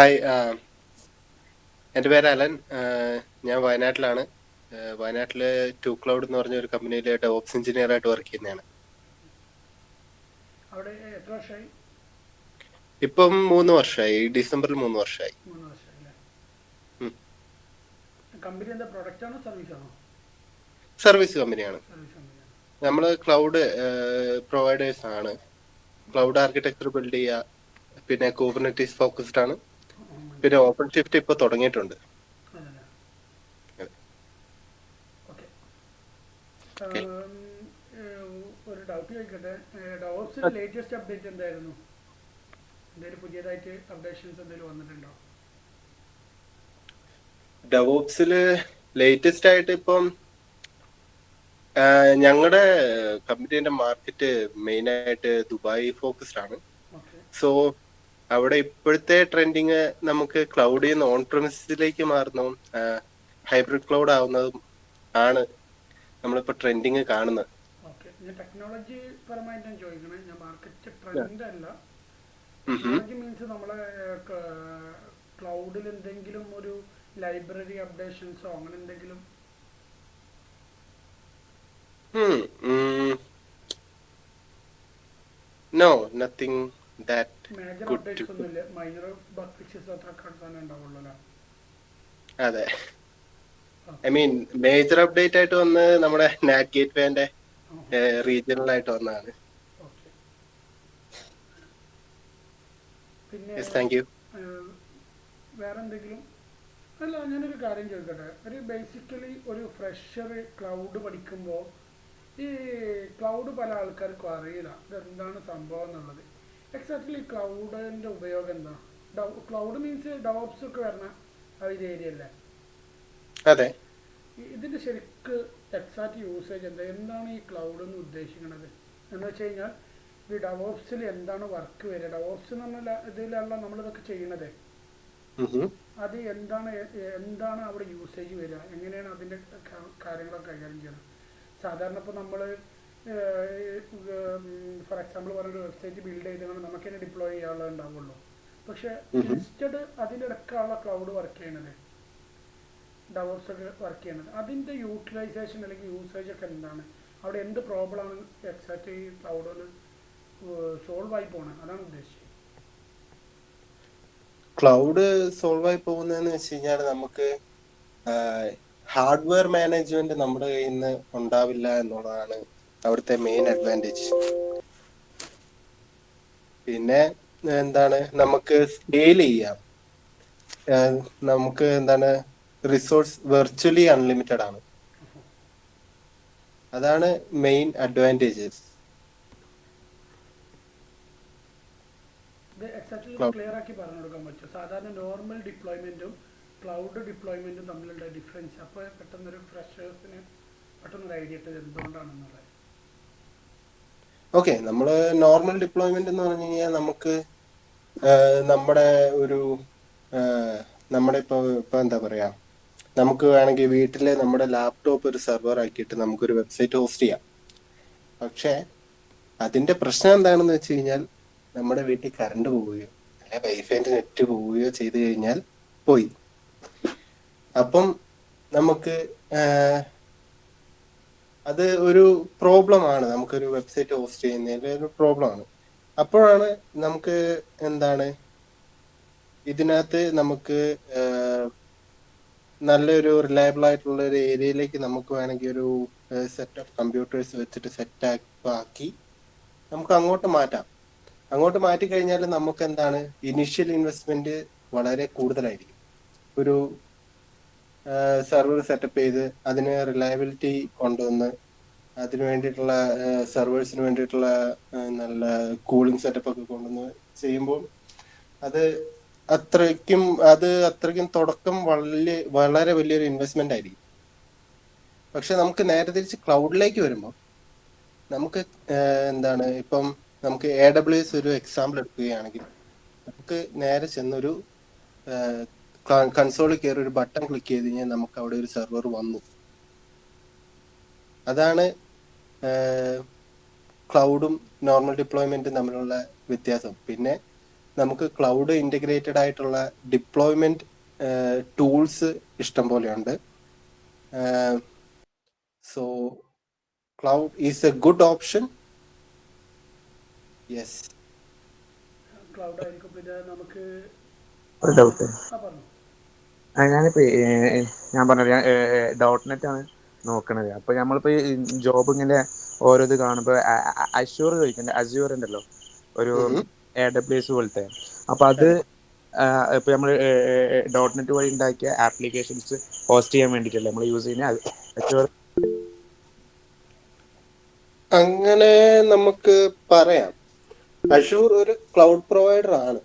Hi, എൻ്റെ പേര് Allen. ഞാൻ വയനാട്ടിലാണ്. വയനാട്ടിൽ ടു ക്ലൗഡ് എന്ന് പറഞ്ഞ ഒരു കമ്പനിയിൽ ഡെവോപ്സ് എഞ്ചിനീയർ ആയിട്ട് വർക്ക് ചെയ്യുന്നതാണ്. അവിടെ എത്ര വർഷമായി? ഇപ്പം 3 വർഷമായി. ഡിസംബറിൽ 3 വർഷമായി. 3 വർഷമായി അല്ലേ? ഉം. കമ്പനി എന്താ, പ്രൊഡക്റ്റ് ആണോ സർവീസ് ആണോ? സർവീസ് കമ്പനിയാണ്. സർവീസ് കമ്പനിയാണ്. നമ്മൾ ക്ലൗഡ് പ്രൊവൈഡേഴ്സ് ആണ്. ക്ലൗഡ് ആർക്കിടെക്ചർ ബിൽഡ് ചെയ്യുക, പിന്നെ കുബർനെറ്റീസ് ഫോക്കസ്ഡ് ആണ്. പിന്നെ മനസ്സിലായി. ഓപ്പൺ ഷിഫ്റ്റ് ഇപ്പോൾ തുടങ്ങിയിട്ടുണ്ട്. അതല്ലേ? അതെ. ഓക്കെ. ഓക്കെ. ഒരു ഡൗട്ട് ചോദിക്കട്ടെ. ഡോപ്സ് ലേറ്റസ്റ്റ് അപ്ഡേറ്റ് എന്തായിരുന്നു? എന്തെങ്കിലും പുതിയതായിട്ട് അപ്ഡേഷൻസ് എന്തെങ്കിലും വന്നിട്ടുണ്ടോ? ഡെവോപ്സിൽ ലേറ്റസ്റ്റ് ആയിട്ട് ഇപ്പം ഞങ്ങളുടെ കമ്പനീന്റെ മാർക്കറ്റ് മെയിൻ ആയിട്ട് ദുബായ് ഫോക്കസ്ഡ് ആണ്. ഓക്കെ. സോ അവിടെ ഇപ്പോഴത്തെ ട്രെൻഡിങ് നമുക്ക് ക്ലൗഡിൽ നിന്ന് ഓൺ പ്രിമിസിലേക്ക് മാറുന്നതും ഹൈബ്രിഡ് ക്ലൗഡ് ആവുന്നതും ആണ് നമ്മളിപ്പോൾ ട്രെൻഡിങ് കാണുന്നത്. ഓക്കെ, ഞാൻ ടെക്നോളജി പരമായിട്ട് ഞാൻ ചോദിക്കണേ. ഞാൻ മാർക്കറ്റ് ട്രെൻഡ് അല്ല. ഉം. ടെക്നോളജി മീൻസ് നമ്മളെ ക്ലൗഡിൽ എന്തെങ്കിലും ഒരു ലൈബ്രറി അപ്ഡേഷൻസോ അങ്ങനെ എന്തെങ്കിലും no, nothing that major good to. Updates ഒന്നുമില്ല. മൈനർ ബഗ് ഫിക്സസ് അത്ര തന്നെ ഉണ്ടാവുള്ളൂ അല്ലേ? അതെ, I okay. Mean major update ആയിട്ട് വന്ന് നമ്മുടെ നാറ്റ് ഗേറ്റ് വേന്റെ ഓക്കെ. റീജിയണൽ ആയിട്ട് വന്നതാണ്. ഓക്കെ. പിന്നെ യെസ്, താങ്ക് യു. വേറെ എന്തെങ്കിലും? അല്ല, ഞാനൊരു കാര്യം ചോദിക്കട്ടെ. ഒരു ബേസിക്കലി ഒരു ഫ്രഷർ ക്ലൗഡ് പഠിക്കുമ്പോൾ ഈ ക്ലൗഡ് പല ആൾക്കാർക്കും അറിയില്ല ഇതെന്താണ് സംഭവം എന്നുള്ളത്. എക്സാക്ട്ലി ക്ലൗഡിൻ്റെ ഉപയോഗം എന്താ? ക്ലൗഡ് മീൻസ് ഡോപ്സ് ഒക്കെ വരുന്ന ആ ഒരു ഏരിയ അല്ലേ? അതെ. ഇതിൻ്റെ ശരിക്ക് എക്സാക്റ്റ് യൂസേജ് എന്താ? എന്താണ് ഈ ക്ലൗഡ് എന്ന് ഉദ്ദേശിക്കുന്നത് എന്ന് വെച്ച് കഴിഞ്ഞാൽ ഈ ഡവോപ്സിൽ എന്താണ് വർക്ക് വരിക? ഡവോപ്സ് എന്ന് പറഞ്ഞാൽ ഇതിലല്ല നമ്മളിതൊക്കെ ചെയ്യണത്. അത് എന്താണ് അവിടെ യൂസേജ് വരിക? എങ്ങനെയാണ് അതിൻ്റെ കാര്യങ്ങളൊക്കെ കൈകാര്യം ചെയ്യണം? സാധാരണ ഇപ്പോൾ നമ്മൾ ഫോർ എക്സാമ്പിൾ പറഞ്ഞൊരു വെബ്സൈറ്റ് ബിൽഡ് ചെയ്തുകൊണ്ട് നമുക്ക് തന്നെ ഡിപ്ലോയ് ചെയ്യാനുള്ളത് ഉണ്ടാവുള്ളൂ. പക്ഷേ നെസ്റ്റഡ് അതിൻ്റെ ഇടയ്ക്കാണുള്ള ക്ലൗഡ് വർക്ക് ചെയ്യണത്, ഡവോപ്സ് ഒക്കെ വർക്ക് ചെയ്യണത്. അതിൻ്റെ യൂട്ടിലൈസേഷൻ അല്ലെങ്കിൽ യൂസേജ് ഒക്കെ എന്താണ്? അവിടെ എന്ത് പ്രോബ്ലമാണ് എക്സാക്റ്റ് ഈ ക്ലൗഡിൽ സോൾവ് ആയി പോകണം? അതാണ് ഉദ്ദേശിച്ചത്. ക്ലൗഡ് സോൾവ് ആയി പോകുന്നതെന്ന് വെച്ച് കഴിഞ്ഞാൽ നമുക്ക് ഹാർഡ്വെയർ മാനേജ്മെന്റ് നമ്മുടെ കയ്യിൽ നിന്ന് ഉണ്ടാവില്ല എന്നുള്ളതാണ് അവിടുത്തെ മെയിൻ അഡ്വാൻറ്റേജ്. പിന്നെ എന്താണ്, നമുക്ക് സ്കെയിൽ ചെയ്യാം. നമുക്ക് എന്താണ്, റിസോഴ്സ് വെർച്വലി അൺലിമിറ്റഡ് ആണ്. അതാണ് മെയിൻ അഡ്വാൻറ്റേജസ്. ഇത് എക്സാക്ട്ലി ഒന്ന് ക്ലിയർ ആക്കി പറഞ്ഞു കൊടുക്കാൻ പറ്റുമോ? സാധാരണ നോർമൽ ഡിപ്ലോയ്മെൻറ്റും ക്ലൗഡ് ഡിപ്ലോയ്മെൻറ്റും തമ്മിലുള്ള ഡിഫറൻസ് അപ്പോൾ പെട്ടെന്നൊരു ഫ്രഷേഴ്സിന് പെട്ടെന്നൊരു ഐഡിയ ഇട്ടത് എന്തുകൊണ്ടാണെന്നുള്ളത്. ഓക്കെ, നമ്മൾ നോർമൽ ഡിപ്ലോയ്മെന്റ് എന്ന് പറഞ്ഞു കഴിഞ്ഞാൽ നമുക്ക് നമ്മുടെ ഒരു നമ്മുടെ ഇപ്പൊ എന്താ പറയാ, നമുക്ക് വേണമെങ്കിൽ വീട്ടിലെ നമ്മുടെ ലാപ്ടോപ്പ് ഒരു സെർവർ ആക്കിയിട്ട് നമുക്കൊരു വെബ്സൈറ്റ് ഹോസ്റ്റ് ചെയ്യാം. പക്ഷെ അതിന്റെ പ്രശ്നം എന്താണെന്ന് വെച്ച് കഴിഞ്ഞാൽ നമ്മുടെ വീട്ടിൽ കറണ്ട് പോവുകയോ അല്ലെ വൈഫൈന്റെ നെറ്റ് പോവുകയോ ചെയ്തു കഴിഞ്ഞാൽ പോയി. അപ്പം നമുക്ക് അത് ഒരു പ്രോബ്ലം ആണ്. നമുക്കൊരു വെബ്സൈറ്റ് ഹോസ്റ്റ് ചെയ്യുന്നതിൽ ഒരു പ്രോബ്ലം ആണ്. അപ്പോഴാണ് നമുക്ക് എന്താണ്, ഇതിനകത്ത് നമുക്ക് നല്ലൊരു റിലയബിൾ ആയിട്ടുള്ള ഒരു ഏരിയയിലേക്ക് നമുക്ക് വേണമെങ്കിൽ ഒരു സെറ്റ് ഓഫ് കമ്പ്യൂട്ടേഴ്സ് വെച്ചിട്ട് സെറ്റ് ആക്കി നമുക്ക് അങ്ങോട്ട് മാറ്റാം. അങ്ങോട്ട് മാറ്റി കഴിഞ്ഞാൽ നമുക്ക് എന്താണ്, ഇനിഷ്യൽ ഇൻവെസ്റ്റ്മെന്റ് വളരെ കൂടുതലായിരിക്കും. ഒരു സെർവർ സെറ്റപ്പ് ചെയ്ത് അതിന് റിലയബിലിറ്റി കൊണ്ടുവന്ന് അതിന് വേണ്ടിയിട്ടുള്ള സെർവേഴ്സിന് വേണ്ടിയിട്ടുള്ള നല്ല കൂളിംഗ് സെറ്റപ്പ് ഒക്കെ കൊണ്ടുവന്ന് ചെയ്യുമ്പോൾ അത് അത്രയ്ക്കും തുടക്കം വളരെ വലിയൊരു ഇൻവെസ്റ്റ്മെന്റ് ആയിരിക്കും. പക്ഷെ നമുക്ക് നേരെ തിരിച്ച് ക്ലൗഡിലേക്ക് വരുമ്പോൾ നമുക്ക് എന്താണ്, ഇപ്പം നമുക്ക് AWS ഒരു എക്സാമ്പിൾ എടുക്കുകയാണെങ്കിൽ നമുക്ക് നേരെ ചെന്നൊരു കൺസോളിൽ കയറി ഒരു ബട്ടൺ ക്ലിക്ക് ചെയ്ത് കഴിഞ്ഞാൽ നമുക്ക് അവിടെ ഒരു സെർവർ വന്നു. അതാണ് ക്ലൗഡും നോർമൽ ഡിപ്ലോയ്മെന്റും തമ്മിലുള്ള വ്യത്യാസം. പിന്നെ നമുക്ക് ക്ലൗഡ് ഇൻ്റഗ്രേറ്റഡ് ആയിട്ടുള്ള ഡിപ്ലോയ്മെൻറ്റ് ടൂൾസ് ഇഷ്ടം പോലെയുണ്ട്. So cloud is A good option. Yes, cloud ആയിരിക്കും. പിന്നെ നമുക്ക് ഒരു ഡൗട്ട്. പറഞ്ഞു ഞാനിപ്പോ ഞാൻ പറഞ്ഞത് ഡോട്ട് നെറ്റ് ആണ് നോക്കണത്. അപ്പൊ നമ്മളിപ്പോ ജോബ് ഇങ്ങനെ ഓരോ ഇത് കാണുമ്പോ അഷ്യൂർ ചോദിക്കണ്ട, അസ്യൂർ ഉണ്ടല്ലോ ഒരു AWS പോലത്തെ. അപ്പൊ അത് ഇപ്പൊ നമ്മൾ ഡോട്ട് നെറ്റ് വഴി ഉണ്ടാക്കിയ ആപ്ലിക്കേഷൻസ് ഹോസ്റ്റ് ചെയ്യാൻ വേണ്ടിയിട്ടല്ലേ നമ്മൾ യൂസ് ചെയ്യുന്നത് അഷ്യൂർ? അങ്ങനെ നമുക്ക് പറയാം. അഷൂർ ഒരു ക്ലൗഡ് പ്രൊവൈഡർ ആണ്.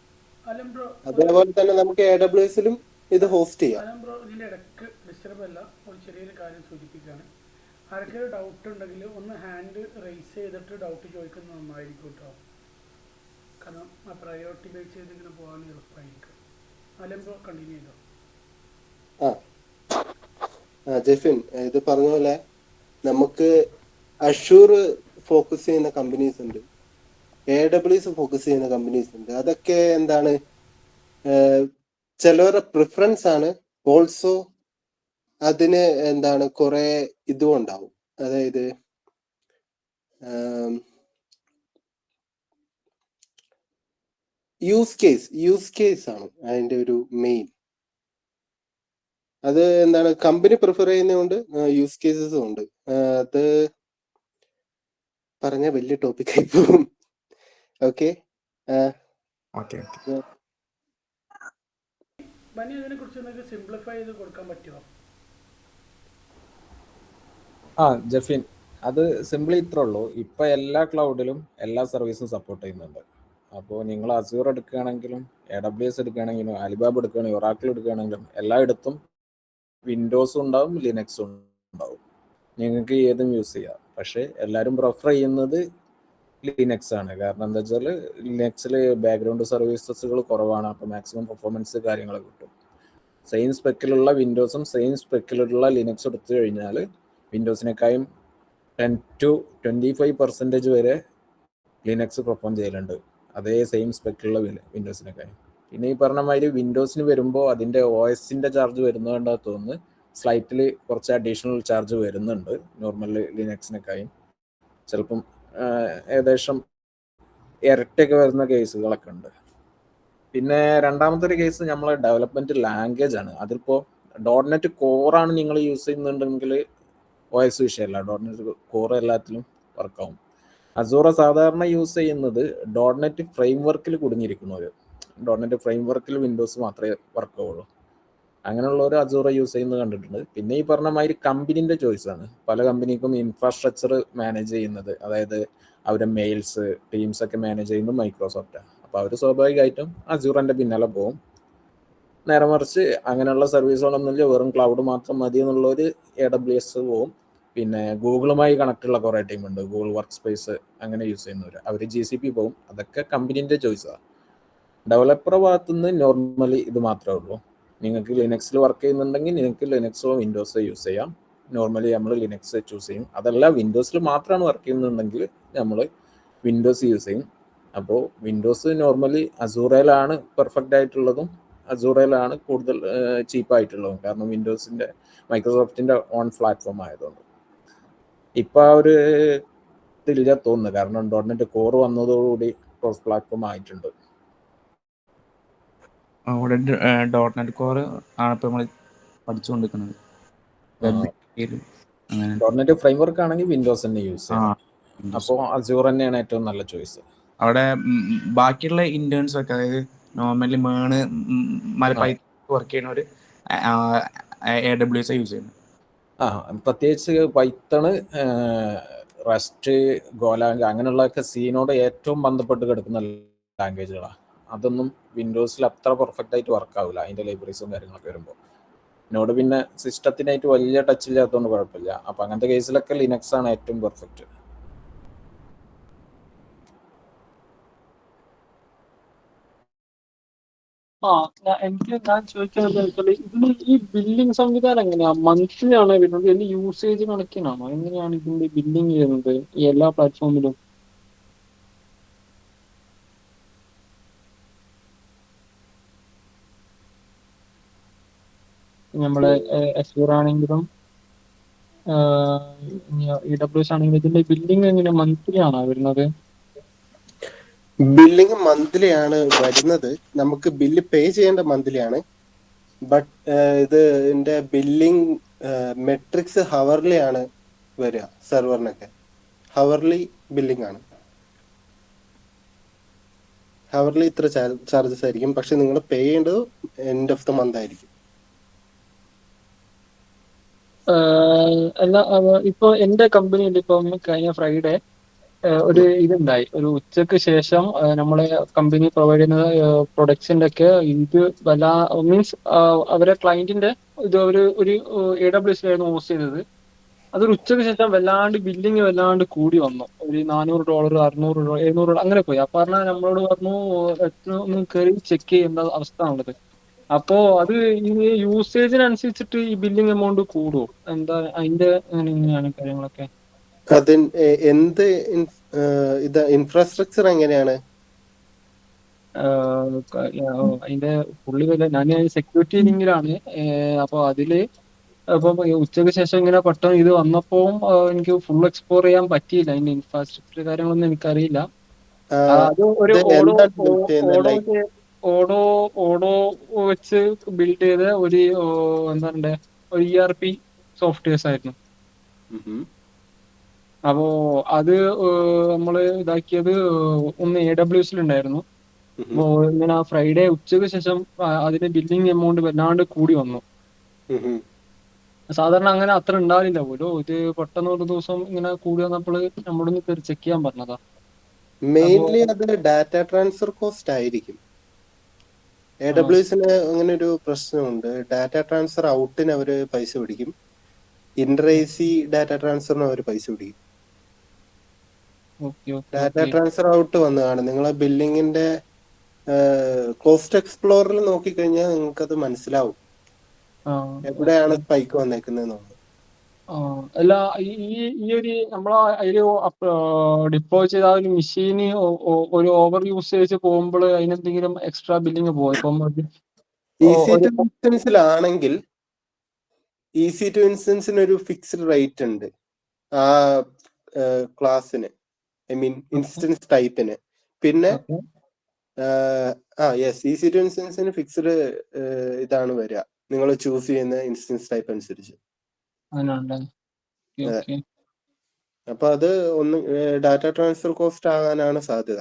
അലൻ ബ്രോ അതേപോലെ തന്നെ നമുക്ക് AWS-ലും ഇത് ഹോസ്റ്റ് ചെയ്യാം. അലൻ ബ്രോ ഇതിൻ്റെ ഇടയ്ക്ക് ഡിസ്റ്റർബ് അല്ല, ഒരു ചെറിയൊരു കാര്യം സൂചിപ്പിക്കുകയാണ്. ആർക്കൊരു ഡൗട്ട് ഉണ്ടെങ്കിൽ ഒന്ന് ഹാൻഡ് റേസ് ചെയ്തിട്ട് ഡൗട്ട് ചോദിക്കുന്നത് നന്നായിരിക്കും കേട്ടോ. കാരണം ആ പ്രയോറിറ്റി ബേസ് ചെയ്ത് ഇങ്ങനെ പോകാൻ എളുപ്പമായിരിക്കും. അലൻ ബ്രോ കണ്ടിന്യൂ ചെയ്തോ. ജെഫിൻ ഇത് പറഞ്ഞ പോലെ നമുക്ക് അഷൂർ ഫോക്കസ് ചെയ്യുന്ന കമ്പനീസ് ഉണ്ട്, AWS ഫോക്കസ് ചെയ്യുന്ന കമ്പനീസ് ഉണ്ട്. അതൊക്കെ എന്താണ് ചിലവരുടെ പ്രിഫറൻസ് ആണ്. ഓൾസോ അതിന് എന്താണ് കുറെ ഇതും ഉണ്ടാവും. അതായത് യൂസ് കേസ് ആണ് അതിന്റെ ഒരു മെയിൻ. അത് എന്താണ് കമ്പനി പ്രിഫർ ചെയ്യുന്നതുകൊണ്ട് യൂസ് കേസസും ഉണ്ട്. അത് പറഞ്ഞ വലിയ ടോപ്പിക് ആയി പോകും. ഓക്കെ, ബനി അതിനെ കുറിച്ച് നിങ്ങൾക്ക് സിംപ്ലിഫൈ ചെയ്ത് കൊടുക്കാൻ പറ്റുമോ? ജഫിൻ, അത് സിമ്പിളി ഇത്രേ ഉള്ളൂ. ഇപ്പം എല്ലാ ക്ലൗഡിലും എല്ലാ സർവീസും സപ്പോർട്ട് ചെയ്യുന്നുണ്ട്. അപ്പോൾ നിങ്ങൾ അസ്യൂർ എടുക്കുകയാണെങ്കിലും AWS എടുക്കുകയാണെങ്കിലും അലിബാബ എടുക്കുകയാണെങ്കിലും ഒറാക്കിൾ എടുക്കുകയാണെങ്കിലും എല്ലായിടത്തും വിൻഡോസും ഉണ്ടാവും ലിനക്സും ഉണ്ടാവും. നിങ്ങൾക്ക് ഏതും യൂസ് ചെയ്യാം. പക്ഷേ എല്ലാവരും പ്രിഫർ ചെയ്യുന്നത് ലിനക്സ് ആണ്. കാരണം എന്താ വെച്ചാൽ ലിനക്സിൽ ബാക്ക്ഗ്രൗണ്ട് സർവീസസുകൾ കുറവാണ്. അപ്പോൾ മാക്സിമം പെർഫോമൻസ് കാര്യങ്ങൾ കിട്ടും. സെയിം സ്പെക്കിലുള്ള വിൻഡോസും സെയിം സ്പെക്കിലുള്ള ലിനക്സ് എടുത്തു കഴിഞ്ഞാൽ വിൻഡോസിനേക്കാളും 10 to 25% വരെ ലിനക്സ് പെർഫോം ചെയ്യലുണ്ട്, അതേ സെയിം സ്പെക്കിലുള്ള വിൻഡോസിനേക്കാളും. പിന്നെ ഈ പറഞ്ഞ മാതിരി വിൻഡോസിന് വരുമ്പോൾ അതിൻ്റെ OS-ന്റെ ചാർജ് വരുന്നതുകൊണ്ടാണ് തോന്നുന്നു സ്ലൈറ്റിൽ കുറച്ച് അഡീഷണൽ ചാർജ് വരുന്നുണ്ട് നോർമൽ ലിനക്സിനേക്കാളും. ചിലപ്പം ഏകദേശം ഇരട്ടിയൊക്കെ വരുന്ന കേസുകളൊക്കെ ഉണ്ട്. പിന്നെ രണ്ടാമത്തെ ഒരു കേസ് നമ്മളെ ഡെവലപ്മെൻറ്റ് ലാംഗ്വേജ് ആണ്. അതിപ്പോൾ ഡോട്ട് നെറ്റ് കോറാണ് നിങ്ങൾ യൂസ് ചെയ്യുന്നുണ്ടെങ്കിൽ OS വിഷയമല്ല, ഡോട്ട് നെറ്റ് കോർ എല്ലാത്തിലും വർക്കാവും. അസൂറ സാധാരണ യൂസ് ചെയ്യുന്നത് ഡോട്ട് നെറ്റ് ഫ്രെയിം വർക്കിൽ കുടുങ്ങിയിരിക്കുന്നവർ, ഡോട്ട് നെറ്റ് ഫ്രെയിം വർക്കിൽ വിൻഡോസ് മാത്രമേ വർക്കാവുള്ളൂ. അങ്ങനെയുള്ളവർ അസൂറ യൂസ് ചെയ്യുന്നത് കണ്ടിട്ടുണ്ട്. പിന്നെ ഈ പറഞ്ഞ മാതിരി കമ്പനീൻ്റെ ചോയ്സാണ്. പല കമ്പനിക്കും ഇൻഫ്രാസ്ട്രക്ചർ മാനേജ് ചെയ്യുന്നത്, അതായത് അവരുടെ മെയിൽസ് ടീംസൊക്കെ മാനേജ് ചെയ്യുന്നത് മൈക്രോസോഫ്റ്റാണ്. അപ്പോൾ അവർ സ്വാഭാവികമായിട്ടും അസൂറിൻ്റെ പിന്നാലെ പോകും. നേരെ മറിച്ച് അങ്ങനെയുള്ള സർവീസുകളൊന്നുമില്ല, വെറും ക്ലൗഡ് മാത്രം മതി എന്നുള്ളൊരു AWS പോവും. പിന്നെ ഗൂഗിളുമായി കണക്റ്റുള്ള കുറേ ടീമുണ്ട്, ഗൂഗിൾ വർക്ക് സ്പേസ് അങ്ങനെ യൂസ് ചെയ്യുന്നവർ, അവർ GCP പോവും. അതൊക്കെ കമ്പനീൻ്റെ ചോയ്സാണ്. ഡെവലപ്പർ ഭാഗത്തുനിന്ന് നോർമലി ഇത് മാത്രമേ ഉള്ളൂ. നിങ്ങൾക്ക് ലിനക്സിൽ വർക്ക് ചെയ്യുന്നുണ്ടെങ്കിൽ നിങ്ങൾക്ക് ലിനക്സോ വിൻഡോസോ യൂസ് ചെയ്യാം. നോർമലി നമ്മൾ ലിനക്സ് ചൂസ് ചെയ്യും. അതല്ല വിൻഡോസിൽ മാത്രമാണ് വർക്ക് ചെയ്യുന്നുണ്ടെങ്കിൽ നമ്മൾ വിൻഡോസ് യൂസ് ചെയ്യും. അപ്പോൾ വിൻഡോസ് നോർമലി അസൂറയിലാണ് പെർഫെക്റ്റ് ആയിട്ടുള്ളതും അസൂറയിലാണ് കൂടുതൽ ചീപ്പായിട്ടുള്ളതും. കാരണം വിൻഡോസിൻ്റെ മൈക്രോസോഫ്റ്റിൻ്റെ ഓൺ പ്ലാറ്റ്ഫോം ആയതുകൊണ്ട്. ഇപ്പം ആ ഒരു ഇതില്ല തോന്നുന്നു, കാരണം ഡോട്ട് നെറ്റ് കോർ വന്നതോടുകൂടി ക്രോസ് പ്ലാറ്റ്ഫോം ആയിട്ടുണ്ട്. അവിടെ ഡോട്ട് നെറ്റ് കോർ ആണ് ഇപ്പം നമ്മൾ പഠിച്ചുകൊണ്ടിരിക്കുന്നത്. ഡോട്ട് നെറ്റ് ഫ്രെയിം വർക്ക് ആണെങ്കിൽ വിൻഡോസ് തന്നെ യൂസ് ചെയ്യണം. അപ്പോൾ അസൂർ തന്നെയാണ് ഏറ്റവും നല്ല ചോയ്സ്. അവിടെ ബാക്കിയുള്ള ഇന്റേൺസ് ഒക്കെ, അതായത് നോർമലി വർക്ക് ചെയ്യുന്നവർ AWS യൂസ് ചെയ്യുന്നത്. പ്രത്യേകിച്ച് പൈത്തണ്, റസ്റ്റ്, ഗോലാങ് അങ്ങനെയുള്ളതൊക്കെ സീനോട് ഏറ്റവും ബന്ധപ്പെട്ട് കിടക്കുന്ന ലാംഗ്വേജുകളാണ്. അതൊന്നും വിൻഡോസിൽ അത്ര പെർഫെക്റ്റ് ആയിട്ട് വർക്ക് ആവില്ല, അതിൻ്റെ ലൈബ്രറീസും കാര്യങ്ങളൊക്കെ വരുമ്പോൾ. നോട് പിന്നെ സിസ്റ്റത്തിനായിട്ട് വലിയ ടച്ച് ഇല്ലാത്തതുകൊണ്ട് കുഴപ്പമില്ല. അപ്പം അങ്ങനത്തെ കേസിലൊക്കെ ലിനക്സ് ആണ് ഏറ്റവും പെർഫെക്റ്റ്. എനിക്ക് ഞാൻ ചോദിക്കുന്നത് ഇതിന് ഈ ബില്ലിംഗ് സംവിധാനം എങ്ങനെയാ? മന്ത്ലി ആണോ വരുന്നത്, അല്ലെങ്കിൽ യൂസേജ് കണക്കിനാണോ? എങ്ങനെയാണ് ഇതിന്റെ ബില്ലിംഗ് ചെയ്യുന്നത് ഈ എല്ലാ പ്ലാറ്റ്ഫോമിലും? നമ്മളെ Azure ആണെങ്കിലും AWS ആണെങ്കിലും ഇതിന്റെ ബില്ലിംഗ് എങ്ങനെ മന്ത്ലി ആണോ വരുന്നത്? ബില്ലിംഗ് മന്ത്ലി ആണ് വരുന്നത്. നമുക്ക് ബില്ല് പേ ചെയ്യേണ്ട മന്ത്ലി ആണ്. ബട്ട് ഇതിന്റെ ബില്ലിംഗ് മെട്രിക്സ് ഹവർലി ആണ് വരിക. സെർവറിനൊക്കെ ഹവർലി ബില്ലിംഗ് ആണ്. ഹവർലി ഇത്ര ചാർജസ് ആയിരിക്കും. പക്ഷെ നിങ്ങൾ പേ ചെയ്യേണ്ടത് എൻഡ് ഓഫ് ദ മന്ത് ആയിരിക്കും. അല്ല, ഇപ്പൊ എന്റെ കമ്പനിയിൽ ഇപ്പം കഴിഞ്ഞ ഫ്രൈഡേ ഒരു ഇതുണ്ടായി. ഒരു ഉച്ചക്ക് ശേഷം നമ്മളെ കമ്പനി പ്രൊവൈഡ് ചെയ്യുന്ന പ്രൊഡക്ട്സിന്റെ ഒക്കെ ഇത് മീൻസ് അവരെ ക്ലയന്റിന്റെ ഇത് ഒരു AWS ആയിരുന്നു ഹോസ്റ്റ് ചെയ്തത്. അതൊരു ഉച്ചക്ക് ശേഷം വല്ലാണ്ട് ബില്ലിങ് വല്ലാണ്ട് കൂടി വന്നു. ഒരു $400, $600, $700 അങ്ങനെ പോയി. അപ്പൊ പറഞ്ഞാൽ നമ്മളോട് പറഞ്ഞു ഒന്ന് കയറി ചെക്ക് ചെയ്യേണ്ട അവസ്ഥ ഉള്ളത്. അപ്പോ അത് ഈ യൂസേജിനനുസരിച്ചിട്ട് ഈ ബില്ലിംഗ് എമൗണ്ട് കൂടുമോ? എന്താ അതിന്റെ എങ്ങനെയാണ് കാര്യങ്ങളൊക്കെ? എന്ത് ഇത് ഇൻഫ്രാസ്ട്രക്ചർ എങ്ങനെയാണ്? അതിന്റെ പുള്ളി ഞാൻ സെക്യൂരിറ്റി ലിങ്കിലാണ്. അപ്പൊ അതില് അപ്പം ഉച്ചയ്ക്ക് ശേഷം ഇങ്ങനെ പെട്ടെന്ന് ഇത് വന്നപ്പോ എനിക്ക് ഫുൾ എക്സ്പ്ലോർ ചെയ്യാൻ പറ്റിയില്ല. അതിന്റെ ഇൻഫ്രാസ്ട്രക്ചർ കാര്യങ്ങളൊന്നും എനിക്കറിയില്ല. അത് ഒരു എന്താണ് build ചെയ്യുന്നത്? ലൈക്ക് ഓടോ വെച്ച് ബിൽഡ് ചെയ്ത ഒരു എന്താ ഒരു ERP സോഫ്റ്റ്വെയർസ് ആയിരുന്നു. അപ്പോ അത് നമ്മള് ഇതാക്കിയത് ഒന്ന് AWS ഉണ്ടായിരുന്നു. അപ്പോ ഇങ്ങനെ ഫ്രൈഡേ ഉച്ചയ്ക്ക് ശേഷം അതിന്റെ ബില്ലിംഗ് എമൗണ്ട് വല്ലാണ്ട് കൂടി വന്നു. സാധാരണ അങ്ങനെ അത്ര ഉണ്ടാവില്ല പോലും. ഇത് പെട്ടെന്ന് ഒരു ദിവസം ഇങ്ങനെ കൂടി വന്നപ്പോൾ നമ്മളൊന്ന് കയറി ചെക്ക് ചെയ്യാൻ പറഞ്ഞതാ. മെയിൻലി അത് ഡാറ്റ ട്രാൻസ്ഫർ കോസ്റ്റ് ആയിരിക്കും. AWSന് അങ്ങനെ ഒരു പ്രശ്നമുണ്ട്. ഡാറ്റ ട്രാൻസ്ഫർ ഔട്ടിന് അവര് പൈസ പിടിക്കും. ഇന്റർഎസി ഡാറ്റ ട്രാൻസ്ഫറിന് അവർ പൈസ പിടിക്കും. ഡാറ്റ ട്രാൻസ്ഫർ ഔട്ട് വന്നതാണ്. നിങ്ങളെ ബില്ലിങ്ങിന്റെ കോസ്റ്റ് എക്സ്പ്ലോറിൽ നോക്കിക്കഴിഞ്ഞാൽ നിങ്ങൾക്ക് അത് മനസ്സിലാവും എവിടെയാണ് സ്പൈക്ക് വന്നേക്കുന്നത്. അല്ല, ഈ ഒരു നമ്മളെ അതില് ഡിപ്ലോയ് ചെയ്ത ആ ഒരു മെഷീന് ഒരു ഓവർ യൂസേജ് പോകുമ്പോൾ അതിനെന്തെങ്കിലും എക്സ്ട്രാ ബില്ലിങ് പോകും? ഇപ്പം EC2 ഇൻസ്റ്റൻസിലാണെങ്കിൽ EC2 ഇൻസ്റ്റൻസിന് ഒരു ഫിക്സ്ഡ് റേറ്റ് ഉണ്ട് ആ ക്ലാസ്സിന്, ഐ മീൻ ഇൻസ്റ്റൻസ് ടൈപ്പിന്. പിന്നെ EC2 ഇൻസ്റ്റൻസിന് ഫിക്സ്ഡ് ഇതാണ് വരിക, നിങ്ങൾ ചൂസ് ചെയ്യുന്ന ഇൻസ്റ്റൻസ് ടൈപ്പ് അനുസരിച്ച്. അപ്പൊ അത് ഒന്ന് ഡാറ്റ ട്രാൻസ്ഫർ കോസ്റ്റ് ആകാനാണ് സാധ്യത.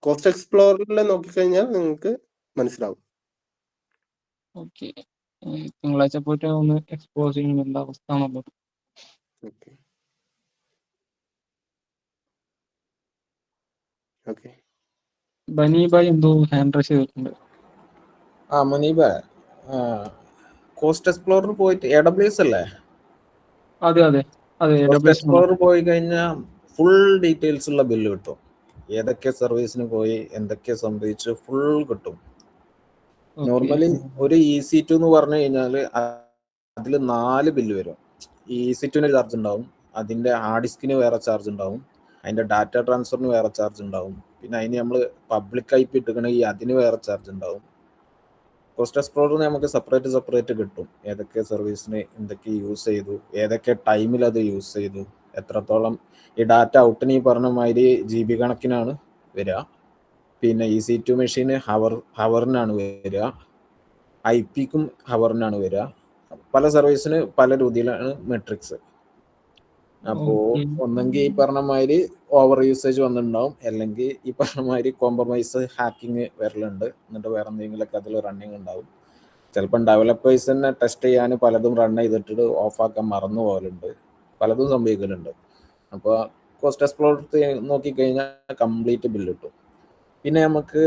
കോസ്റ്റ് എക്സ്പ്ലോറിൽ നോക്കിക്കഴിഞ്ഞാൽ നിങ്ങൾക്ക് മനസ്സിലാവും. തിങ്കളാഴ്ച പോയിട്ട് ഒന്ന് എക്സ്പ്ലോർ ചെയ്യുന്ന എന്താ അവസ്ഥ എന്നുള്ളത്. ബനീബായ് എന്തോ ഹാൻഡ് റൈസ് ചെയ്തിട്ടുണ്ട്. മുനീബ, കോസ്റ്റ് എക്സ്പ്ലോറർ പോയിട്ട് AWS അല്ലേ? അതെ. കോസ്റ്റ് എക്സ്പ്ലോറർ പോയി കഴിഞ്ഞാൽ ഫുൾ ഡീറ്റെയിൽസ് ഉള്ള ബില്ല് കിട്ടും. ഏതൊക്കെ സർവീസിന് പോയി, എന്തൊക്കെ സംഭവിച്ചു, ഫുൾ കിട്ടും. നോർമലി ഒരു EC2 എന്ന് പറഞ്ഞു കഴിഞ്ഞാൽ അതിൽ 4 ബില്ല് വരും. ഈ EC2ന് ചാർജ് ഉണ്ടാവും, അതിന്റെ ഹാർഡ് ഡിസ്കിന് വേറെ ചാർജ് ഉണ്ടാവും, അതിന്റെ ഡാറ്റ ട്രാൻസ്ഫറിന് വേറെ ചാർജ് ഉണ്ടാവും, പിന്നെ അതിന് നമ്മൾ പബ്ലിക് IP ഇട്ടിക്കണമെങ്കിൽ അതിന് വേറെ ചാർജ് ഉണ്ടാവും. കോസ്റ്റ് എക്സ്പ്ലോറർ നമുക്ക് സെപ്പറേറ്റ് കിട്ടും. ഏതൊക്കെ സർവീസിന് എന്തൊക്കെ യൂസ് ചെയ്തു, ഏതൊക്കെ ടൈമിൽ അത് യൂസ് ചെയ്തു, എത്രത്തോളം. ഈ ഡാറ്റ ഔട്ടിന് ഈ പറഞ്ഞ മാതിരി GB കണക്കിനാണ് വരിക. പിന്നെ EC2 മെഷീന് ഹവറിനാണ് വരിക, IP-ക്കും ഹവറിനാണ് വരിക. പല സർവീസിന് പല രീതിയിലാണ് മെട്രിക്സ്. അപ്പോൾ ഒന്നെങ്കിൽ ഈ പറഞ്ഞ മാതിരി ഓവർ യൂസേജ് വന്നിട്ടുണ്ടാവും, അല്ലെങ്കിൽ ഈ പറഞ്ഞ മാതിരി കോംപ്രമൈസ് ഹാക്കിങ് വരലുണ്ട്. എന്നിട്ട് വേറെ എന്തെങ്കിലുമൊക്കെ അതിൽ റണ്ണിങ് ഉണ്ടാവും. ചിലപ്പം ഡെവലപ്പേഴ്സ് തന്നെ ടെസ്റ്റ് ചെയ്യാൻ പലതും റൺ ചെയ്തിട്ട് ഓഫാക്കാൻ മറന്നു പോകലുണ്ട്, പലതും സംഭവിക്കലുണ്ട്. അപ്പോൾ കോസ്റ്റ് എക്സ്പ്ലോറർ നോക്കിക്കഴിഞ്ഞാൽ കംപ്ലീറ്റ് ബില്ല് കിട്ടും. പിന്നെ നമുക്ക്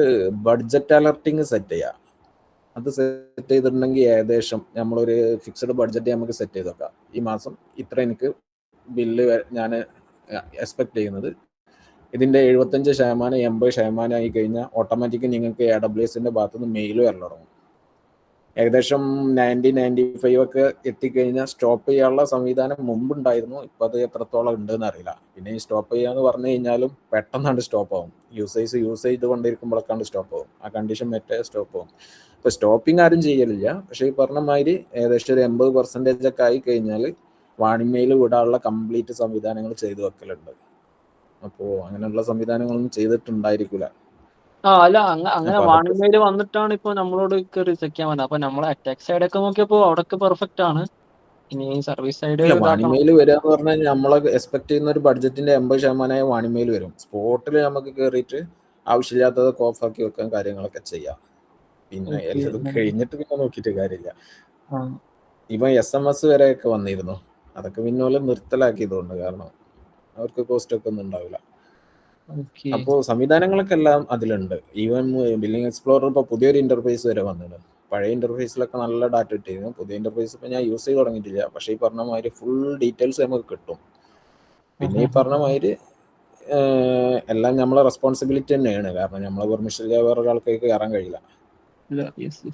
ബഡ്ജറ്റ് അലർട്ടിങ് സെറ്റ് ചെയ്യാം. അത് സെറ്റ് ചെയ്തിട്ടുണ്ടെങ്കിൽ ഏകദേശം നമ്മളൊരു ഫിക്സഡ് ബഡ്ജറ്റ് നമുക്ക് സെറ്റ് ചെയ്ത് വെക്കാം. ഈ മാസം ഇത്ര എനിക്ക് ബില്ല് ഞാൻ എക്സ്പെക്ട് ചെയ്യുന്നത്. ഇതിൻ്റെ 75% 80% ആയി കഴിഞ്ഞാൽ ഓട്ടോമാറ്റിക് നിങ്ങൾക്ക് AWSന്റെ ഭാഗത്തുനിന്ന് മെയിൽ വരൽ തുടങ്ങും. ഏകദേശം 90-95 ഒക്കെ എത്തിക്കഴിഞ്ഞാൽ സ്റ്റോപ്പ് ചെയ്യാനുള്ള സംവിധാനം മുമ്പുണ്ടായിരുന്നു. ഇപ്പം അത് എത്രത്തോളം ഉണ്ടെന്ന് അറിയില്ല. പിന്നെ ഈ സ്റ്റോപ്പ് ചെയ്യാന്ന് പറഞ്ഞു കഴിഞ്ഞാലും പെട്ടെന്നാണ് സ്റ്റോപ്പ് ആവും. യൂസ് ചെയ്തുകൊണ്ടിരിക്കുമ്പോഴൊക്കെയാണ് സ്റ്റോപ്പ് ആവും. ആ കണ്ടീഷൻ മറ്റേ സ്റ്റോപ്പ് ആവും. ഇപ്പൊ സ്റ്റോപ്പിംഗ് ആരും ചെയ്യലില്ല. പക്ഷെ ഈ പറഞ്ഞ മാതിരി ഏകദേശം ഒരു 80% ഒക്കെ ആയി കഴിഞ്ഞാൽ വാണിമേൽ വിടാനുള്ള കംപ്ലീറ്റ് സംവിധാനങ്ങൾ ചെയ്തു വെക്കലുണ്ട്. അപ്പോൾ അങ്ങനെയുള്ള സംവിധാനങ്ങളൊന്നും ചെയ്തിട്ടുണ്ടായിരിക്കില്ല. അല്ല അങ്ങനെ അപ്പൊ അതൊക്കെ വാണിംഗ് വന്നിട്ടാണ് ഇപ്പൊ നമ്മളോട് കയറി ചെക്ക് ചെയ്യാൻ പറ്റുന്നത്. അപ്പൊ നമ്മൾ അറ്റാക്ക് സൈഡ് ഒക്കെ നോക്കിയപ്പോ അവിടൊക്കെ പെർഫെക്റ്റ് ആണ്. ഇനി സർവീസ് സൈഡ് ഇല്ല, ഇതാക്കണം. വാണിമേൽ വരിക എന്ന് പറഞ്ഞാൽ നമ്മളെ എക്സ്പെക്ട് ചെയ്യുന്ന ഒരു ബഡ്ജറ്റിന്റെ 80% വാണിമേൽ വരും. സ്പോട്ടിൽ നമുക്ക് കയറിയിട്ട് ആവശ്യമില്ലാത്തതൊക്കെ ഓഫാക്കി വെക്കാൻ കാര്യങ്ങളൊക്കെ ചെയ്യാം. പിന്നെ ഓക്കെ. എല്ലാതും കഴിഞ്ഞിട്ട് പിന്നെ നോക്കിയിട്ട് കാര്യമില്ല. ആ ഇവ SMS വരെയൊക്കെ വന്നിരുന്നു. അതൊക്കെ പിന്നെ പോലെ നിർത്തലാക്കിയതുകൊണ്ട്, കാരണം അവർക്ക് കോസ്റ്റ് ഒക്കെ ഒന്നും ഉണ്ടാവില്ല. ഓക്കെ. അപ്പോൾ സംവിധാനങ്ങളൊക്കെ എല്ലാം അതിലുണ്ട്. ഈവൻ ബില്ലിംഗ് എക്സ്പ്ലോറർ ഇപ്പോൾ പുതിയൊരു ഇന്റർഫേസ് വരെ വന്നിട്ടുണ്ട്. പഴയ ഇന്റർഫേസിലൊക്കെ നല്ല ഡാറ്റ കിട്ടിയിരുന്നു. പുതിയ ഇന്റർഫേസ് ഇപ്പോൾ ഞാൻ യൂസ് ചെയ്ത് തുടങ്ങിയിട്ടില്ല. പക്ഷേ ഈ പറഞ്ഞ മാതിരി ഫുൾ ഡീറ്റെയിൽസ് നമുക്ക് കിട്ടും. പിന്നെ ഈ പറഞ്ഞ മാതിരി എല്ലാം നമ്മളെ റെസ്പോൺസിബിലിറ്റി തന്നെയാണ്. കാരണം നമ്മളെ പെർമിഷൻ ഇല്ലാതെ വേറെ ഒരാൾക്ക് കയറാൻ കഴിയില്ല. യെസ്.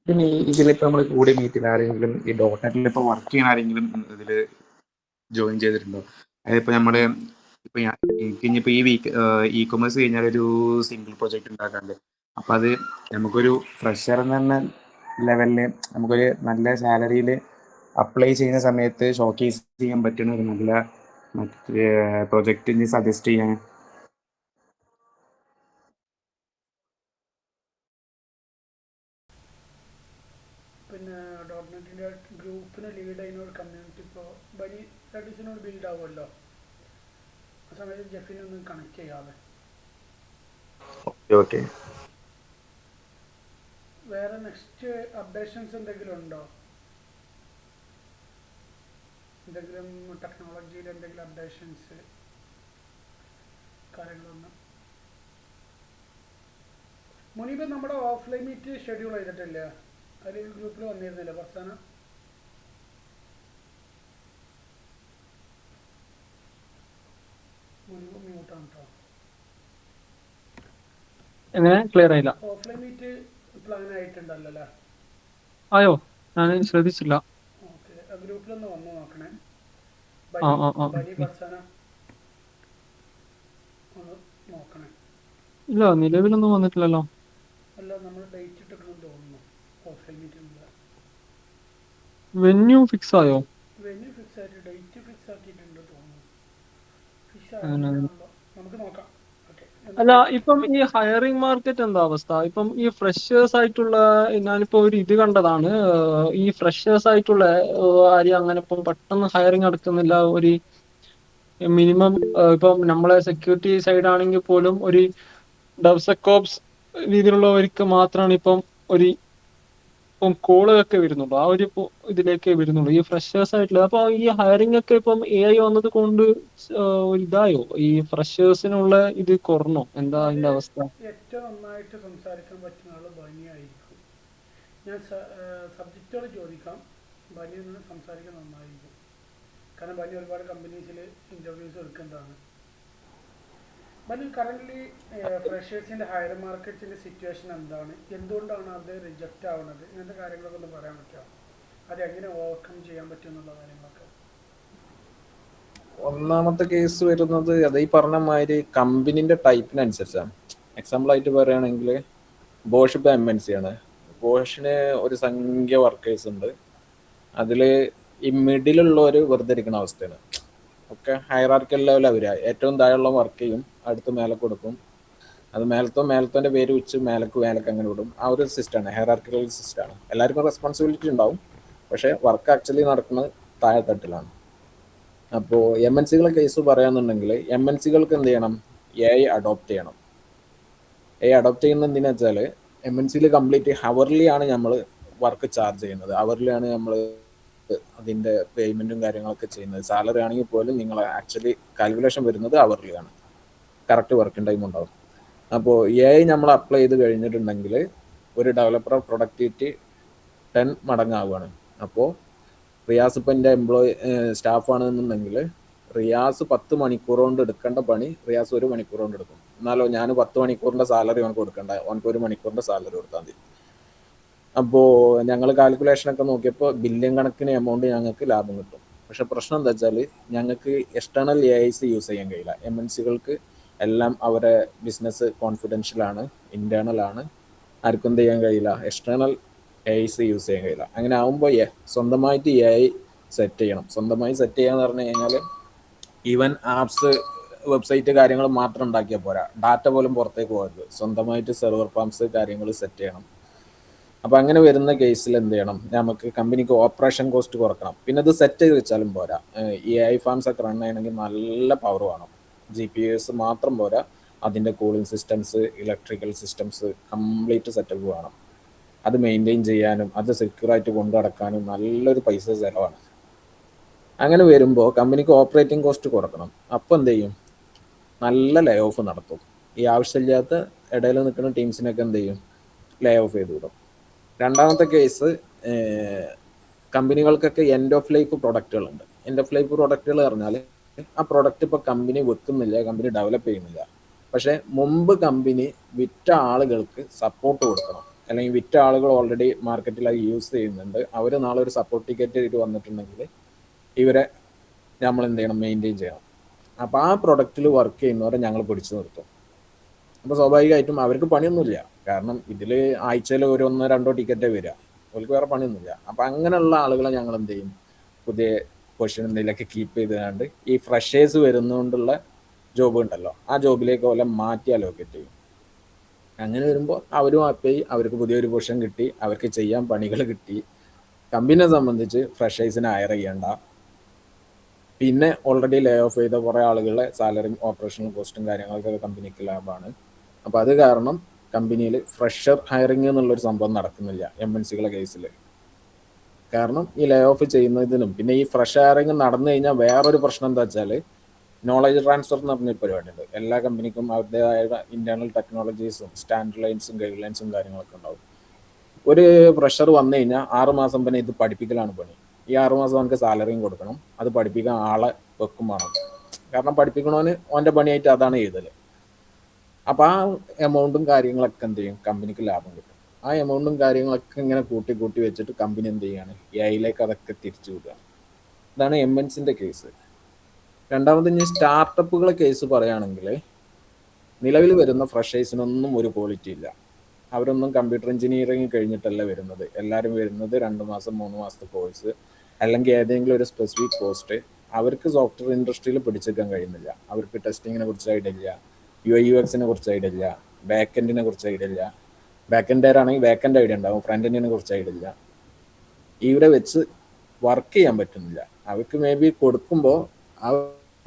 പിന്നെ ഇതിലിപ്പോ നമ്മൾ കൂടി മീറ്റിൽ ആരെങ്കിലും ഈ ഡോട്ടനിൽ ഇപ്പോൾ വർക്ക് ചെയ്യുന്ന ആരെങ്കിലും ഇതിൽ ജോയിൻ ചെയ്തിട്ടുണ്ടോ? അതായത് ഇപ്പോൾ നമ്മൾ ഇപ്പൊ എനിക്കിപ്പോൾ ഈ വീക്ക് ഇ കൊമേഴ്സ് കഴിഞ്ഞാൽ ഒരു സിംഗിൾ പ്രൊജക്റ്റ് ഉണ്ടാക്കാറുണ്ട്. അപ്പം അത് നമുക്കൊരു ഫ്രഷർ എന്ന ലെവലിൽ നമുക്കൊരു നല്ല സാലറിയിൽ അപ്ലൈ ചെയ്യുന്ന സമയത്ത് ഷോക്കേസ് ചെയ്യാൻ പറ്റുന്ന ഒരു നല്ല മറ്റേ പ്രൊജക്റ്റ് സജസ്റ്റ് ചെയ്യാൻ. പിന്നെ ഡോട്ട്നെറ്റിൻ്റെ ഗ്രൂപ്പിനെ ലീഡ് ചെയ്യുന്ന ഒരു കമ്മ്യൂണിറ്റി ഇപ്പോൾ ബനി സ്റ്റഡീസിനോട് ബിൽഡ് ആവുമല്ലോ. ആ സമയത്ത് ജെഫിനെ ഒന്ന് കണക്ട് ചെയ്യാതെ. ഓക്കെ. വേറെ നെക്സ്റ്റ് അപ്ഡേഷൻസ് എന്തെങ്കിലും ഉണ്ടോ? എന്തെങ്കിലും ടെക്നോളജിയിൽ എന്തെങ്കിലും അപ്ഡേഷൻസ് കാര്യങ്ങളൊന്നും? മുനീബ്, നമ്മുടെ ഓഫ്ലൈൻ മീറ്റ് ഷെഡ്യൂൾ ചെയ്തിട്ടില്ല. അതിൽ ഗ്രൂപ്പിൽ വന്നിരുന്നില്ല ഫർസാന? മുനീബ് മ്യൂട്ടാണ് കേട്ടോ. എങ്ങനെ ക്ലിയർ ആയില്ല? ഓഫ്ലൈൻ മീറ്റ് പ്ലാൻ ആയിട്ടുണ്ടല്ലോ അല്ലേ? ആയോ? ഞാൻ ശ്രദ്ധിച്ചില്ല. ഓക്കെ, ആ ഗ്രൂപ്പിലൊന്ന് വന്നു നോക്കണേ. ബനി ഫർസാന ഒന്ന് നോക്കണേ. ഇല്ല, നിലവിലൊന്നും വന്നിട്ടില്ലല്ലോ. അല്ല, നമ്മൾ ഡേറ്റ് ഇട്ടിട്ടുണ്ടെന്ന് തോന്നുന്നു ഓഫ്ലൈൻ മീറ്റിംഗിൽ. വെന്യൂ ഫിക്സ് ആയോ? വെന്യൂ ഫിക്സ് ആയിട്ട് ഡേറ്റ് ഫിക്സ് ആക്കിയിട്ടുണ്ട് തോന്നുന്നു. ഫിക്സ് ആയിട്ടാണല്ലോ, നമുക്ക് നോക്കാം. അല്ല, ഇപ്പം ഈ ഹയറിംഗ് മാർക്കറ്റ് എന്താ അവസ്ഥ? ഇപ്പം ഈ ഫ്രഷേഴ്സ് ആയിട്ടുള്ള, ഞാനിപ്പോ ഒരു ഇത് കണ്ടതാണ്, ഈ ഫ്രഷേഴ്സ് ആയിട്ടുള്ള ആരും അങ്ങനെ ഇപ്പം പെട്ടെന്ന് ഹയറിംഗ് നടക്കുന്നില്ല. ഒരു മിനിമം ഇപ്പം നമ്മളെ സെക്യൂരിറ്റി സൈഡ് ആണെങ്കിൽ പോലും ഒരു ഡെവ്സെക്കോപ്സ് രീതിയിലുള്ളവർക്ക് മാത്രമാണ് ഇപ്പം കോളുകളൊക്കെ വരുന്നുള്ളൂ. ആ ഒരു ഇതിലേക്ക് വരുന്നുള്ളൂ ഈ ഫ്രഷേഴ്സ് ആയിട്ടുള്ള. അപ്പൊ ഈ ഹയറിംഗ് ഒക്കെ ഇപ്പം AI വന്നത് കൊണ്ട് ഇതായോ? ഈ ഫ്രഷേഴ്സിനുള്ള ഇത് കുറഞ്ഞോ? എന്താ അതിന്റെ അവസ്ഥ? ഏറ്റവും നന്നായിട്ട് സംസാരിക്കാൻ പറ്റുന്ന ആള് ബനിയായിരിക്കും. ഞാൻ സബ്ജക്റ്റുകൾ ചോദിക്കാം, ബനി നിന്ന് സംസാരിക്കാൻ നന്നായിരിക്കും. കാരണം ബനി ഒരുപാട് കമ്പനീസിൽ ഇന്റർവ്യൂസ് എടുക്കേണ്ടതാണ്. ബനി, കറന്റ് ഫ്രഷേഴ്സിന്റെ ഹയർ മാർക്കറ്റിന്റെ സിറ്റുവേഷൻ എന്താണ്? എന്തുകൊണ്ടാണ് അത് റിജക്റ്റ് ആവുന്നത്? ഇങ്ങനത്തെ കാര്യങ്ങളൊക്കെ ഒന്ന് പറയാൻ പറ്റുമോ? അത് എങ്ങനെ ഓവർകം ചെയ്യാൻ പറ്റും എന്നുള്ള കാര്യങ്ങളൊക്കെ. ഒന്നാമത്തെ കേസ് വരുന്നത് അത് ഈ പറഞ്ഞ മാതിരി കമ്പനിന്റെ ടൈപ്പിനനുസരിച്ചാണ്. എക്സാമ്പിൾ ആയിട്ട് പറയുകയാണെങ്കിൽ ബോഷ് ഇപ്പോൾ MNC ആണ്. ബോഷിന് ഒരു സംഖ്യ വർക്കേഴ്സ് ഉണ്ട്. അതിൽ ഈ മിഡിലുള്ളവർ വെറുതെ ഇരിക്കുന്ന അവസ്ഥയാണ്. ഒക്കെ ഹൈറാർക്കൽ ലെവൽ അവരാ ഏറ്റവും താഴെയുള്ള വർക്ക് ചെയ്യും, അടുത്ത് മേലെ കൊടുക്കും. അത് മേലത്തോൻ്റെ പേര് വെച്ച് മേലക്ക് അങ്ങനെ വിടും. ആ ഒരു സിസ്റ്റമാണ്, ഹൈറാർക്കൽ സിസ്റ്റമാണ്. എല്ലാവർക്കും റെസ്പോൺസിബിലിറ്റി ഉണ്ടാവും, പക്ഷേ വർക്ക് ആക്ച്വലി നടക്കുന്നത് താഴെത്തട്ടിലാണ്. അപ്പോൾ MNCകളെ കേസ് പറയാന്നുണ്ടെങ്കിൽ MNCകൾക്ക് എന്ത് ചെയ്യണം? AI അഡോപ്റ്റ് ചെയ്യണം. AI അഡോപ്റ്റ് ചെയ്യുന്നത് എന്തിനാ വെച്ചാൽ MNCയിൽ കംപ്ലീറ്റ് ഹവർലി ആണ് നമ്മൾ വർക്ക് ചാർജ് ചെയ്യുന്നത്. ഹവർലിയാണ് നമ്മൾ അതിൻ്റെ പേയ്മെൻറ്റും കാര്യങ്ങളൊക്കെ ചെയ്യുന്നത്. സാലറി ആണെങ്കിൽ പോലും നിങ്ങൾ ആക്ച്വലി കാൽക്കുലേഷൻ വരുന്നത് ഹവർലിയാണ്. കറക്റ്റ് വർക്കിംഗ് ടൈം ഉണ്ടാവും. അപ്പോൾ AI നമ്മൾ അപ്ലൈ ചെയ്ത് കഴിഞ്ഞിട്ടുണ്ടെങ്കിൽ ഒരു ഡെവലപ്പർ പ്രൊഡക്ടിവിറ്റി 10 മടങ്ങാവുകയാണ്. അപ്പോൾ റിയാസ് ഇപ്പോൾ എൻ്റെ സ്റ്റാഫാണെന്നുണ്ടെങ്കിൽ റിയാസ് 10 മണിക്കൂർ കൊണ്ട് എടുക്കേണ്ട പണി റിയാസ് 1 മണിക്കൂർ കൊണ്ട് എടുക്കും. എന്നാലോ ഞാൻ 10 മണിക്കൂറിൻ്റെ സാലറി അവനക്ക് കൊടുക്കണ്ട, അവനക്ക് 1 മണിക്കൂറിൻ്റെ സാലറി കൊടുത്താൽ മതി. അപ്പോൾ ഞങ്ങൾ കാൽക്കുലേഷനൊക്കെ നോക്കിയപ്പോൾ ബില്യൺ കണക്കിന് എമൗണ്ട് ഞങ്ങൾക്ക് ലാഭം കിട്ടും. പക്ഷെ പ്രശ്നം എന്താ വെച്ചാൽ ഞങ്ങൾക്ക് എക്സ്റ്റേണൽ AIs യൂസ് ചെയ്യാൻ കഴിയില്ല. MNCകൾക്ക് എല്ലാം അവരെ ബിസിനസ് കോൺഫിഡൻഷ്യലാണ്, ഇൻറ്റേർണൽ ആണ്, ആർക്കും എന്ത് ചെയ്യാൻ കഴിയില്ല, എക്സ്റ്റേണൽ AIs യൂസ് ചെയ്യാൻ കഴിയില്ല. അങ്ങനെ ആകുമ്പോൾ സ്വന്തമായിട്ട് AI സെറ്റ് ചെയ്യണം. സ്വന്തമായി സെറ്റ് ചെയ്യാന്ന് പറഞ്ഞു കഴിഞ്ഞാൽ ഈവൻ ആപ്സ്, വെബ്സൈറ്റ് കാര്യങ്ങൾ മാത്രം ഉണ്ടാക്കിയാൽ പോരാ, ഡാറ്റ പോലും പുറത്തേക്ക് പോകരുത്. സ്വന്തമായിട്ട് സെർവർ ഫാംസ് കാര്യങ്ങൾ സെറ്റ് ചെയ്യണം. അപ്പോൾ അങ്ങനെ വരുന്ന കേസിൽ എന്ത് ചെയ്യണം, നമുക്ക് കമ്പനിക്ക് ഓപ്പറേഷൻ കോസ്റ്റ് കുറക്കണം. പിന്നെ ഇത് സെറ്റ് ചെയ്ത് വെച്ചാലും പോരാ, ഈ AI ഫാംസ് ഒക്കെ റൺ ചെയ്യണമെങ്കിൽ നല്ല പവർ വേണം. GPS മാത്രം പോരാ, അതിൻ്റെ cooling systems, electrical systems complete setup വേണം. അത് മെയിൻറ്റെയിൻ ചെയ്യാനും അത് സെക്യൂറായിട്ട് കൊണ്ടു നടക്കാനും നല്ലൊരു പൈസ ചിലവാണ്. അങ്ങനെ വരുമ്പോൾ കമ്പനിക്ക് ഓപ്പറേറ്റിംഗ് കോസ്റ്റ് കുറക്കണം. അപ്പോൾ എന്ത് ചെയ്യും, നല്ല ലേ ഓഫ് നടത്തും. ഈ ആവശ്യമില്ലാത്ത ഇടയിൽ നിൽക്കുന്ന ടീംസിനൊക്കെ എന്ത് ചെയ്യും, ലേ ഓഫ് ചെയ്ത് വിടും. രണ്ടാമത്തെ കേസ്, കമ്പനികൾക്കൊക്കെ എൻഡ് ഓഫ് ലൈഫ് പ്രൊഡക്റ്റുകളുണ്ട്. എൻഡ് ഓഫ് ലൈഫ് പ്രൊഡക്റ്റുകൾ പറഞ്ഞാൽ ആ പ്രൊഡക്റ്റ് ഇപ്പോൾ കമ്പനി വെക്കുന്നില്ല, കമ്പനി ഡെവലപ്പ് ചെയ്യുന്നില്ല. പക്ഷേ മുമ്പ് കമ്പനി വിറ്റ ആളുകൾക്ക് സപ്പോർട്ട് കൊടുക്കണം. അല്ലെങ്കിൽ വിറ്റ ആളുകൾ ഓൾറെഡി മാർക്കറ്റിൽ അത് യൂസ് ചെയ്യുന്നുണ്ട്, അവർ നാളെ ഒരു സപ്പോർട്ട് ടിക്കറ്റ് ആയിട്ട് വന്നിട്ടുണ്ടെങ്കിൽ ഇവരെ നമ്മൾ എന്ത് ചെയ്യണം, മെയിൻറ്റെയിൻ ചെയ്യണം. അപ്പോൾ ആ പ്രൊഡക്റ്റിൽ വർക്ക് ചെയ്യുന്നവരെ ഞങ്ങൾ പിടിച്ചു നിർത്തും. അപ്പോൾ സ്വാഭാവികമായിട്ടും അവർക്ക് പണിയൊന്നുമില്ല. കാരണം ഇതിൽ ആഴ്ചയിൽ ഒരു 1-2 ടിക്കറ്റേ വരിക, അവർക്ക് വേറെ പണിയൊന്നുമില്ല. അപ്പം അങ്ങനെയുള്ള ആളുകളെ ഞങ്ങൾ എന്ത് ചെയ്യും, പുതിയ പൊസിഷൻ എന്തെങ്കിലുമൊക്കെ കീപ്പ് ചെയ്തുകൊണ്ട് ഈ ഫ്രഷേഴ്സ് വരുന്നതുകൊണ്ടുള്ള ജോബ് ഉണ്ടല്ലോ, ആ ജോബിലേക്ക് പോലെ മാറ്റി അലോക്കേറ്റ് ചെയ്യും. അങ്ങനെ വരുമ്പോൾ അവരും ഹാപ്പിയായി, അവർക്ക് പുതിയൊരു പൊസിഷൻ കിട്ടി, അവർക്ക് ചെയ്യാൻ പണികൾ കിട്ടി. കമ്പനിയെ സംബന്ധിച്ച് ഫ്രഷേഴ്സിനെ ഹയർ ചെയ്യേണ്ട, പിന്നെ ഓൾറെഡി ലേ ഓഫ് ചെയ്ത കുറേ ആളുകളുടെ സാലറിയും ഓപ്പറേഷണൽ കോസ്റ്റും കാര്യങ്ങളൊക്കെ കമ്പനിക്ക് ലാഭമാണ്. അപ്പോൾ അത് കാരണം കമ്പനിയിൽ ഫ്രഷർ ഹയറിങ് എന്നുള്ളൊരു സംഭവം നടക്കുന്നില്ല MNCകളുടെ കേസിൽ. കാരണം ഈ ലേ ഓഫ് ചെയ്യുന്നതിനും പിന്നെ ഈ ഫ്രഷ് ഹയറിങ് നടന്നു കഴിഞ്ഞാൽ വേറൊരു പ്രശ്നം എന്താ വെച്ചാൽ, നോളജ് ട്രാൻസ്ഫർ എന്ന് പറഞ്ഞൊരു പരിപാടിയുണ്ട്. എല്ലാ കമ്പനിക്കും അവരുടേതായ ഇന്റേണൽ ടെക്നോളജീസും സ്റ്റാൻഡേർഡ് ലൈൻസും ഗൈഡ് ലൈൻസും കാര്യങ്ങളൊക്കെ ഉണ്ടാവും. ഒരു ഫ്രഷർ വന്നു കഴിഞ്ഞാൽ 6 മാസം പിന്നെ ഇത് പഠിപ്പിക്കലാണ് പണി. ഈ 6 മാസം അവനക്ക് സാലറിയും കൊടുക്കണം, അത് പഠിപ്പിക്കാൻ ആളെ വെക്കും വേണം. കാരണം പഠിപ്പിക്കണവന് ഓൻ്റെ പണിയായിട്ട് അതാണ് എഴുതൽ. അപ്പോൾ ആ എമൗണ്ടും കാര്യങ്ങളൊക്കെ എന്ത് ചെയ്യും, കമ്പനിക്ക് ലാഭം കിട്ടും. ആ എമൗണ്ടും കാര്യങ്ങളൊക്കെ ഇങ്ങനെ കൂട്ടി കൂട്ടി വെച്ചിട്ട് കമ്പനി എന്ത് ചെയ്യാണ്, AIയിലേക്ക് അതൊക്കെ തിരിച്ചു വിടുക. ഇതാണ് MNCൻ്റെ കേസ്. രണ്ടാമത് ഇനി സ്റ്റാർട്ടപ്പുകളെ കേസ് പറയുകയാണെങ്കിൽ, നിലവിൽ വരുന്ന ഫ്രഷേഴ്സിനൊന്നും ഒരു ക്വാളിറ്റി ഇല്ല. അവരൊന്നും കമ്പ്യൂട്ടർ എഞ്ചിനീയറിങ് കഴിഞ്ഞിട്ടല്ല വരുന്നത്. എല്ലാവരും വരുന്നത് 2 മാസം 3 മാസത്തെ കോഴ്സ്, അല്ലെങ്കിൽ ഏതെങ്കിലും ഒരു സ്പെസിഫിക് പോസ്റ്റ്. അവർക്ക് സോഫ്റ്റ്വെയർ ഇൻഡസ്ട്രിയിൽ പിടിച്ചെടുക്കാൻ കഴിയുന്നില്ല. അവർക്ക് ടെസ്റ്റിങ്ങിനെ കുറിച്ച് ഐഡിയ ഇല്ല, UIUXനെ കുറിച്ച് ഐഡിയ ഇല്ല, ബാക്ക് എൻഡിനെ കുറിച്ച് ഐഡിയ ഇല്ല. ബാക്ക് എൻഡാണെങ്കിൽ ബാക്ക് എൻഡ് ഐഡിയ ഉണ്ടാവും, ഫ്രണ്ട് എൻഡിനെ കുറിച്ച് ഐഡിയ ഇല്ല. ഇവിടെ വെച്ച് വർക്ക് ചെയ്യാൻ പറ്റുന്നില്ല. അവർക്ക് മേ ബി കൊടുക്കുമ്പോൾ ആ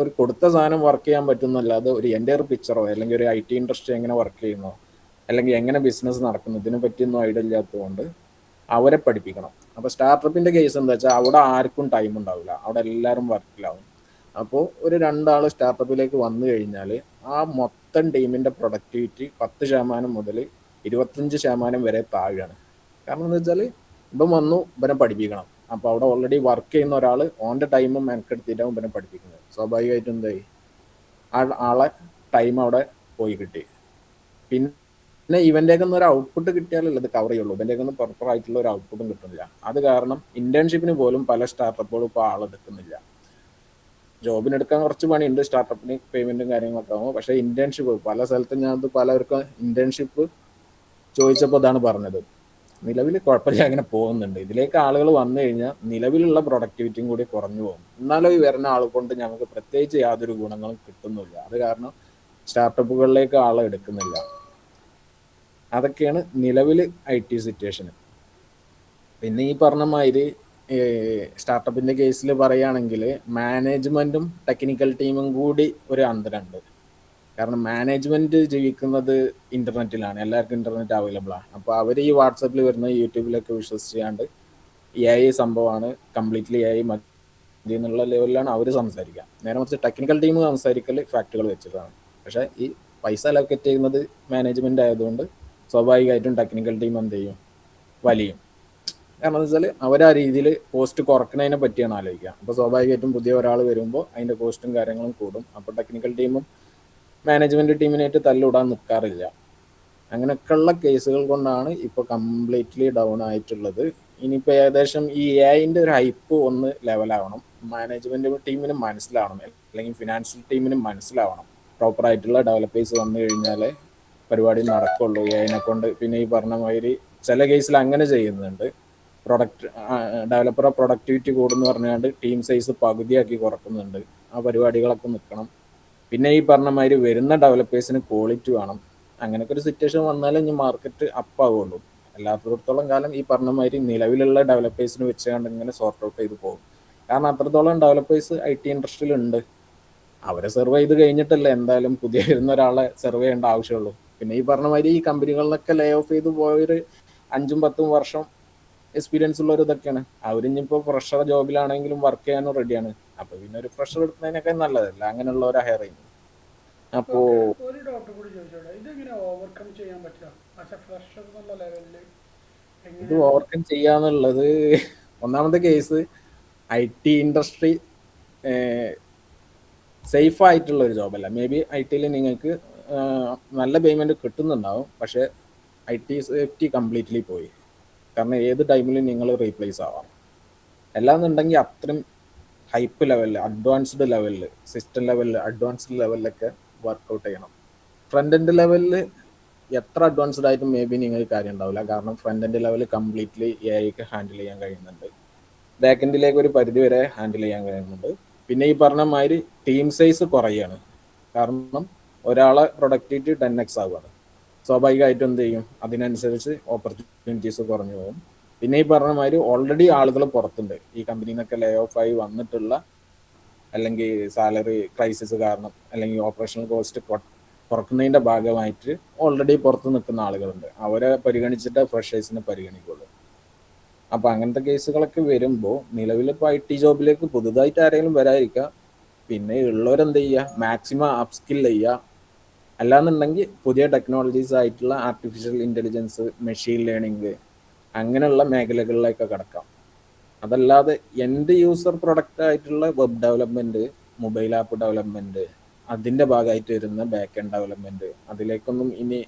ഒരു കൊടുത്ത സാധനം വർക്ക് ചെയ്യാൻ പറ്റുന്നല്ലാതെ ഒരു എൻ്റെയർ പിക്ചറോ അല്ലെങ്കിൽ ഒരു IT ഇൻഡസ്ട്രി എങ്ങനെ വർക്ക് ചെയ്യുന്നോ അല്ലെങ്കിൽ എങ്ങനെ ബിസിനസ് നടക്കുന്നു ഇതിനെ പറ്റിയൊന്നും ഐഡിയ ഇല്ലാത്തതുകൊണ്ട് അവരെ പഠിപ്പിക്കണം. അപ്പോൾ സ്റ്റാർട്ടപ്പിൻ്റെ കേസ് എന്താ വെച്ചാൽ അവിടെ ആർക്കും ടൈം ഉണ്ടാവില്ല, അവിടെ എല്ലാവരും വർക്കിലാവും. അപ്പോൾ ഒരു 2 ആൾ സ്റ്റാർട്ടപ്പിലേക്ക് വന്നു കഴിഞ്ഞാൽ ആ മൊത്തം ടീമിൻ്റെ പ്രൊഡക്ടിവിറ്റി 10% മുതൽ 25% വരെ താഴെയാണ്. കാരണം എന്താ വെച്ചാൽ ഇപ്പം വന്നു ഇവനെ പഠിപ്പിക്കണം. അപ്പോൾ അവിടെ ഓൾറെഡി വർക്ക് ചെയ്യുന്ന ഒരാൾ ഓൻ്റെ ടൈമും മെനക്കെടുത്തിട്ടാവും ഇവനെ പഠിപ്പിക്കുന്നത്. സ്വാഭാവികമായിട്ടും എന്തായി, ആളെ ടൈം അവിടെ പോയി കിട്ടി. പിന്നെ ഇവൻ്റെയൊക്കെ ഒരു ഔട്ട്പുട്ട് കിട്ടിയാലല്ലേ ഇത് കവർ ചെയ്യുള്ളൂ. ഇവൻ്റെയൊക്കെ ഒന്നും പ്രോപ്പറായിട്ടുള്ള ഒരു ഔട്ട്പുട്ടും കിട്ടുന്നില്ല. അത് കാരണം ഇന്റേൺഷിപ്പിന് പോലും പല സ്റ്റാർട്ടപ്പുകളും ഇപ്പോൾ ആളെടുക്കുന്നില്ല. ജോബിനെടുക്കാൻ കുറച്ച് പണിയുണ്ട്, സ്റ്റാർട്ടപ്പിന് പേയ്മെൻറ്റും കാര്യങ്ങളൊക്കെ ആകുമ്പോൾ. പക്ഷേ ഇന്റേൺഷിപ്പ് പല സ്ഥലത്തും ഞാനത് പലർക്കും ഇന്റേൺഷിപ്പ് ചോദിച്ചപ്പോൾ അതാണ് പറഞ്ഞത്, നിലവിൽ കുഴപ്പമില്ല, അങ്ങനെ പോകുന്നുണ്ട്. ഇതിലേക്ക് ആളുകൾ വന്നു കഴിഞ്ഞാൽ നിലവിലുള്ള പ്രൊഡക്ടിവിറ്റിയും കൂടി കുറഞ്ഞു പോകും. എന്നാലും ഈ വരുന്ന ആൾ കൊണ്ട് ഞങ്ങൾക്ക് പ്രത്യേകിച്ച് യാതൊരു ഗുണങ്ങളും കിട്ടുന്നില്ല. അത് കാരണം സ്റ്റാർട്ടപ്പുകളിലേക്ക് ആളെ എടുക്കുന്നില്ല. അതൊക്കെയാണ് നിലവിൽ IT സിറ്റുവേഷൻ. പിന്നെ ഈ പറഞ്ഞ മാതിരി സ്റ്റാർട്ടപ്പിൻ്റെ കേസിൽ പറയുകയാണെങ്കിൽ മാനേജ്മെൻറ്റും ടെക്നിക്കൽ ടീമും കൂടി ഒരു അന്തരമുണ്ട്. കാരണം മാനേജ്മെൻറ്റ് ജീവിക്കുന്നത് ഇൻ്റർനെറ്റിലാണ്, എല്ലാവർക്കും ഇൻ്റർനെറ്റ് അവൈലബിൾ ആണ്. അപ്പോൾ അവർ ഈ വാട്സപ്പിൽ വരുന്ന യൂട്യൂബിലൊക്കെ വിശ്വസിച്ചാണ്ട് AI സംഭവമാണ്, കംപ്ലീറ്റ്ലി AI മതി എന്നുള്ള ലെവലിലാണ് അവർ സംസാരിക്കുക. നേരെ മറിച്ച് ടെക്നിക്കൽ ടീം സംസാരിക്കൽ ഫാക്റ്റുകൾ വെച്ചിട്ടാണ്. പക്ഷേ ഈ പൈസ അലോക്കേറ്റ് ചെയ്യുന്നത് മാനേജ്മെൻറ്റ് ആയതുകൊണ്ട് സ്വാഭാവികമായിട്ടും ടെക്നിക്കൽ ടീം എന്ത് ചെയ്യും, വലിയും. കാരണം എന്താ വെച്ചാൽ അവർ ആ രീതിയിൽ കോസ്റ്റ് കുറക്കുന്നതിനെ പറ്റിയാണ് ആലോചിക്കുക. അപ്പോൾ സ്വാഭാവികമായിട്ടും പുതിയ ഒരാൾ വരുമ്പോൾ അതിൻ്റെ കോസ്റ്റും കാര്യങ്ങളും കൂടും. അപ്പോൾ ടെക്നിക്കൽ ടീമും മാനേജ്മെൻറ്റ് ടീമിനായിട്ട് തല്ലിടാൻ നിൽക്കാറില്ല. അങ്ങനെയൊക്കെയുള്ള കേസുകൾ കൊണ്ടാണ് ഇപ്പോൾ കംപ്ലീറ്റ്ലി ഡൗൺ ആയിട്ടുള്ളത്. ഇനിയിപ്പോൾ ഏകദേശം ഈ എഐൻ്റെ ഒരു ഹൈപ്പ് ഒന്ന് ലെവലാവണം, മാനേജ്മെൻറ്റ് ടീമിന് മനസ്സിലാവണം, അല്ലെങ്കിൽ ഫിനാൻഷ്യൽ ടീമിന് മനസ്സിലാവണം, പ്രോപ്പറായിട്ടുള്ള ഡെവലപ്പേഴ്സ് വന്നു കഴിഞ്ഞാൽ പരിപാടി നടക്കുള്ളൂ എഐനെ കൊണ്ട്. പിന്നെ ഈ പറഞ്ഞ മാതിരി ചില കേസിൽ അങ്ങനെ ചെയ്യുന്നുണ്ട്, ഡെവലപ്പറെ പ്രൊഡക്ടിവിറ്റി കൂടുന്നു പറഞ്ഞാണ്ട് ടീം സൈസ് പകുതിയാക്കി കുറക്കുന്നുണ്ട്. ആ പരിപാടികളൊക്കെ നിൽക്കണം. പിന്നെ ഈ പറഞ്ഞ മാതിരി വരുന്ന ഡെവലപ്പേഴ്സിന് ക്വാളിറ്റി വേണം. അങ്ങനെയൊക്കെ ഒരു സിറ്റുവേഷൻ വന്നാലേ ഇനി മാർക്കറ്റ് അപ്പാവുള്ളൂ. അല്ലാത്തടത്തോളം കാലം ഈ പറഞ്ഞ മാതിരി നിലവിലുള്ള ഡെവലപ്പേഴ്സിന് വെച്ചുകൊണ്ട് ഇങ്ങനെ സോർട്ട് ഔട്ട് ചെയ്ത് പോകും. കാരണം അത്രത്തോളം ഡെവലപ്പേഴ്സ് IT ഇൻഡസ്ട്രിയിൽ ഉണ്ട്. അവരെ സെർവ് ചെയ്ത് കഴിഞ്ഞിട്ടല്ലേ എന്തായാലും പുതിയ വരുന്ന ഒരാളെ സെർവ് ചെയ്യേണ്ട ആവശ്യമുള്ളൂ. പിന്നെ ഈ പറഞ്ഞ മാതിരി ഈ കമ്പനികളിലൊക്കെ ലേ ഓഫ് ചെയ്ത് പോയൊരു 5-10 വർഷം എക്സ്പീരിയൻസ് ഉള്ളവർ ഇതൊക്കെയാണ്. അവരിഞ്ഞിപ്പോൾ ഫ്രഷർ ജോബിലാണെങ്കിലും വർക്ക് ചെയ്യാനും റെഡിയാണ്. അപ്പോൾ പിന്നെ ഒരു ഫ്രഷർ എടുക്കുന്നതിനൊക്കെ നല്ലതല്ല അങ്ങനെയുള്ളവരെ ഹയർ ചെയ്യുന്നത്. അപ്പോൾ ഒരു ഡൗട്ട് കൂടി ചോദിച്ചോട്ടെ, ഇതെങ്ങനെ ഓവർകം ചെയ്യാൻ പറ്റുക ആസ് എ ഫ്രഷർ എന്നുള്ള ലെവലിൽ? ഇത് ഓവർകം ചെയ്യാന്നുള്ളത് ഒന്നാമത്തെ കേസ് IT ഇൻഡസ്ട്രി സേഫ് ആയിട്ടുള്ള ഒരു ജോബല്ല. മേ ബി IT നിങ്ങൾക്ക് നല്ല പേയ്മെൻറ്റ് കിട്ടുന്നുണ്ടാവും, പക്ഷേ IT സേഫ്റ്റി കംപ്ലീറ്റ്ലി പോയി. കാരണം ഏത് ടൈമിലും നിങ്ങൾ റീപ്ലേസ് ആവാം. അല്ലാന്നുണ്ടെങ്കിൽ അത്രയും ഹൈപ്പ് ലെവലിൽ, അഡ്വാൻസ്ഡ് ലെവലിൽ, സിസ്റ്റം ലെവലിൽ, അഡ്വാൻസ്ഡ് ലെവലിലൊക്കെ വർക്കൗട്ട് ചെയ്യണം. ഫ്രണ്ട് എൻഡ് ലെവലിൽ എത്ര അഡ്വാൻസ്ഡ് ആയിട്ടും മേ ബി നിങ്ങൾക്ക് കാര്യം ഉണ്ടാവില്ല. കാരണം ഫ്രണ്ട് എൻഡ് ലെവൽ കംപ്ലീറ്റ്ലി എഐക്ക് ഹാൻഡിൽ ചെയ്യാൻ കഴിയുന്നുണ്ട്, ബാക്ക് എൻഡിലേക്ക് ഒരു പരിധി വരെ ഹാൻഡിൽ ചെയ്യാൻ കഴിയുന്നുണ്ട്. പിന്നെ ഈ പറഞ്ഞ മാതിരി ടീം സൈസ് കുറയാണ്. കാരണം ഒരാളെ പ്രൊഡക്ടിവിറ്റി 10x ആവുകയാണ്. സ്വാഭാവികമായിട്ടും എന്ത് ചെയ്യും, അതിനനുസരിച്ച് ഓപ്പർച്യൂണിറ്റീസ് കുറഞ്ഞു പോകും. പിന്നെ ഈ പറഞ്ഞ മാതിരി ഓൾറെഡി ആളുകൾ പുറത്തുണ്ട്, ഈ കമ്പനിയിൽ നിന്നൊക്കെ ലേ ഓഫ് ആയി വന്നിട്ടുള്ള, അല്ലെങ്കിൽ സാലറി ക്രൈസിസ് കാരണം, അല്ലെങ്കിൽ ഓപ്പറേഷണൽ കോസ്റ്റ് കുറക്കുന്നതിൻ്റെ ഭാഗമായിട്ട് ഓൾറെഡി പുറത്ത് നിൽക്കുന്ന ആളുകളുണ്ട്. അവരെ പരിഗണിച്ചിട്ട് ഫ്രഷേഴ്സിനെ പരിഗണിക്കുള്ളൂ. അപ്പോൾ അങ്ങനത്തെ കേസുകളൊക്കെ വരുമ്പോൾ നിലവിലിപ്പോൾ IT ജോബിലേക്ക് പുതുതായിട്ട് ആരെങ്കിലും വരാതിരിക്കുക. പിന്നെ ഉള്ളവരെന്ത് ചെയ്യുക, മാക്സിമം അപ്സ്കിൽ ചെയ്യുക. അല്ലാന്നുണ്ടെങ്കിൽ പുതിയ ടെക്നോളജീസ് ആയിട്ടുള്ള ആർട്ടിഫിഷ്യൽ ഇൻ്റലിജൻസ്, മെഷീൻ ലേണിംഗ് അങ്ങനെയുള്ള മേഖലകളിലേക്ക് കടക്കാം. അതല്ലാതെ എൻഡ് യൂസർ പ്രൊഡക്റ്റ് ആയിട്ടുള്ള web development, mobile app development, അതിൻ്റെ ഭാഗമായിട്ട് വരുന്ന ബാക്ക് എൻഡ് ഡെവലപ്മെൻറ്റ്, അതിലേക്കൊന്നും ഇനി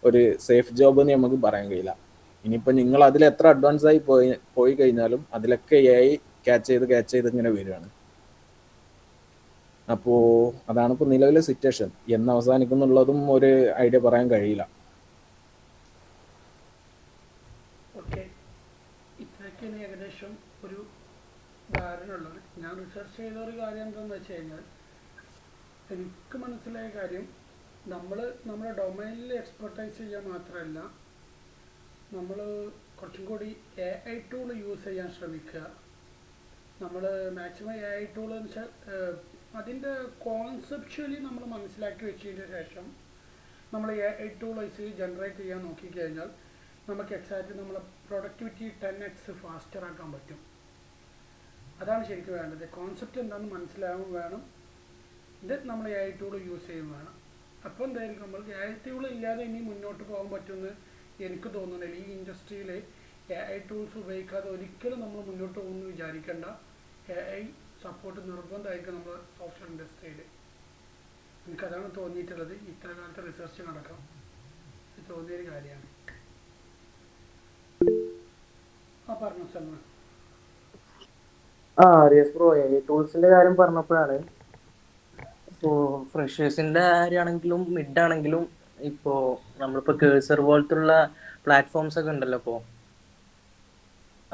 ഒരു സേഫ് ജോബ് എന്ന് നമുക്ക് പറയാൻ കഴിയില്ല. ഇനിയിപ്പോൾ നിങ്ങൾ അതിൽ എത്ര അഡ്വാൻസ് ആയി പോയി കഴിഞ്ഞാലും അതിലൊക്കെ AI ക്യാച്ച് ചെയ്ത് ഇങ്ങനെ വരികയാണ്. അപ്പോൾ അതാണ് ഇപ്പോൾ നിലവിലെ സിറ്റുവേഷൻ. എന്ന് അവസാനിക്കുന്നുള്ളതും ഒരു ഐഡിയ പറയാൻ കഴിയില്ല. ഓക്കെ, ഇത്രയൊക്കെയാണ് ഏകദേശം ഒരു ധാരണ ഉള്ളത്. ഞാൻ റിസർച്ച് ചെയ്ത ഒരു കാര്യം എന്താണെന്ന് വെച്ച് കഴിഞ്ഞാൽ, എനിക്ക് മനസ്സിലായ കാര്യം, നമ്മുടെ ഡൊമൈനിൽ എക്സ്പെർട്ടൈസ് ചെയ്യാൻ മാത്രമല്ല, നമ്മൾ കുറച്ചും കൂടി AI ടൂൾ യൂസ് ചെയ്യാൻ ശ്രമിക്കുക. നമ്മൾ മാക്സിമം AI ടൂൾ എന്ന് വെച്ചാൽ അതിൻ്റെ കോൺസെപ്ച്വലി നമ്മൾ മനസ്സിലാക്കി വെച്ചതിന് ശേഷം നമ്മൾ AI ടൂൾ വെച്ച് ജനറേറ്റ് ചെയ്യാൻ നോക്കിക്കഴിഞ്ഞാൽ നമുക്ക് എക്സാക്റ്റ് നമ്മളെ പ്രൊഡക്ടിവിറ്റി 10x ഫാസ്റ്റർ ആക്കാൻ പറ്റും. അതാണ് ശരിക്കും വേണ്ടത്. കോൺസെപ്റ്റ് എന്താണെന്ന് മനസ്സിലാവും വേണം, ഇത് നമ്മൾ AI ടൂൾ യൂസ് ചെയ്യും വേണം. അപ്പോൾ എന്തായാലും നമ്മൾക്ക് AI ടൂൾ ഇല്ലാതെ ഇനി മുന്നോട്ട് പോകാൻ പറ്റുമെന്ന് എനിക്ക് തോന്നുന്നില്ല. ഈ ഇൻഡസ്ട്രിയിൽ AI ടൂൾസ് ഉപയോഗിക്കാതെ ഒരിക്കലും നമ്മൾ മുന്നോട്ട് പോകുമെന്ന് വിചാരിക്കേണ്ട. AI സപ്പോർട്ട് നിർബന്ധമായിരിക്കും നമ്മൾ സോഫ്റ്റ്വെയർ ഇൻഡസ്ട്രിയിൽ. എനിക്കതാണ് തോന്നിയിട്ടുള്ളത്. ഇത്ര കാലത്തെ റിസർച്ച് നടക്കാം തോന്നിയൊരു കാര്യമാണ്. പറഞ്ഞു സൽമാൻ. റിയസ് ബ്രോ, AI ടൂൾസിന്റെ കാര്യം പറഞ്ഞപ്പോഴാണ്, ഇപ്പോൾ ഫ്രഷേഴ്സിന്റെ കാര്യമാണെങ്കിലും മിഡ് ആണെങ്കിലും ഇപ്പോൾ നമ്മളിപ്പോൾ കേഴ്സർ പോലത്തുള്ള പ്ലാറ്റ്ഫോംസ് ഒക്കെ ഉണ്ടല്ലോ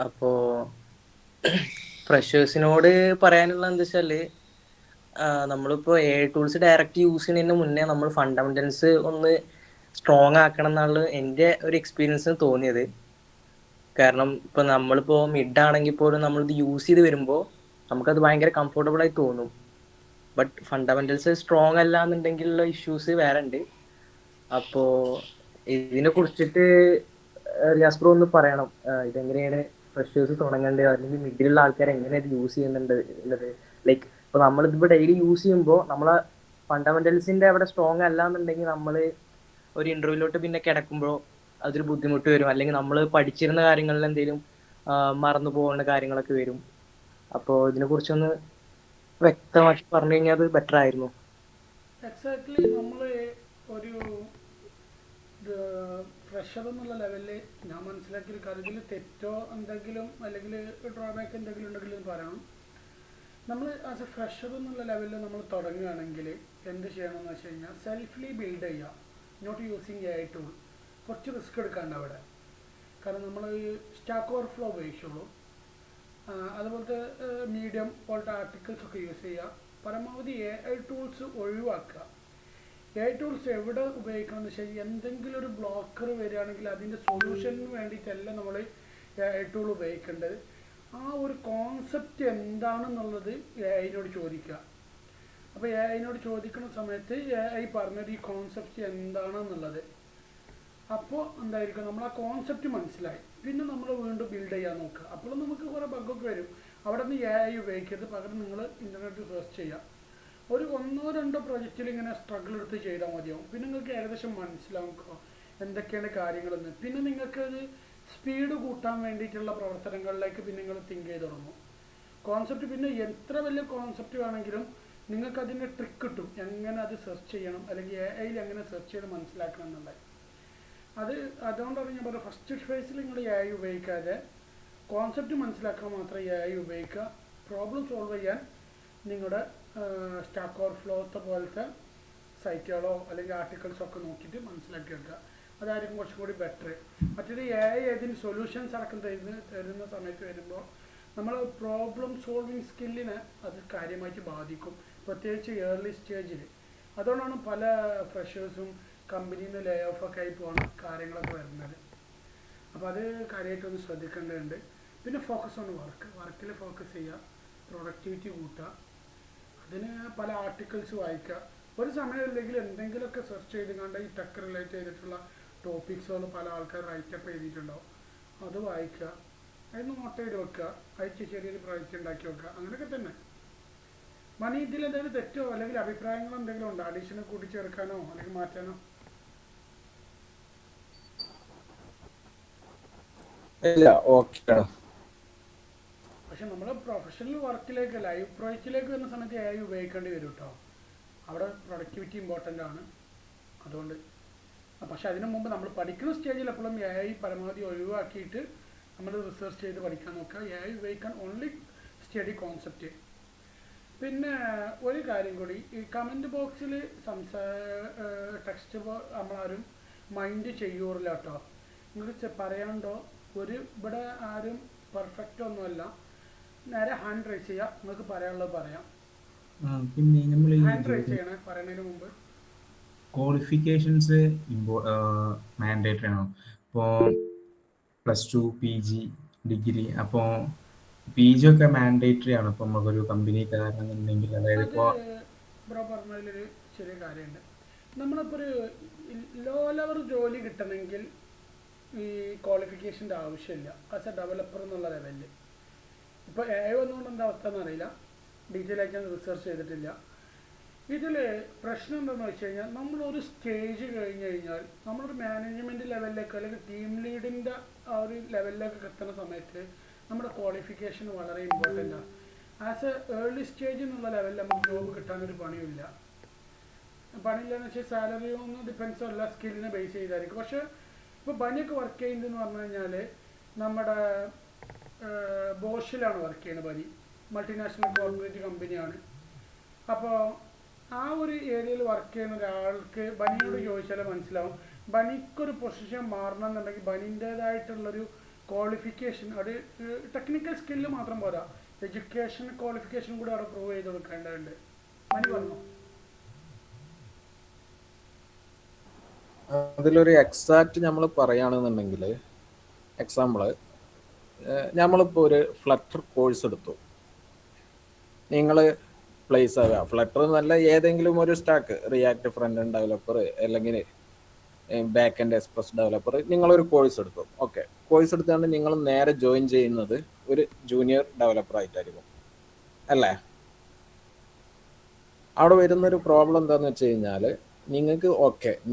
അപ്പോൾ ഫ്രഷേഴ്സിനോട് പറയാനുള്ള എന്താ വെച്ചാൽ, നമ്മളിപ്പോൾ AI ടൂൾസ് ഡയറക്റ്റ് യൂസ് ചെയ്യുന്നതിന് മുന്നേ നമ്മൾ ഫണ്ടമെന്റൽസ് ഒന്ന് സ്ട്രോങ് ആക്കണം എന്നാണ് എൻ്റെ ഒരു എക്സ്പീരിയൻസിന് തോന്നിയത്. കാരണം ഇപ്പോൾ നമ്മളിപ്പോൾ മിഡ് ആണെങ്കിൽ പോലും നമ്മളിത് യൂസ് ചെയ്ത് വരുമ്പോൾ നമുക്കത് ഭയങ്കര കംഫർട്ടബിൾ ആയി തോന്നും. ബട്ട് ഫണ്ടമെന്റൽസ് സ്ട്രോങ് അല്ല എന്നുണ്ടെങ്കിലുള്ള ഇഷ്യൂസ് വേറെ ഉണ്ട്. അപ്പോൾ ഇതിനെ കുറിച്ചിട്ട് റിയാസ് ബ്രോ ഒന്ന് പറയണം. ഇതെങ്ങനെയാണ് ഫ്രഷേഴ്സ് തുടങ്ങേണ്ടത്, അല്ലെങ്കിൽ മിഡിലുള്ള ആൾക്കാർ എങ്ങനെ ഇത് യൂസ് ചെയ്യുന്നുണ്ട് ഉള്ളത്. ലൈക്ക് ഇപ്പോൾ നമ്മളിതിപ്പോൾ ഡെയിലി യൂസ് ചെയ്യുമ്പോൾ നമ്മളെ ഫണ്ടമെന്റൽസിൻ്റെ അവിടെ സ്ട്രോങ് അല്ല എന്നുണ്ടെങ്കിൽ നമ്മൾ ഒരു ഇൻ്റർവ്യൂവിലോട്ട് പിന്നെ കിടക്കുമ്പോൾ അതൊരു ബുദ്ധിമുട്ട് വരും. അല്ലെങ്കിൽ നമ്മൾ പഠിച്ചിരുന്ന കാര്യങ്ങളിൽ എന്തെങ്കിലും മറന്നു പോകുന്ന കാര്യങ്ങളൊക്കെ വരും. അപ്പോൾ ഇതിനെക്കുറിച്ചൊന്ന് വ്യക്തമാക്കി പറഞ്ഞു കഴിഞ്ഞാൽ അത് ബെറ്റർ ആയിരുന്നു. എക്സാക്ട്ലി നമ്മൾ ഒരു ഫ്രഷർ എന്നുള്ള ലെവലിൽ ഞാൻ മനസ്സിലാക്കിയ കാര്യത്തിൽ തെറ്റോ എന്തെങ്കിലും അല്ലെങ്കിൽ ഡ്രോബാക്ക് എന്തെങ്കിലും ഉണ്ടെങ്കിൽ പറയണം. നമ്മൾ ആസ് എ ഫ്രഷർ എന്നുള്ള ലെവലിൽ നമ്മൾ തുടങ്ങുകയാണെങ്കിൽ എന്ത് ചെയ്യണമെന്ന് വെച്ച് കഴിഞ്ഞാൽ സെൽഫ്ലി ബിൽഡ് ചെയ്യുക, നോട്ട് യൂസിങ് AI ടൂൾ. കുറച്ച് റിസ്ക് എടുക്കാണ്ട് അവിടെ, കാരണം നമ്മൾ സ്റ്റാക്ക് ഓവർഫ്ലോ ഉപയോഗിച്ചുള്ളൂ. അതുപോലത്തെ മീഡിയം പോലത്തെ ആർട്ടിക്കിൾസ് ഒക്കെ യൂസ് ചെയ്യുക. പരമാവധി AI ടൂൾസ് ഒഴിവാക്കുക. AI ടൂൾസ് എവിടെ ഉപയോഗിക്കണം എന്ന് വെച്ചാൽ എന്തെങ്കിലും ഒരു ബ്ലോക്കർ വരികയാണെങ്കിൽ അതിൻ്റെ സൊല്യൂഷന് വേണ്ടിയിട്ടല്ല നമ്മൾ AI ടൂൾ ഉപയോഗിക്കേണ്ടത്. ആ ഒരു കോൺസെപ്റ്റ് എന്താണെന്നുള്ളത് AIനോട് ചോദിക്കുക. അപ്പോൾ AIനോട് ചോദിക്കുന്ന സമയത്ത് AI പറഞ്ഞത് ഈ കോൺസെപ്റ്റ് എന്താണെന്നുള്ളത്. അപ്പോൾ എന്തായിരിക്കും, നമ്മൾ ആ കോൺസെപ്റ്റ് മനസ്സിലായി. പിന്നെ നമ്മൾ വീണ്ടും ബിൽഡ് ചെയ്യാൻ നോക്കുക. അപ്പോൾ നമുക്ക് കുറേ ബഗ്ഗൊക്കെ വരും. അവിടെ നിന്ന് AI ഉപയോഗിക്കരുത്, പകരം നിങ്ങൾ ഇൻ്റർനെറ്റ് സെർച്ച് ചെയ്യുക. ഒരു 1-2 പ്രൊജക്റ്റിൽ ഇങ്ങനെ സ്ട്രഗിൾ എടുത്ത് ചെയ്താൽ മതിയാവും. പിന്നെ നിങ്ങൾക്ക് ഏകദേശം മനസ്സിലാവും എന്തൊക്കെയാണ് കാര്യങ്ങളെന്ന്. പിന്നെ നിങ്ങൾക്കത് സ്പീഡ് കൂട്ടാൻ വേണ്ടിയിട്ടുള്ള പ്രവർത്തനങ്ങളിലേക്ക് പിന്നെ നിങ്ങൾ തിങ്ക് ചെയ്ത് തുടങ്ങും. കോൺസെപ്റ്റ് പിന്നെ എത്ര വലിയ കോൺസെപ്റ്റ് വേണമെങ്കിലും നിങ്ങൾക്ക് അതിൻ്റെ ട്രിക്ക് കിട്ടും, എങ്ങനെ അത് സെർച്ച് ചെയ്യണം അല്ലെങ്കിൽ AIയിൽ എങ്ങനെ സെർച്ച് ചെയ്ത് മനസ്സിലാക്കണം എന്നുള്ളത്. അതുകൊണ്ടാണ് ഞാൻ പറയുന്നത്, ഫസ്റ്റ് ഫേസിൽ നിങ്ങൾ AI ഉപയോഗിക്കാതെ കോൺസെപ്റ്റ് മനസ്സിലാക്കാൻ മാത്രം AI ഉപയോഗിക്കുക. പ്രോബ്ലം സോൾവ് ചെയ്യാൻ നിങ്ങളുടെ സ്റ്റാക്ക് ഓവർഫ്ലോത്തെ പോലത്തെ സൈറ്റുകളോ അല്ലെങ്കിൽ ആർട്ടിക്കിൾസോ ഒക്കെ നോക്കിയിട്ട് മനസ്സിലാക്കി എടുക്കുക. അതായിരിക്കും കുറച്ചും കൂടി ബെറ്റർ. മറ്റൊരു AI ഏതിന് സൊല്യൂഷൻസ് അടക്കം തരുന്ന സമയത്ത് വരുമ്പോൾ നമ്മൾ പ്രോബ്ലം സോൾവിങ് സ്കില്ലിനെ അത് കാര്യമായിട്ട് ബാധിക്കും, പ്രത്യേകിച്ച് ഏർലി സ്റ്റേജിൽ. അതുകൊണ്ടാണ് പല ഫ്രഷേഴ്സും കമ്പനിയിൽ നിന്ന് ലേ ഓഫൊക്കെ ആയി പോകുന്ന കാര്യങ്ങളൊക്കെ വരുന്നത്. അപ്പോൾ അത് കാര്യമായിട്ടൊന്ന് ശ്രദ്ധിക്കേണ്ടതുണ്ട്. പിന്നെ ഫോക്കസ് ഓൺ വർക്കിൽ ഫോക്കസ് ചെയ്യുക, പ്രൊഡക്ടിവിറ്റി കൂട്ടുക, അതിന് പല ആർട്ടിക്കിൾസ് വായിക്കുക. ഒരു സമയമില്ലെങ്കിൽ എന്തെങ്കിലുമൊക്കെ സെർച്ച് ചെയ്ത് കണ്ട ഈ ടെക് റിലേറ്റ് ചെയ്തിട്ടുള്ള ടോപ്പിക്സുകൾ പല ആൾക്കാർ റൈറ്റപ്പ് ചെയ്തിട്ടുണ്ടാവും, അത് വായിക്കുക, അത് നോട്ട് ചെയ്ത് വെക്കുക, അയച്ച് ചെറിയൊരു പ്രൊജക്റ്റ് ഉണ്ടാക്കി വെക്കുക. അങ്ങനെയൊക്കെ തന്നെ. മണി ഇതിൽ എന്തെങ്കിലും തെറ്റോ അല്ലെങ്കിൽ അഭിപ്രായങ്ങളോ എന്തെങ്കിലും ഉണ്ടോ? അഡീഷണൽ കൂട്ടിച്ചേർക്കാനോ അല്ലെങ്കിൽ മാറ്റാനോ? ഇല്ല, ഓക്കെ. പക്ഷെ നമ്മൾ പ്രൊഫഷണൽ വർക്കിലേക്ക് ലൈവ് പ്രോജക്റ്റിലേക്ക് വരുന്ന സമയത്ത് AI ഉപയോഗിക്കേണ്ടി വരും കേട്ടോ. അവിടെ പ്രൊഡക്ടിവിറ്റി ഇമ്പോർട്ടൻ്റ് ആണ്. അതുകൊണ്ട് പക്ഷെ അതിനു മുമ്പ് നമ്മൾ പഠിക്കുന്ന സ്റ്റേജിൽ എപ്പോഴും AI പരമാവധി ഒഴിവാക്കിയിട്ട് നമ്മൾ റിസർച്ച് ചെയ്ത് പഠിക്കാൻ നോക്കുക. AI ഉപയോഗിക്കാൻ ഓൺലി സ്റ്റഡി കോൺസെപ്റ്റ്. പിന്നെ ഒരു കാര്യം കൂടി, ഈ കമൻറ്റ് ബോക്സിൽ ടെക്സ്റ്റ് നമ്മളാരും മൈൻഡ് ചെയ്യൂറില്ല കേട്ടോ. നിങ്ങൾ പറയാണ്ടോ, ഇവിടെ ആരും പെർഫെക്റ്റ് ഒന്നുമല്ല. നേരെ ഹാൻഡ് റൈസ് ചെയ്യുക, നിങ്ങൾക്ക് പറയാനുള്ളത് പറയാം. പിന്നെ നമ്മൾ ഹാൻഡ് റൈസ് ചെയ്യണേ പറയുന്നതിന് മുമ്പ്. ക്വാളിഫിക്കേഷൻസ് മാൻഡേറ്ററി ആണോ? ഇപ്പോൾ +2 PG ഡിഗ്രി, അപ്പോൾ PG ഒക്കെ മാൻഡേറ്ററി ആണ് ഇപ്പോൾ നമുക്കൊരു കമ്പനി കയറണമെന്നുണ്ടെങ്കിൽ? അതായത് ഇപ്പോൾ ബ്രോ പറഞ്ഞതിലൊരു ചെറിയ കാര്യമുണ്ട്. നമ്മളിപ്പോൾ ഒരു ലോ ലെവൽ ജോലി കിട്ടണമെങ്കിൽ ഈ ക്വാളിഫിക്കേഷൻ്റെ ആവശ്യമില്ല ആസ് എ ഡെവലപ്പർ എന്നുള്ള ലെവലിൽ. ഇപ്പോൾ AI വന്നുകൊണ്ട് എന്താ അവസ്ഥ എന്നറിയില്ല, ഡീറ്റെയിൽ ആയിട്ട് ഞാൻ റിസർച്ച് ചെയ്തിട്ടില്ല. ഇതിൽ പ്രശ്നം എന്താണെന്ന് വെച്ച് കഴിഞ്ഞാൽ, നമ്മളൊരു സ്റ്റേജ് കഴിഞ്ഞ് കഴിഞ്ഞാൽ നമ്മളൊരു മാനേജ്മെൻറ്റ് ലെവലിലേക്ക് അല്ലെങ്കിൽ ടീം ലീഡിൻ്റെ ആ ഒരു ലെവലിലേക്ക് എത്തുന്ന സമയത്ത് നമ്മുടെ ക്വാളിഫിക്കേഷൻ വളരെ ഇമ്പോർട്ടൻ്റാണ്. ആസ് എ ഏർലി സ്റ്റേജ് എന്നുള്ള ലെവലിൽ നമുക്ക് ജോബ് കിട്ടാനൊരു പണിയില്ല. പണിയില്ലെന്ന് വെച്ചാൽ സാലറി ഒന്നും ഡിപ്പെൻസ് അല്ല, സ്കില്ലിനെ ബേസ് ചെയ്തായിരിക്കും. പക്ഷേ ഇപ്പോൾ ബനിയൊക്കെ വർക്ക് ചെയ്യുന്നതെന്ന് പറഞ്ഞു കഴിഞ്ഞാൽ നമ്മുടെ ബോഷിലാണ് വർക്ക് ചെയ്യുന്നത്. ബനി മൾട്ടിനാഷണൽ കോർപ്പറേറ്റ് കമ്പനിയാണ്. അപ്പോൾ ആ ഒരു ഏരിയയിൽ വർക്ക് ചെയ്യുന്ന ഒരാൾക്ക് ബനിയോട് ചോദിച്ചാൽ മനസ്സിലാവും, ബനിക്കൊരു പൊസിഷൻ മാറണം എന്നുണ്ടെങ്കിൽ ബനിൻ്റേതായിട്ടുള്ളൊരു ക്വാളിഫിക്കേഷൻ, അത് ടെക്നിക്കൽ സ്കില്ല് മാത്രം പോരാ, എഡ്യൂക്കേഷൻ ക്വാളിഫിക്കേഷൻ കൂടി അവിടെ പ്രൂവ് ചെയ്ത് കൊടുക്കേണ്ടതുണ്ട്. ബനി പറഞ്ഞു. അതിലൊരു എക്സാക്റ്റ് നമ്മൾ പറയുകയാണെന്നുണ്ടെങ്കിൽ, എക്സാമ്പിള്, നമ്മളിപ്പോൾ ഒരു ഫ്ലട്ടർ കോഴ്സ് എടുത്തു. നിങ്ങൾ പ്ലേസ് ആവുക, ഫ്ലട്ടർ എന്നല്ല ഏതെങ്കിലും ഒരു stack, react front end developer അല്ലെങ്കിൽ ബാക്ക് എൻഡ് എക്സ്പ്രസ് ഡെവലപ്പർ, നിങ്ങളൊരു കോഴ്സ് എടുത്തു. ഓക്കെ, കോഴ്സ് എടുത്തുകൊണ്ട് നിങ്ങൾ നേരെ ജോയിൻ ചെയ്യുന്നത് ഒരു ജൂനിയർ ഡെവലപ്പർ ആയിട്ടായിരിക്കും അല്ലേ? അവിടെ വരുന്നൊരു പ്രോബ്ലം എന്താണെന്ന് വെച്ച് കഴിഞ്ഞാൽ, നിങ്ങൾക്ക്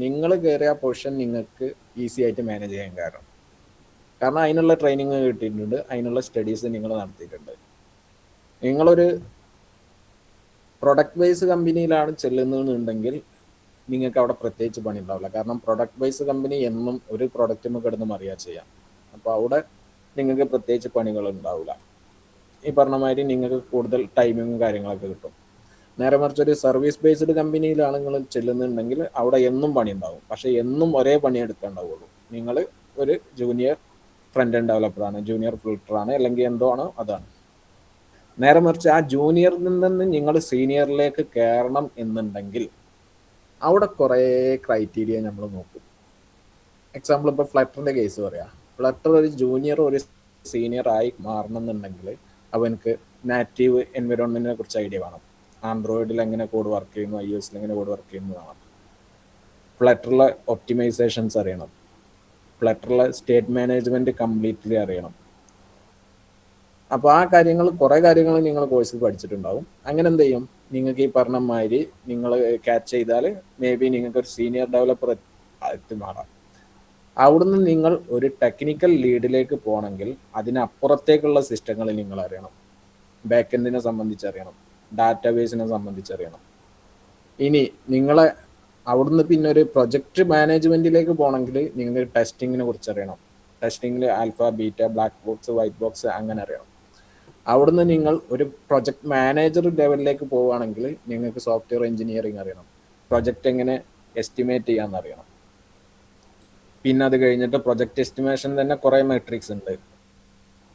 നിങ്ങൾ കയറിയ പൊസിഷൻ നിങ്ങൾക്ക് ഈസി ആയിട്ട് മാനേജ് ചെയ്യാൻ കാരണം അതിനുള്ള ട്രെയിനിങ് കിട്ടിയിട്ടുണ്ട്, അതിനുള്ള സ്റ്റഡീസ് നിങ്ങൾ നടത്തിയിട്ടുണ്ട്. നിങ്ങളൊരു പ്രൊഡക്റ്റ് ബേസ് കമ്പനിയിലാണ് ചെല്ലുന്നതെന്നുണ്ടെങ്കിൽ നിങ്ങൾക്ക് അവിടെ പ്രത്യേകിച്ച് പണി ഉണ്ടാവില്ല. കാരണം പ്രൊഡക്റ്റ് വൈസ് കമ്പനി എന്നും ഒരു പ്രൊഡക്റ്റിന് കിടന്ന് മറിയാ ചെയ്യാം. അപ്പോൾ അവിടെ നിങ്ങൾക്ക് പ്രത്യേകിച്ച് പണികൾ ഉണ്ടാവില്ല. ഈ പറഞ്ഞ മാതിരി നിങ്ങൾക്ക് കൂടുതൽ ടൈമിങ്ങും കാര്യങ്ങളൊക്കെ കിട്ടും. നേരെ മറിച്ച് ഒരു സർവീസ് ബേസ്ഡ് കമ്പനിയിലാണ് നിങ്ങൾ ചെല്ലുന്നുണ്ടെങ്കിൽ അവിടെ എന്നും പണി ഉണ്ടാവും. പക്ഷേ എന്നും ഒരേ പണി എടുക്കാണ്ടാവുള്ളൂ. നിങ്ങൾ ഒരു ജൂനിയർ ഫ്രണ്ട് എൻഡ് ഡെവലപ്പറാണ്, ജൂനിയർ ഫിൽട്ടറാണ്, അല്ലെങ്കിൽ എന്തോ ആണോ അതാണ്. നേരെ മറിച്ച് ആ ജൂനിയറിൽ നിന്ന് നിങ്ങൾ സീനിയറിലേക്ക് കയറണം എന്നുണ്ടെങ്കിൽ അവിടെ കുറേ ക്രൈറ്റീരിയ നമ്മൾ നോക്കും. എക്സാമ്പിൾ ഇപ്പോൾ ഫ്ലട്ടറിൻ്റെ കേസ് പറയാം. ഫ്ലട്ടർ ഒരു ജൂനിയർ ഒരു സീനിയർ ആയി മാറണം എന്നുണ്ടെങ്കിൽ അവനക്ക് നാറ്റീവ് എൻവയോൺമെൻറ്റിനെ കുറിച്ച് ഐഡിയ വേണം. ആൻഡ്രോയിഡിൽ എങ്ങനെ കോഡ് വർക്ക് ചെയ്യുന്നു, iOS എങ്ങനെ കോഡ് വർക്ക് ചെയ്യുന്നു വേണം. ഫ്ലട്ടറിലെ ഒപ്റ്റിമൈസേഷൻസ് അറിയണം. ഫ്ലട്ടറിലെ സ്റ്റേറ്റ് മാനേജ്മെൻറ്റ് കംപ്ലീറ്റ്ലി അറിയണം. അപ്പോൾ ആ കാര്യങ്ങൾ കുറേ കാര്യങ്ങൾ നിങ്ങൾ കോഴ്സിൽ പഠിച്ചിട്ടുണ്ടാവും. അങ്ങനെ എന്ത് ചെയ്യും, നിങ്ങൾക്ക് ഈ പറഞ്ഞ മാതിരി നിങ്ങൾ ക്യാച്ച് ചെയ്താൽ മേ ബി നിങ്ങൾക്ക് ഒരു സീനിയർ ഡെവലപ്പർ എത്തി മാറാം. അവിടുന്ന് നിങ്ങൾ ഒരു ടെക്നിക്കൽ ലീഡിലേക്ക് പോകണമെങ്കിൽ അതിനപ്പുറത്തേക്കുള്ള സിസ്റ്റങ്ങൾ നിങ്ങൾ അറിയണം. ബാക്കെൻഡിനെ സംബന്ധിച്ചറിയണം, ഡാറ്റാബേസിനെ സംബന്ധിച്ചറിയണം. ഇനി നിങ്ങളെ അവിടുന്ന് പിന്നെ ഒരു പ്രൊജക്റ്റ് മാനേജ്മെൻറ്റിലേക്ക് പോകണമെങ്കിൽ നിങ്ങൾക്ക് ടെസ്റ്റിങ്ങിനെ കുറിച്ച് അറിയണം. ടെസ്റ്റിങ്ങിൽ alpha, beta, black box, white box അങ്ങനെ അറിയണം. അവിടുന്ന് നിങ്ങൾ ഒരു പ്രൊജക്ട് മാനേജർ ലെവലിലേക്ക് പോവുകയാണെങ്കിൽ നിങ്ങൾക്ക് സോഫ്റ്റ്വെയർ എഞ്ചിനീയറിംഗ് അറിയണം. പ്രൊജക്റ്റ് എങ്ങനെ എസ്റ്റിമേറ്റ് ചെയ്യാമെന്ന് അറിയണം. പിന്നെ അത് കഴിഞ്ഞിട്ട് പ്രൊജക്റ്റ് എസ്റ്റിമേഷൻ തന്നെ കുറേ മെട്രിക്സ് ഉണ്ട്.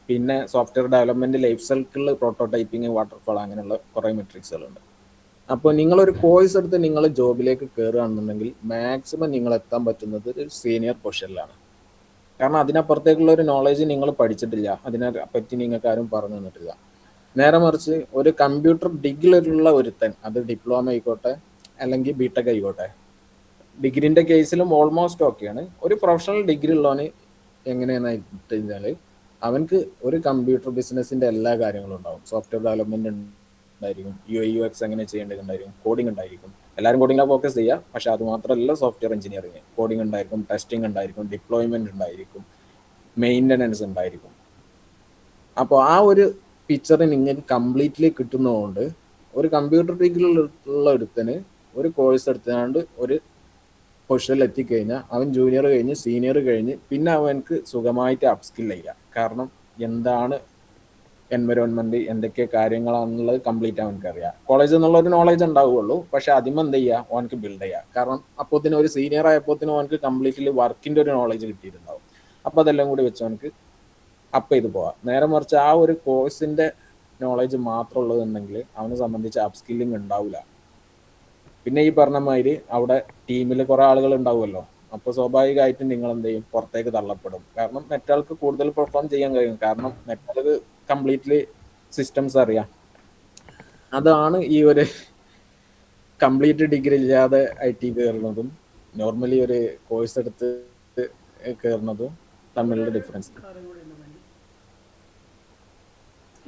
പിന്നെ സോഫ്റ്റ്വെയർ ഡെവലപ്മെൻറ്റ് ലൈഫ് സൈക്കിളിൽ പ്രോട്ടോടൈപ്പിംഗ്, വാട്ടർഫാൾ അങ്ങനെയുള്ള കുറേ മെട്രിക്സുകളുണ്ട്. അപ്പോൾ നിങ്ങളൊരു കോഴ്സ് എടുത്ത് നിങ്ങൾ ജോബിലേക്ക് കയറുകയാണെന്നുണ്ടെങ്കിൽ മാക്സിമം നിങ്ങൾ എത്താൻ പറ്റുന്നത് ഒരു സീനിയർ പൊസിഷനിലാണ്. കാരണം അതിനപ്പുറത്തേക്കുള്ള ഒരു നോളേജ് നിങ്ങൾ പഠിച്ചിട്ടില്ല, അതിനെ പറ്റി നിങ്ങൾക്ക് ആരും പറഞ്ഞു തന്നിട്ടില്ല. നേരെ മറിച്ച് ഒരു കമ്പ്യൂട്ടർ ഡിഗ്രിയിലുള്ള ഒരുത്തൻ, അത് ഡിപ്ലോമ ആയിക്കോട്ടെ അല്ലെങ്കിൽ ബിടെക് ആയിക്കോട്ടെ, ഡിഗ്രീൻ്റെ കേസിലും ഓൾമോസ്റ്റ് ഓക്കെയാണ്. ഒരു പ്രൊഫഷണൽ ഡിഗ്രി ഉള്ളവന് എങ്ങനെയാണെന്ന് വെച്ച് കഴിഞ്ഞാൽ അവനക്ക് ഒരു കമ്പ്യൂട്ടർ ബിസിനസ്സിൻ്റെ എല്ലാ കാര്യങ്ങളും ഉണ്ടാവും. സോഫ്റ്റ്വെയർ ഡെവലപ്മെൻറ്റ് ഉണ്ടായിരിക്കും, UX എങ്ങനെ ചെയ്യേണ്ടതുണ്ടായിരിക്കും, കോഡിംഗ് ഉണ്ടായിരിക്കും. എല്ലാവരും കോഡിങ്ങിലാണ് ഫോക്കസ് ചെയ്യുക, പക്ഷേ അത് മാത്രമല്ല സോഫ്റ്റ്വെയർ എഞ്ചിനീയറിംഗ്. കോഡിംഗ് ഉണ്ടായിരിക്കും, ടെസ്റ്റിംഗ് ഉണ്ടായിരിക്കും, ഡിപ്ലോയ്മെൻറ്റ് ഉണ്ടായിരിക്കും, മെയിൻ്റനൻസ് ഉണ്ടായിരിക്കും. അപ്പോൾ ആ ഒരു പിക്ചർ നിങ്ങൾക്ക് കംപ്ലീറ്റ്ലി കിട്ടുന്നതുകൊണ്ട് ഒരു കമ്പ്യൂട്ടർ ഡിഗ്രി ഉള്ള ഒരുത്തന് ഒരു കോഴ്സ് എടുത്തുകൊണ്ട് ഒരു പൊസിഷനിൽ എത്തിക്കഴിഞ്ഞാൽ അവൻ ജൂനിയർ കഴിഞ്ഞ് സീനിയർ കഴിഞ്ഞ് പിന്നെ അവനക്ക് സുഖമായിട്ട് അപ്സ്കിൽ ചെയ്യുക. കാരണം എന്താണ് എൻവയോൺമെൻറ്റ്, എന്തൊക്കെ കാര്യങ്ങളാണെന്നുള്ളത് കംപ്ലീറ്റ് അവനക്ക് അറിയാം. കോളേജിൽ നിന്നുള്ളൊരു നോളേജ് ഉണ്ടാവുകയുള്ളൂ, പക്ഷേ അതിന് എന്ത് ചെയ്യുക, അവനക്ക് ബിൽഡ് ചെയ്യുക. കാരണം അപ്പോഴത്തേനും ഒരു സീനിയർ ആയപ്പോഴത്തേനും അവനക്ക് കംപ്ലീറ്റ്ലി വർക്കിൻ്റെ ഒരു നോളേജ് കിട്ടിയിട്ടുണ്ടാവും. അപ്പോൾ അതെല്ലാം കൂടി വെച്ച് അവനക്ക് അപ്പ് ചെയ്ത് പോവാം. നേരെ മറിച്ച് ആ ഒരു കോഴ്സിൻ്റെ നോളേജ് മാത്രം ഉള്ളതെന്നുണ്ടെങ്കിൽ അവനെ സംബന്ധിച്ച് അപ്പ് സ്കില്ലിങ് ഉണ്ടാവില്ല. പിന്നെ ഈ പറഞ്ഞ മാതിരി അവിടെ ടീമിൽ കുറേ ആളുകൾ ഉണ്ടാവുമല്ലോ, അപ്പോൾ സ്വാഭാവികമായിട്ടും നിങ്ങൾ എന്ത് ചെയ്യും, പുറത്തേക്ക് തള്ളപ്പെടും. കാരണം മറ്റാൾക്ക് കൂടുതൽ പെർഫോം ചെയ്യാൻ കഴിയും. കാരണം മറ്റാൾക്ക് കംപ്ലീറ്റ്ലി സിസ്റ്റംസ് അറിയാം. അതാണ് ഈ ഒരു കംപ്ലീറ്റ് ഡിഗ്രി ഇല്ലാതെ IT കയറുന്നതും നോർമലി ഒരു കോഴ്സ് എടുത്ത് കയറുന്നതും തമ്മിലുള്ള ഡിഫറൻസ്.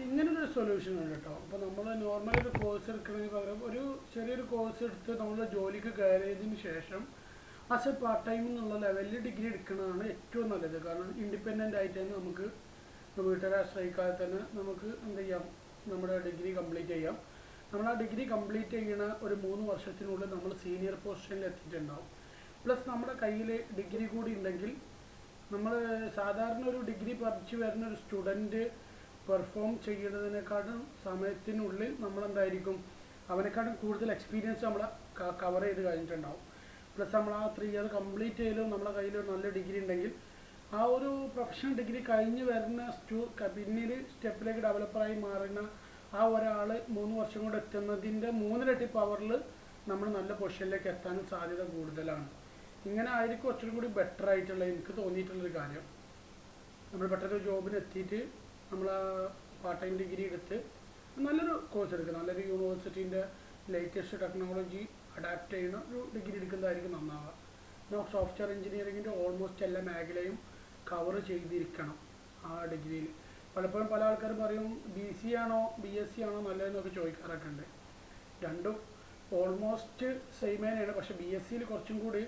ഇങ്ങനൊരു സൊല്യൂഷൻ ഉണ്ട് കേട്ടോ. അപ്പോൾ നമ്മൾ നോർമൽ ഒരു കോഴ്സ് എടുക്കുന്നതിന് പകരം ഒരു ചെറിയൊരു കോഴ്സ് എടുത്ത് നമ്മൾ ജോലിക്ക് കയറിയതിന് ശേഷം ആസ് എ പാർട്ട് ടൈം എന്നുള്ള ലെവലിൽ ഡിഗ്രി എടുക്കുന്നതാണ് ഏറ്റവും നല്ലത്. കാരണം ഇൻഡിപെൻഡൻ്റ് ആയിട്ട് തന്നെ നമുക്ക് വീട്ടുകാരെ ആശ്രയിക്കാതെ തന്നെ നമുക്ക് എന്ത് ചെയ്യാം, നമ്മുടെ ഡിഗ്രി കംപ്ലീറ്റ് ചെയ്യാം. നമ്മൾ ആ ഡിഗ്രി കംപ്ലീറ്റ് ചെയ്യുന്ന ഒരു 3 വർഷത്തിനുള്ളിൽ നമ്മൾ സീനിയർ പൊസിഷനിൽ എത്തിയിട്ടുണ്ടാവും. പ്ലസ് നമ്മുടെ കയ്യിൽ ഡിഗ്രി കൂടി ഉണ്ടെങ്കിൽ നമ്മൾ സാധാരണ ഒരു ഡിഗ്രി പഠിച്ചു വരുന്ന ഒരു സ്റ്റുഡൻറ്റ് പെർഫോം ചെയ്യുന്നതിനേക്കാളും സമയത്തിനുള്ളിൽ നമ്മളെന്തായിരിക്കും, അവനെക്കാളും കൂടുതൽ എക്സ്പീരിയൻസ് നമ്മൾ കവർ ചെയ്ത് കഴിഞ്ഞിട്ടുണ്ടാവും. പ്ലസ് നമ്മൾ ആ 3 ഇയർ കംപ്ലീറ്റ് ചെയ്യലും നമ്മുടെ കയ്യിൽ ഒരു നല്ല ഡിഗ്രി ഉണ്ടെങ്കിൽ ആ ഒരു പ്രൊഫഷണൽ ഡിഗ്രി കഴിഞ്ഞ് വരുന്ന പിന്നീട് സ്റ്റെപ്പിലേക്ക് ഡെവലപ്പറായി മാറുന്ന ആ ഒരാൾ 3 വർഷം കൊണ്ട് എത്തുന്നതിൻ്റെ 3 ഇരട്ടി പവറിൽ നമ്മൾ നല്ല പൊസിഷനിലേക്ക് എത്താനും സാധ്യത കൂടുതലാണ്. ഇങ്ങനെ ആയിരിക്കും കുറച്ചും കൂടി ബെറ്റർ ആയിട്ടുള്ള എനിക്ക് തോന്നിയിട്ടുള്ളൊരു കാര്യം. നമ്മൾ പെട്ടെന്ന് ജോബിന് എത്തിയിട്ട് നമ്മൾ ആ പാർട്ട് ടൈം ഡിഗ്രി എടുത്ത് നല്ലൊരു കോഴ്സ് എടുക്കുക, നല്ലൊരു യൂണിവേഴ്സിറ്റീൻ്റെ ലേറ്റസ്റ്റ് ടെക്നോളജി അഡാപ്റ്റ് ചെയ്യുന്ന ഒരു ഡിഗ്രി എടുക്കുന്നതായിരിക്കും നന്നാവുക. സോഫ്റ്റ്വെയർ എഞ്ചിനീയറിങ്ങിൻ്റെ ഓൾമോസ്റ്റ് എല്ലാ മേഖലയും കവർ ചെയ്തിരിക്കണം ആ ഡിഗ്രിയിൽ. പലപ്പോഴും പല ആൾക്കാരും പറയും BC ആണോ BSc ആണോ നല്ലതെന്നൊക്കെ ചോദിക്കാറൊക്കെ ഉണ്ട്. രണ്ടും ഓൾമോസ്റ്റ് സെയിം തന്നെയാണ്. പക്ഷേ BScയിൽ കുറച്ചും കൂടി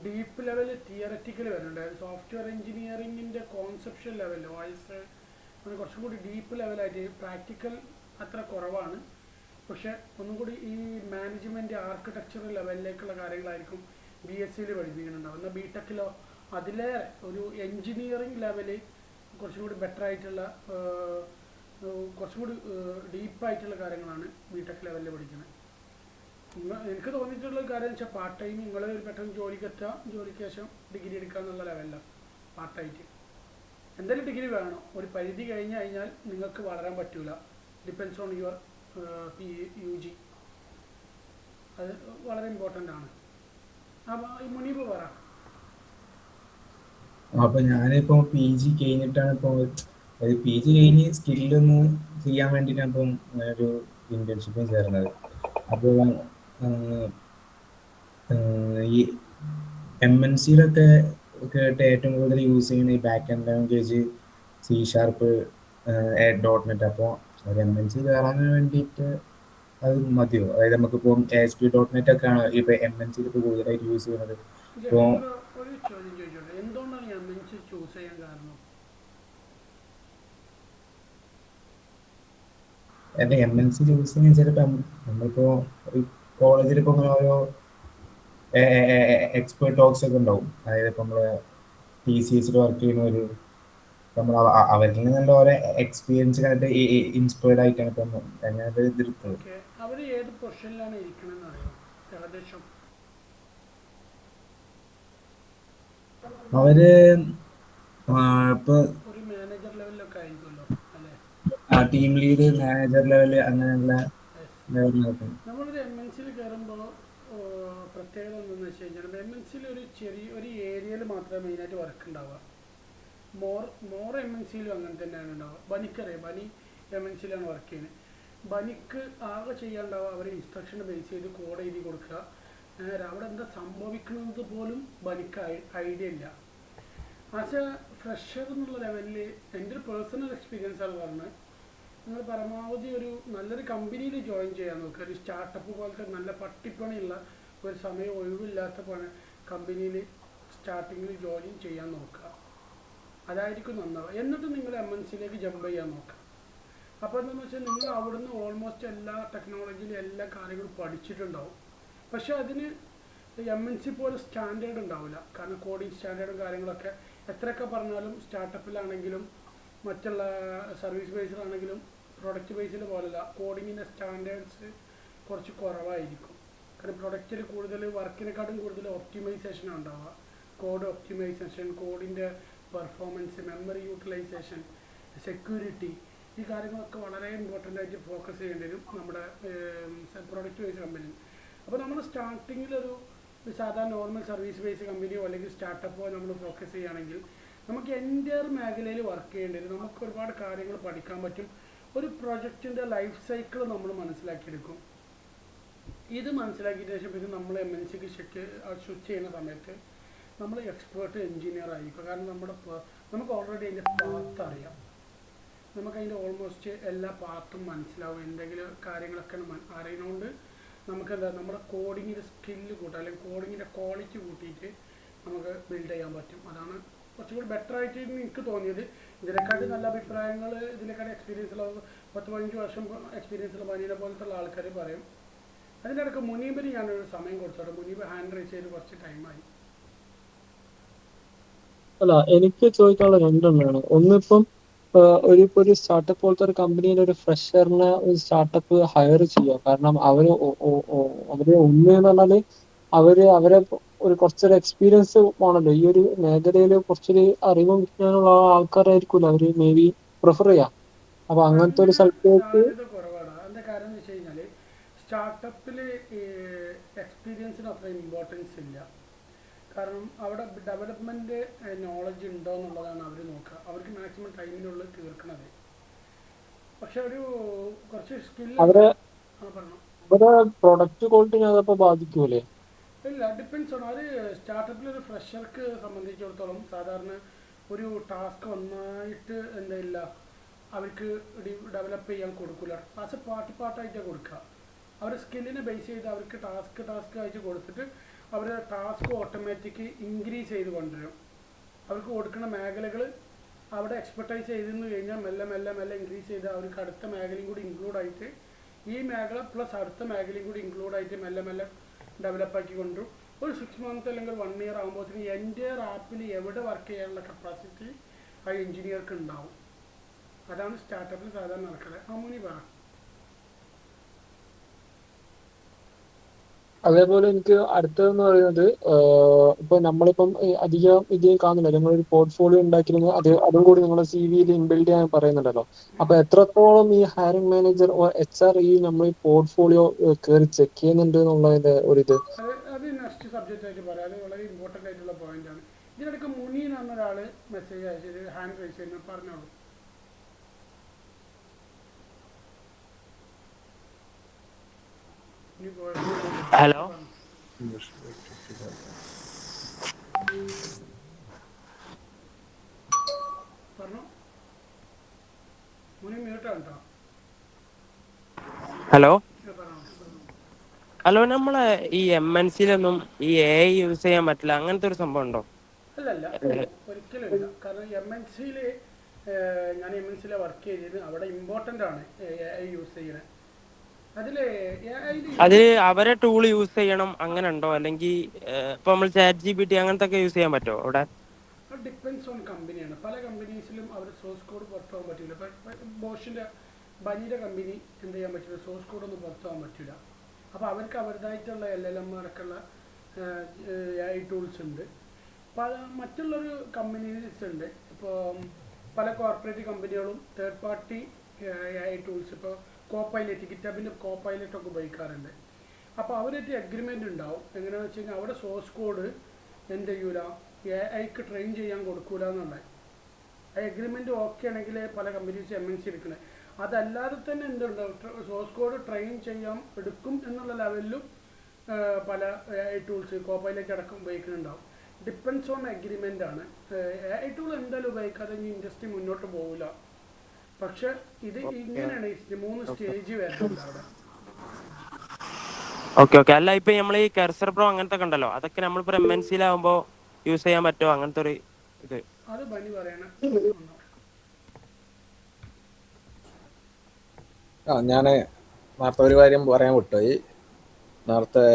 ഡീപ്പ് ലെവൽ തിയററ്റിക്കൽ വരുന്നുണ്ട്. അതായത് സോഫ്റ്റ്വെയർ എഞ്ചിനീയറിങ്ങിൻ്റെ കോൺസെപ്ഷ്യൽ ലെവൽ വോയിസ് അങ്ങനെ കുറച്ചും കൂടി ഡീപ്പ് ലെവലായിട്ട് പ്രാക്ടിക്കൽ അത്ര കുറവാണ്. പക്ഷെ ഒന്നും കൂടി ഈ മാനേജ്മെൻറ്റ് ആർക്കിടെക്ചർ ലെവലിലേക്കുള്ള കാര്യങ്ങളായിരിക്കും BSc പഠിപ്പിക്കുന്നുണ്ടാവും. എന്നാൽ BTechലോ അതിലേറെ ഒരു എൻജിനീയറിംഗ് ലെവല് കുറച്ചും കൂടി ബെറ്റർ ആയിട്ടുള്ള കുറച്ചും കൂടി ഡീപ്പായിട്ടുള്ള കാര്യങ്ങളാണ് BTech ലെവലിൽ പഠിക്കുന്നത്. എനിക്ക് തോന്നിയിട്ടുള്ള കാര്യം വെച്ചാൽ പാർട്ട് ടൈം നിങ്ങൾ ഒരു പെട്ടെന്ന് ജോലിക്ക് എത്തുക, ജോലിക്ക് ശേഷം ഡിഗ്രി എടുക്കുക എന്നുള്ള ലെവലിലാണ് പാർട്ടായിട്ട്. എന്തായാലും ഡിഗ്രി വേണം. ഒരു പരിധി കഴിഞ്ഞ് കഴിഞ്ഞാൽ നിങ്ങൾക്ക് വളരാൻ പറ്റൂല. Depends on your UG. അത് വളരെ ഇമ്പോർട്ടൻ്റ് ആണ്. അപ്പോൾ ഈ മുനീബ് പറ. അപ്പൊ ഞാനിപ്പോ PG കഴിഞ്ഞിട്ടാണ് ഇപ്പൊ PG കഴിഞ്ഞ് സ്കില്ലൊന്ന് ചെയ്യാൻ വേണ്ടിയിട്ടാണ് ഇപ്പം ഒരു ഇന്റേൺഷിപ്പിന് ചേർന്നത്. അപ്പോൾ ഈ MNCയിലൊക്കെ കേട്ട് ഏറ്റവും കൂടുതൽ യൂസ് ചെയ്യുന്ന ഈ back end language C#, .NET. അപ്പോൾ ഒരു MNC കയറാൻ വേണ്ടിയിട്ട് അത് മതിയോ? അതായത് നമുക്കിപ്പോൾ ASP.NET ഒക്കെ ആണ് ഇപ്പൊ MNCയിൽ ഇപ്പോൾ കൂടുതലായിട്ട് യൂസ് ചെയ്യുന്നത്. അപ്പോൾ ഒരു ചോദ്യം ചോദിച്ചോട്ടെ, എന്തുകൊണ്ടാണ് MNC ചൂസ് ചെയ്യാൻ കാരണം? എൻ്റെ MNC ചൂസ് ചെയ്യാൻ ചിലപ്പോൾ നമ്മളിപ്പോൾ കോളേജിൽ ഇപ്പോൾ ഇങ്ങനെ ഓരോ എക്സ്പേർട്ട് ടോക്സ് ഒക്കെ ഉണ്ടാവും. അതായത് ഇപ്പം നമ്മൾ TCSൽ വർക്ക് ചെയ്യുന്നവർ നമ്മൾ അവരിൽ നിന്നുള്ള ഓരോ എക്സ്പീരിയൻസ് കണ്ടിട്ട് ഇൻസ്പയർഡ് ആയിട്ടാണ് ഇപ്പം അങ്ങനെ ഇതെടുത്തത്. ഓക്കെ, അവർ ഏത് പൊസിഷനിലാണ് ഇരിക്കണമെന്ന് അറിയോ ഏകദേശം? അവര് ഇപ്പൊ ഒരു മാനേജർ ലെവലിലൊക്കെ ആയിരിക്കുമല്ലോ അല്ലേ? ടീം ലീഡ്, മാനേജർ ലെവല് അങ്ങനെയുള്ള ലെവലിലൊക്കെ. നമ്മളൊരു MNCയിൽ കയറുമ്പോൾ പ്രത്യേകത എന്താണെന്ന് വെച്ച് കഴിഞ്ഞാൽ MNCയിൽ ഒരു ഏരിയയിൽ മാത്രമേ മെയിനായിട്ട് വർക്ക് ഉണ്ടാവുക. മോർ MNCയിലും അങ്ങനെ തന്നെയാണ് ഉണ്ടാവുക. ബനിക്കറിയാം, ബനി MNCയിലാണ് വർക്ക് ചെയ്യുന്നത്. ബനിക്ക് ആകെ ചെയ്യാണ്ടാവുക അവർ ഇൻസ്ട്രക്ഷൻ ബേസ് ചെയ്ത് കോഡ് എഴുതി കൊടുക്കുക. അവിടെ എന്താ സംഭവിക്കുന്നത് പോലും ബനിക്ക് ഐഡിയ ഇല്ല. ആസ് എ ഫ്രഷർ എന്നുള്ള ലെവലിൽ എൻ്റെ ഒരു പേഴ്സണൽ എക്സ്പീരിയൻസ് ആണ് പറഞ്ഞത്. നിങ്ങൾ പരമാവധി ഒരു നല്ലൊരു കമ്പനിയിൽ ജോയിൻ ചെയ്യാൻ നോക്കുക. ഒരു സ്റ്റാർട്ടപ്പ് പോലത്തെ നല്ല പട്ടിപ്പണിയുള്ള ഒരു സമയം ഒഴിവില്ലാത്ത കമ്പനിയിൽ സ്റ്റാർട്ടിങ്ങിൽ ജോയിൻ ചെയ്യാൻ നോക്കുക. അതായിരിക്കും നന്നാവുക. എന്നിട്ട് നിങ്ങൾ MNCയിലേക്ക് ജമ്പ് ചെയ്യാൻ നോക്കുക. അപ്പോൾ എന്താണെന്ന് വെച്ചാൽ നിങ്ങൾ അവിടുന്ന് ഓൾമോസ്റ്റ് എല്ലാ ടെക്നോളജിയിലും എല്ലാ കാര്യങ്ങളും പഠിച്ചിട്ടുണ്ടാവും. പക്ഷെ അതിന് MNC പോലെ സ്റ്റാൻഡേർഡ് ഉണ്ടാവില്ല. കാരണം കോഡിങ് സ്റ്റാൻഡേർഡും കാര്യങ്ങളൊക്കെ എത്രയൊക്കെ പറഞ്ഞാലും സ്റ്റാർട്ടപ്പിലാണെങ്കിലും മറ്റുള്ള സർവീസ് ബേസിലാണെങ്കിലും പ്രൊഡക്റ്റ് ബേസിൽ പോലല്ല, കോഡിങ്ങിൻ്റെ സ്റ്റാൻഡേർഡ്സ് കുറച്ച് കുറവായിരിക്കും. കാരണം പ്രൊഡക്റ്റിൽ കൂടുതൽ വർക്കിനെക്കാട്ടും കൂടുതൽ ഒപ്റ്റിമൈസേഷനാണ് ഉണ്ടാവുക. കോഡ് ഒപ്റ്റിമൈസേഷൻ, കോഡിൻ്റെ പെർഫോമൻസ്, മെമ്മറി യൂട്ടിലൈസേഷൻ, സെക്യൂരിറ്റി, ഈ കാര്യങ്ങളൊക്കെ വളരെ ഇമ്പോർട്ടൻ്റ് ആയിട്ട് ഫോക്കസ് ചെയ്യേണ്ടി വരും നമ്മുടെ പ്രൊഡക്റ്റ് ബേസ് കമ്പനി. അപ്പോൾ നമ്മൾ സ്റ്റാർട്ടിങ്ങിലൊരു സാധാരണ നോർമൽ സർവീസ് ബേസ് കമ്പനിയോ അല്ലെങ്കിൽ സ്റ്റാർട്ടപ്പോ നമ്മൾ ഫോക്കസ് ചെയ്യുകയാണെങ്കിൽ നമുക്ക് എൻ്റയർ മേഖലയിൽ വർക്ക് ചെയ്യേണ്ടി വരും. നമുക്ക് ഒരുപാട് കാര്യങ്ങൾ പഠിക്കാൻ പറ്റും. ഒരു പ്രൊജക്റ്റിൻ്റെ ലൈഫ് സൈക്കിൾ നമ്മൾ മനസ്സിലാക്കിയെടുക്കും. ഇത് മനസ്സിലാക്കിയ ശേഷം പിന്നെ നമ്മൾ MNCക്ക് സ്വിച്ച് ചെയ്യുന്ന സമയത്ത് നമ്മൾ എക്സ്പേർട്ട് എൻജിനീയർ ആയിരിക്കും. കാരണം നമുക്ക് ഓൾറെഡി അതിൻ്റെ പാത്ത് അറിയാം. നമുക്കതിൻ്റെ ഓൾമോസ്റ്റ് എല്ലാ പാത്തും മനസ്സിലാവും. എന്തെങ്കിലും കാര്യങ്ങളൊക്കെ അറിയുന്നതുകൊണ്ട് നമുക്കെന്താ നമ്മുടെ കോഡിങ്ങിൻ്റെ സ്കില്ല് കൂട്ടുക, അല്ലെങ്കിൽ കോഡിങ്ങിൻ്റെ ക്വാളിറ്റി കൂട്ടിയിട്ട് നമുക്ക് ബിൽഡ് ചെയ്യാൻ പറ്റും. അതാണ് കുറച്ചും കൂടി ബെറ്റർ ആയിട്ട് എനിക്ക് തോന്നിയത്. ഇതിനെക്കാട്ടി നല്ല അഭിപ്രായങ്ങൾ, ഇതിനെക്കാട്ടി എക്സ്പീരിയൻസുള്ള 10-15 വർഷം എക്സ്പീരിയൻസുള്ള ബനീനെ പോലത്തെ ഉള്ള ആൾക്കാർ പറയും. അതിൻ്റെ ഇടയ്ക്ക് മുനീബിന് ഞാനൊരു സമയം കൊടുത്തോട്ടെ. മുനീബ് ഹാൻഡ് റൈസ് ചെയ്ത് കുറച്ച് ടൈമായി. അല്ല, എനിക്ക് ചോദിക്കാനുള്ള രണ്ടെണ്ണമാണ്. ഒന്നിപ്പം ഒരു സ്റ്റാർട്ടപ്പ് പോലത്തെ ഒരു കമ്പനിയിൽ ഒരു ഫ്രഷറിനെ ഒരു സ്റ്റാർട്ടപ്പ് ഹയർ ചെയ്യുക. കാരണം അവര് ഒന്നെന്ന് പറഞ്ഞാല് അവരെ ഒരു കുറച്ചൊരു എക്സ്പീരിയൻസ് വേണമല്ലോ. ഈ ഒരു മേഖലയിൽ കുറച്ചൊരു അറിവും വിജ്ഞാനമുള്ള ആൾക്കാരായിരിക്കുമല്ലോ അവര് മേ ബി പ്രിഫർ ചെയ്യാം. അപ്പൊ അങ്ങനത്തെ ഒരു സ്ഥലത്തേക്ക് സാധ്യത കുറവാണ്. അതിൻ്റെ കാര്യം എന്ന് വെച്ച് കഴിഞ്ഞാൽ സ്റ്റാർട്ടപ്പിൽ എക്സ്പീരിയൻസിന് അത്ര ഇമ്പോർട്ടൻസ് ഇല്ല. കാരണം അവിടെ ഡെവലപ്മെൻറ്റ് നോളജ് ഉണ്ടോ എന്നുള്ളതാണ് അവർ നോക്കുക. അവർക്ക് മാക്സിമം ടൈമിനുള്ളിൽ തീർക്കണത്. പക്ഷെ ഒരു കുറച്ച് സ്കില്ല് അവരെ പറഞ്ഞു പ്രൊഡക്റ്റ് ക്വാളിറ്റി അതപ്പോ ബാധിക്കൂലേ? ഇല്ല, ഡിപ്പെൻസ് ആണ്. അത് സ്റ്റാർട്ടപ്പിലൊരു ഫ്രഷർക്ക് സംബന്ധിച്ചിടത്തോളം സാധാരണ ഒരു ടാസ്ക് ഒന്നായിട്ട് എന്തായില്ല അവർക്ക് ഡെവലപ്പ് ചെയ്യാൻ കൊടുക്കില്ല. ആസ് എ പാർട്ടായിട്ടാണ് കൊടുക്കുക. അവരുടെ സ്കില്ലിനെ ബേസ് ചെയ്ത് അവർക്ക് ടാസ്ക് ആയിട്ട് കൊടുത്തിട്ട് അവരുടെ ടാസ്ക് ഓട്ടോമാറ്റിക് ഇൻക്രീസ് ചെയ്ത് കൊണ്ടുവരും. അവർക്ക് കൊടുക്കുന്ന മേഖലകൾ അവിടെ എക്സ്പെർട്ടൈസ് ചെയ്തെന്ന് കഴിഞ്ഞാൽ മെല്ലെ ഇൻക്രീസ് ചെയ്ത് അവർക്ക് അടുത്ത മേഖലയും കൂടി ഇൻക്ലൂഡ് ആയിട്ട് ഈ മേഖല പ്ലസ് അടുത്ത മേഖലയും കൂടി ഇൻക്ലൂഡ് ആയിട്ട് മെല്ലെ മെല്ലെ ഡെവലപ്പാക്കി കൊണ്ടുവരും. ഒരു 6 months അല്ലെങ്കിൽ 1 year ആകുമ്പോഴത്തേന് എൻ്റെ ആപ്പിൽ എവിടെ വർക്ക് ചെയ്യാനുള്ള കപ്പാസിറ്റി ആ എഞ്ചിനീയർക്ക് ഉണ്ടാവും. അതാണ് സ്റ്റാർട്ടപ്പിൽ സാധാരണ നടക്കുന്നത്. മുനി പറ. അതേപോലെ എനിക്ക് അടുത്തതെന്ന് പറയുന്നത് ഇപ്പൊ നമ്മളിപ്പം അധികം ഇതേം കാണുന്നില്ല, നിങ്ങളൊരു പോർട്ട്ഫോളിയോ ഉണ്ടാക്കിയിരുന്നത് അതും കൂടി നിങ്ങളുടെ CV ഇൻബിൽഡ് ചെയ്യാൻ പറയുന്നുണ്ടല്ലോ. അപ്പൊ എത്രത്തോളം ഈ ഹയറിംഗ് മാനേജർ HR ഈ നമ്മൾ പോർട്ട്ഫോളിയോ കയറി ചെക്ക് ചെയ്യുന്നുണ്ട് എന്നുള്ളതിന്റെ ഒരിത്? അത് നെക്സ്റ്റ് സബ്ജക്റ്റ് ആയിട്ട് പറയാം. അത് വളരെ ഇമ്പോർട്ടൻ്റ് ആയിട്ടുള്ള പോയിന്റ് ആണ്. ഇതിനിടയ്ക്ക് മുനി എന്ന് പറഞ്ഞ ഒരാൾ മെസ്സേജ് അയച്ചത് ഹാൻഡ് റൈസ് ചെയ്യുന്നു, പറഞ്ഞോളൂ. ഹലോ, പറഞ്ഞോ. മുനി മ്യൂട്ടാണ് കേട്ടോ. ഹലോ പറഞ്ഞോ. ഹലോ, നമ്മളെ ഈ MNC-ലൊന്നും ഈ AI യൂസ് ചെയ്യാൻ പറ്റില്ല, അങ്ങനത്തെ ഒരു സംഭവം ഉണ്ടോ? അല്ലല്ല, ഒരിക്കലും ഇല്ല. കാരണം MNC-യിൽ ഞാൻ MNC-യിലെ വർക്ക് ചെയ്തത് അവിടെ ഇമ്പോർട്ടൻ്റ് ആണ് AI യൂസ് ചെയ്യുന്നത്. അത് അവരെ ടൂൾ യൂസ് ചെയ്യണം അങ്ങനെ ഉണ്ടോ? അല്ലെങ്കിൽ ഇപ്പൊ നമ്മൾ ChatGPT അങ്ങനത്തെ ഒക്കെ യൂസ് ചെയ്യാൻ പറ്റുമോ അവിടെ? ഡിപ്പെൻസ് ഓൺ കമ്പനിയാണ്. പല കമ്പനീസിലും അവർ സോഴ്സ് കോഡ് പുറത്തുപോകാൻ പറ്റില്ല. ഇപ്പം ബോഷിൻ്റെ ബനിയുടെ കമ്പനി എന്ത് ചെയ്യാൻ പറ്റില്ല, സോഴ്സ് കോഡൊന്നും പുറത്തുപോകാൻ പറ്റില്ല. അപ്പോൾ അവർക്ക് അവരുടേതായിട്ടുള്ള LLM അടക്കമുള്ള AI ടൂൾസ് ഉണ്ട്. മറ്റുള്ളൊരു കമ്പനീസ് ഉണ്ട്. ഇപ്പോൾ പല കോർപ്പറേറ്റ് കമ്പനികളും തേർഡ് പാർട്ടി AI ടൂൾസ്, ഇപ്പോൾ കോപ്പൈലറ്റ്, ഗിറ്റബിൻ്റെ കോപ്പൈലറ്റൊക്കെ ഉപയോഗിക്കാറുണ്ട്. അപ്പോൾ അവരായിട്ട് എഗ്രിമെൻ്റ് ഉണ്ടാവും. എങ്ങനെയാണെന്ന് വെച്ച് കഴിഞ്ഞാൽ അവിടെ സോഴ്സ് കോഡ് എന്ത് ചെയ്യൂല, AIക്ക് ട്രെയിൻ ചെയ്യാൻ കൊടുക്കൂല എന്നുള്ളത്. ആ എഗ്രിമെൻ്റ് ഓക്കെ ആണെങ്കിൽ പല കമ്പനീസ് MNC എടുക്കുന്നത്. അതല്ലാതെ തന്നെ എന്തുണ്ട്, സോഴ്സ് കോഡ് ട്രെയിൻ ചെയ്യാൻ എടുക്കും എന്നുള്ള ലെവലിലും പല AI ടൂൾസ് കോപ്പൈലറ്റ് അടക്കം ഉപയോഗിക്കുന്നുണ്ടാവും. ഡിപ്പെൻസ് ഓൺ എഗ്രിമെൻ്റ് ആണ്. AI ടൂൾ എന്തായാലും ഉപയോഗിക്കാതെ ഈ ഇൻഡസ്ട്രി മുന്നോട്ട് പോകില്ല. പക്ഷെ ഇത് ഇങ്ങനെയാണ് 3 സ്റ്റേജ് വരുന്നുണ്ട് അവിടെ. ഓക്കെ. അല്ല, ഇപ്പൊ നമ്മൾ ഈ കെർസർ പ്രോ അങ്ങനത്തെ ഒക്കെ ഉണ്ടല്ലോ, അതൊക്കെ നമ്മളിപ്പോ MNC-ലാവുമ്പോ യൂസ് ചെയ്യാൻ പറ്റുമോ? അങ്ങനത്തെ ഒരു ഇത് അത് ബനി പറയണ. ഞാൻ നേരത്തെ ഒരു കാര്യം പറയാൻ വിട്ടുപോയി. നേരത്തെ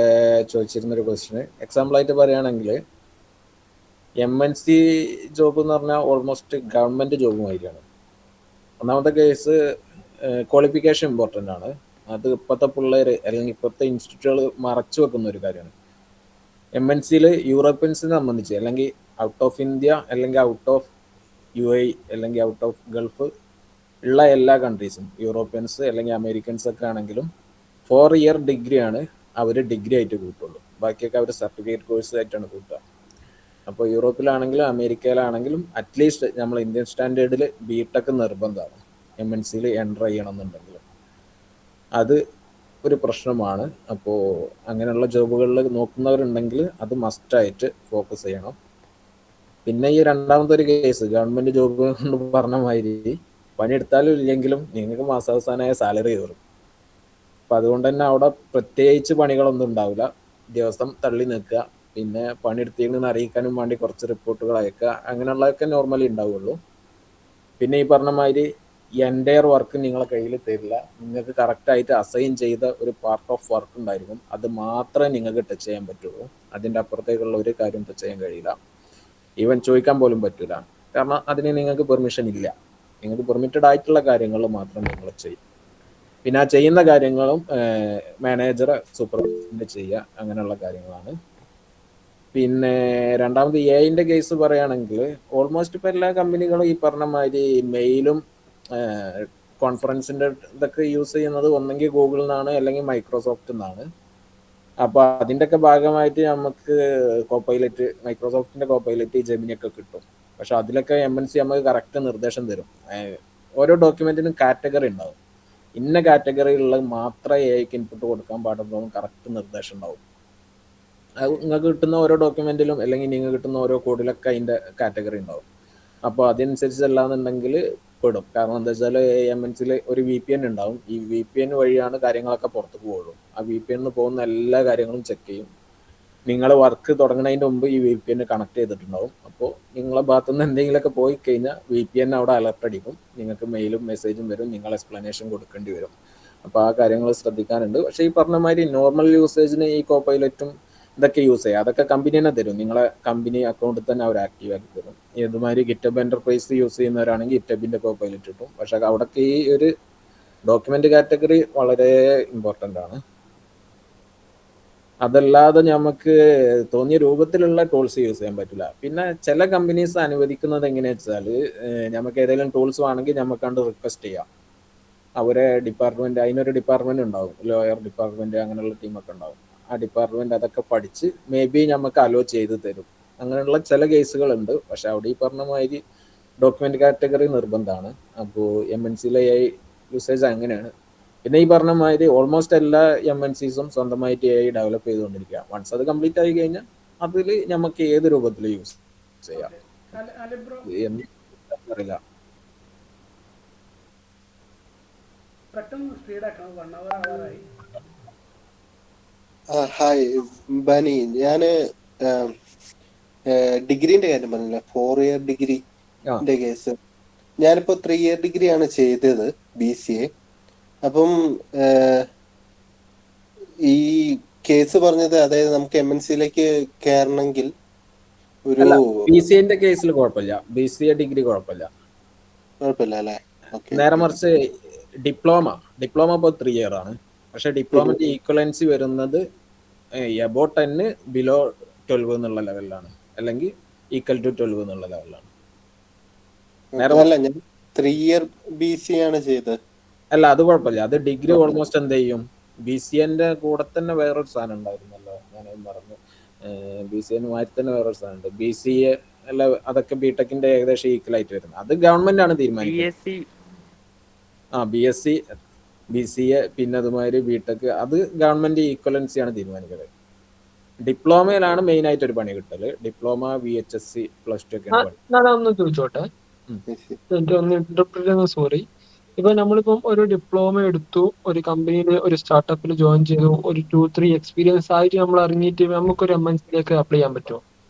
ചോദിച്ചിരുന്നൊരു ക്വസ്റ്റ്യന് എക്സാമ്പിളായിട്ട് പറയുകയാണെങ്കിൽ MNC ജോബ് എന്ന് പറഞ്ഞാൽ ഓൾമോസ്റ്റ് ഗവൺമെൻറ് ജോബുമായിരിക്കണം. ഒന്നാമത്തെ കേസ് ക്വാളിഫിക്കേഷൻ ഇമ്പോർട്ടൻ്റ് ആണ്. അത് ഇപ്പോഴത്തെ പിള്ളേർ അല്ലെങ്കിൽ ഇപ്പോഴത്തെ ഇൻസ്റ്റിറ്റ്യൂട്ടുകൾ മറച്ചു വെക്കുന്ന ഒരു കാര്യമാണ്. MNC-യിൽ യൂറോപ്യൻസിനെ സംബന്ധിച്ച് അല്ലെങ്കിൽ ഔട്ട് ഓഫ് ഇന്ത്യ അല്ലെങ്കിൽ ഔട്ട് ഓഫ് UAE അല്ലെങ്കിൽ ഔട്ട് ഓഫ് ഗൾഫ് ഉള്ള എല്ലാ കൺട്രീസും യൂറോപ്യൻസ് അല്ലെങ്കിൽ അമേരിക്കൻസ് ഒക്കെ ആണെങ്കിലും 4 year ഡിഗ്രിയാണ് അവർ ഡിഗ്രി ആയിട്ട് കൂട്ടുള്ളൂ. ബാക്കിയൊക്കെ അവർ സർട്ടിഫിക്കറ്റ് കോഴ്സ് ആയിട്ടാണ് കൂട്ടുക. അപ്പോൾ യൂറോപ്പിലാണെങ്കിലും അമേരിക്കയിലാണെങ്കിലും അറ്റ്ലീസ്റ്റ് നമ്മൾ ഇന്ത്യൻ സ്റ്റാൻഡേർഡിൽ BTech നിർബന്ധമാണ് MNC-യിൽ എൻ്റർ ചെയ്യണമെന്നുണ്ടെങ്കിൽ. അത് ഒരു പ്രശ്നമാണ്. അപ്പോൾ അങ്ങനെയുള്ള ജോബുകളിൽ നോക്കുന്നവരുണ്ടെങ്കിൽ അത് മസ്റ്റായിട്ട് ഫോക്കസ് ചെയ്യണം. പിന്നെ ഈ രണ്ടാമത്തെ ഒരു കേസ് ഗവൺമെൻറ് ജോബ് എന്ന് പറഞ്ഞ മാതിരി പണിയെടുത്താലും ഇല്ലെങ്കിലും നിങ്ങൾക്ക് മാസാവസാനമായ സാലറി കയറും. അപ്പം അതുകൊണ്ട് തന്നെ അവിടെ പ്രത്യേകിച്ച് പണികളൊന്നും ഉണ്ടാവില്ല. ദിവസം തള്ളി നിൽക്കുക, പിന്നെ പണിയെടുത്തിന്ന് അറിയിക്കാനും വേണ്ടി കുറച്ച് റിപ്പോർട്ടുകൾ അയക്കുക, അങ്ങനെയുള്ളതൊക്കെ നോർമലി ഉണ്ടാവുള്ളൂ. പിന്നെ ഈ പറഞ്ഞ മാതിരി എൻ്റയർ വർക്ക് നിങ്ങളെ കയ്യിൽ തരില്ല. നിങ്ങൾക്ക് കറക്റ്റായിട്ട് അസൈൻ ചെയ്ത ഒരു പാർട്ട് ഓഫ് വർക്ക് ഉണ്ടായിരിക്കും, അത് മാത്രമേ നിങ്ങൾക്ക് ടച്ച് ചെയ്യാൻ പറ്റുള്ളൂ. അതിൻ്റെ അപ്പുറത്തേക്കുള്ള ഒരു കാര്യം ടച്ച് ചെയ്യാൻ കഴിയില്ല. ഈവൻ ചോദിക്കാൻ പോലും പറ്റില്ല. കാരണം അതിന് നിങ്ങൾക്ക് പെർമിഷൻ ഇല്ല. നിങ്ങൾക്ക് പെർമിറ്റഡ് ആയിട്ടുള്ള കാര്യങ്ങൾ മാത്രം നിങ്ങൾ ചെയ്യും. പിന്നെ ആ ചെയ്യുന്ന കാര്യങ്ങളും മാനേജറെ സൂപ്പർവൈസ് ചെയ്യുക, അങ്ങനെയുള്ള കാര്യങ്ങളാണ്. പിന്നെ രണ്ടാമത് AI-ൻ്റെ കേസ് പറയുകയാണെങ്കിൽ ഓൾമോസ്റ്റ് ഇപ്പോൾ എല്ലാ കമ്പനികളും ഈ പറഞ്ഞ മാതിരി മെയിലും കോൺഫറൻസിൻ്റെ ഇതൊക്കെ യൂസ് ചെയ്യുന്നത് ഒന്നെങ്കിൽ ഗൂഗിളിൽ നിന്നാണ് അല്ലെങ്കിൽ മൈക്രോസോഫ്റ്റിൽ നിന്നാണ്. അപ്പോൾ അതിൻ്റെയൊക്കെ ഭാഗമായിട്ട് നമുക്ക് കോപ്പൈലറ്റ്, മൈക്രോസോഫ്റ്റിൻ്റെ കോപ്പൈലറ്റ്, ജെമിനിയൊക്കെ കിട്ടും. പക്ഷെ അതിലൊക്കെ MNC നമുക്ക് കറക്റ്റ് നിർദ്ദേശം തരും. ഓരോ ഡോക്യുമെൻറ്റിനും കാറ്റഗറി ഉണ്ടാവും. ഇന്ന കാറ്റഗറിയിലുള്ളത് മാത്രമേ AIക്ക് ഇൻപുട്ട് കൊടുക്കാൻ പാടുള്ളൂ എന്ന് കറക്റ്റ് നിർദ്ദേശം ഉണ്ടാവും. അത് നിങ്ങൾക്ക് കിട്ടുന്ന ഓരോ ഡോക്യുമെൻറ്റിലും അല്ലെങ്കിൽ നിങ്ങൾക്ക് കിട്ടുന്ന ഓരോ കോഡിലൊക്കെ അതിൻ്റെ കാറ്റഗറി ഉണ്ടാവും. അപ്പോൾ അതനുസരിച്ചല്ലാന്നുണ്ടെങ്കിൽ പെടും. കാരണം എന്താ വെച്ചാൽ MNC-യിൽ ഒരു VPN ഉണ്ടാവും. ഈ VPN വഴിയാണ് കാര്യങ്ങളൊക്കെ പുറത്ത് പോകുള്ളൂ. ആ VPN പോകുന്ന എല്ലാ കാര്യങ്ങളും ചെക്ക് ചെയ്യും. നിങ്ങൾ വർക്ക് തുടങ്ങുന്നതിൻ്റെ മുമ്പ് ഈ VPN കണക്ട് ചെയ്തിട്ടുണ്ടാവും. അപ്പോൾ നിങ്ങളെ ഭാഗത്തുനിന്ന് എന്തെങ്കിലുമൊക്കെ പോയി കഴിഞ്ഞാൽ VPN അവിടെ അലർട്ട് അടിക്കും. നിങ്ങൾക്ക് മെയിലും മെസ്സേജും വരും, നിങ്ങൾ എക്സ്പ്ലനേഷൻ കൊടുക്കേണ്ടി വരും. അപ്പോൾ ആ കാര്യങ്ങൾ ശ്രദ്ധിക്കാനുണ്ട്. പക്ഷേ ഈ പറഞ്ഞ മാതിരി നോർമൽ യൂസേജിന് ഈ കോപ്പൈലറ്റും ഇതൊക്കെ യൂസ് ചെയ്യുക, അതൊക്കെ കമ്പനി തന്നെ തരും. നിങ്ങളെ കമ്പനി അക്കൗണ്ടിൽ തന്നെ അവർ ആക്റ്റീവ് ആക്കി തരും. ഇതുമാതിരി ഗിറ്റബ് എന്റർപ്രൈസ് യൂസ് ചെയ്യുന്നവരാണെങ്കിൽ ഗിറ്റബിന്റെ കോപ്പൈലറ്റ് കിട്ടും. പക്ഷെ അവിടേക്ക് ഈ ഒരു ഡോക്യുമെന്റ് കാറ്റഗറി വളരെ ഇമ്പോർട്ടൻ്റ് ആണ്. അതല്ലാതെ നമുക്ക് തോന്നിയ രൂപത്തിലുള്ള ടൂൾസ് യൂസ് ചെയ്യാൻ പറ്റില്ല. പിന്നെ ചില കമ്പനീസ് അനുവദിക്കുന്നത് എങ്ങനെയാണെന്ന് വെച്ചാൽ, നമുക്ക് ഏതെങ്കിലും ടൂൾസ് വേണമെങ്കിൽ നമുക്ക് കണ്ട് റിക്വസ്റ്റ് ചെയ്യാം. അവരെ ഡിപ്പാർട്ട്മെന്റ്, അതിനൊരു ഡിപ്പാർട്ട്മെന്റ് ഉണ്ടാവും, ലോയർ ഡിപ്പാർട്ട്മെന്റ്, അങ്ങനെയുള്ള ടീമൊക്കെ ഉണ്ടാവും. ആ ഡിപ്പാർട്ട്മെന്റ് അതൊക്കെ പഠിച്ച് മേ ബി നമുക്ക് അലോ ചെയ്ത് തരും. അങ്ങനെയുള്ള ചില കേസുകളുണ്ട്. പക്ഷെ അവിടെ ഈ പറഞ്ഞ മാതിരി ഡോക്യുമെന്റ് കാറ്റഗറി നിർബന്ധമാണ്. അപ്പോൾ MNC-ലെ AI യൂസേജ് അങ്ങനെയാണ്. പിന്നെ ഈ പറഞ്ഞ മാതിരി ഓൾമോസ്റ്റ് എല്ലാ MNCസും സ്വന്തമായിട്ട് AI ഡെവലപ്പ് ചെയ്തുകൊണ്ടിരിക്കുക. വൺസ് അത് കംപ്ലീറ്റ് ആയി കഴിഞ്ഞാൽ അതിൽ നമുക്ക് ഏത് രൂപത്തിൽ യൂസ് ചെയ്യാം അലിബ്രോ അറിയില്ല. പെട്ടെന്ന് സ്പീഡാക്കണം, 1 hour ആവാറായി. ഹായ് ബനി, ഞാന് ഡിഗ്രീന്റെ കാര്യം പറഞ്ഞില്ല, 4 year ഡിഗ്രിന്റെ കേസ്. ഞാനിപ്പോ 3 year ഡിഗ്രിയാണ് ചെയ്തത്, BCA. അപ്പം ഈ കേസ് പറഞ്ഞത്, അതായത് നമുക്ക് MNC-യിലേക്ക് കയറണമെങ്കിൽ ഒരു BCA കേസിൽ കുഴപ്പമില്ല, BCA ഡിഗ്രി കുഴപ്പമില്ല അല്ലേ? നേരെ മറിച്ച് ഡിപ്ലോമ ഇപ്പോൾ 3 year ആണ്. പക്ഷെ ഡിപ്ലോമന്റെ ഈക്വലൻസി വരുന്നത് എബോ 10 ബിലോ 12 എന്നുള്ള ലെവലിലാണ്, അല്ലെങ്കിൽ ഈക്വൽ ടു 12 എന്നുള്ള ലെവലിലാണ്. അല്ല, ഞാൻ 3 year BCA ആണ് ചെയ്തത്. അല്ല, അത് കുഴപ്പമില്ല. അത് ഡിഗ്രി ഓൾമോസ്റ്റ് എന്ത് ചെയ്യും, BCA കൂടെ തന്നെ വേറൊരു സാധനം ഉണ്ടായിരുന്നല്ലോ, ഞാൻ പറഞ്ഞു. BCA മാറ്റി തന്നെ വേറൊരു സാധനം ഉണ്ട്, BCA അല്ല, അതൊക്കെ ബിടെക്കിന്റെ ഏകദേശം ഈക്വൽ ആയിട്ട് വരുന്നത്. അത് ഗവൺമെന്റ് ആണ് തീരുമാനിക്കുന്നത്. BSc, BCA, പിന്നെ അതുമാതിരി ബിടെക്, അത് ഗവൺമെന്റ് ഈക്വലൻസി ആണ് തീരുമാനിക്കുന്നത്. ഡിപ്ലോമയിലാണ് മെയിൻ ആയിട്ട് ഒരു പണി കിട്ടല്. ഡിപ്ലോമ, VHSC, +2 ഒക്കെ ഒന്ന് ചോദിച്ചോട്ടെ, ഒന്ന് ഇന്റർപ്രറ്റ് ചെയ്യുന്ന, സോറി. ഇപ്പൊ നമ്മളിപ്പം ഒരു ഡിപ്ലോമ എടുത്തു, ഒരു കമ്പനിയിൽ ഒരു സ്റ്റാർട്ടപ്പിൽ ജോയിൻ ചെയ്തു, ഒരു 2-3 എക്സ്പീരിയൻസ് ആയിട്ട് നമ്മൾ ഇറങ്ങിയിട്ട് നമുക്കൊരു MNC-യിലേക്ക് അപ്ലൈ ചെയ്യാൻ പറ്റുമോ?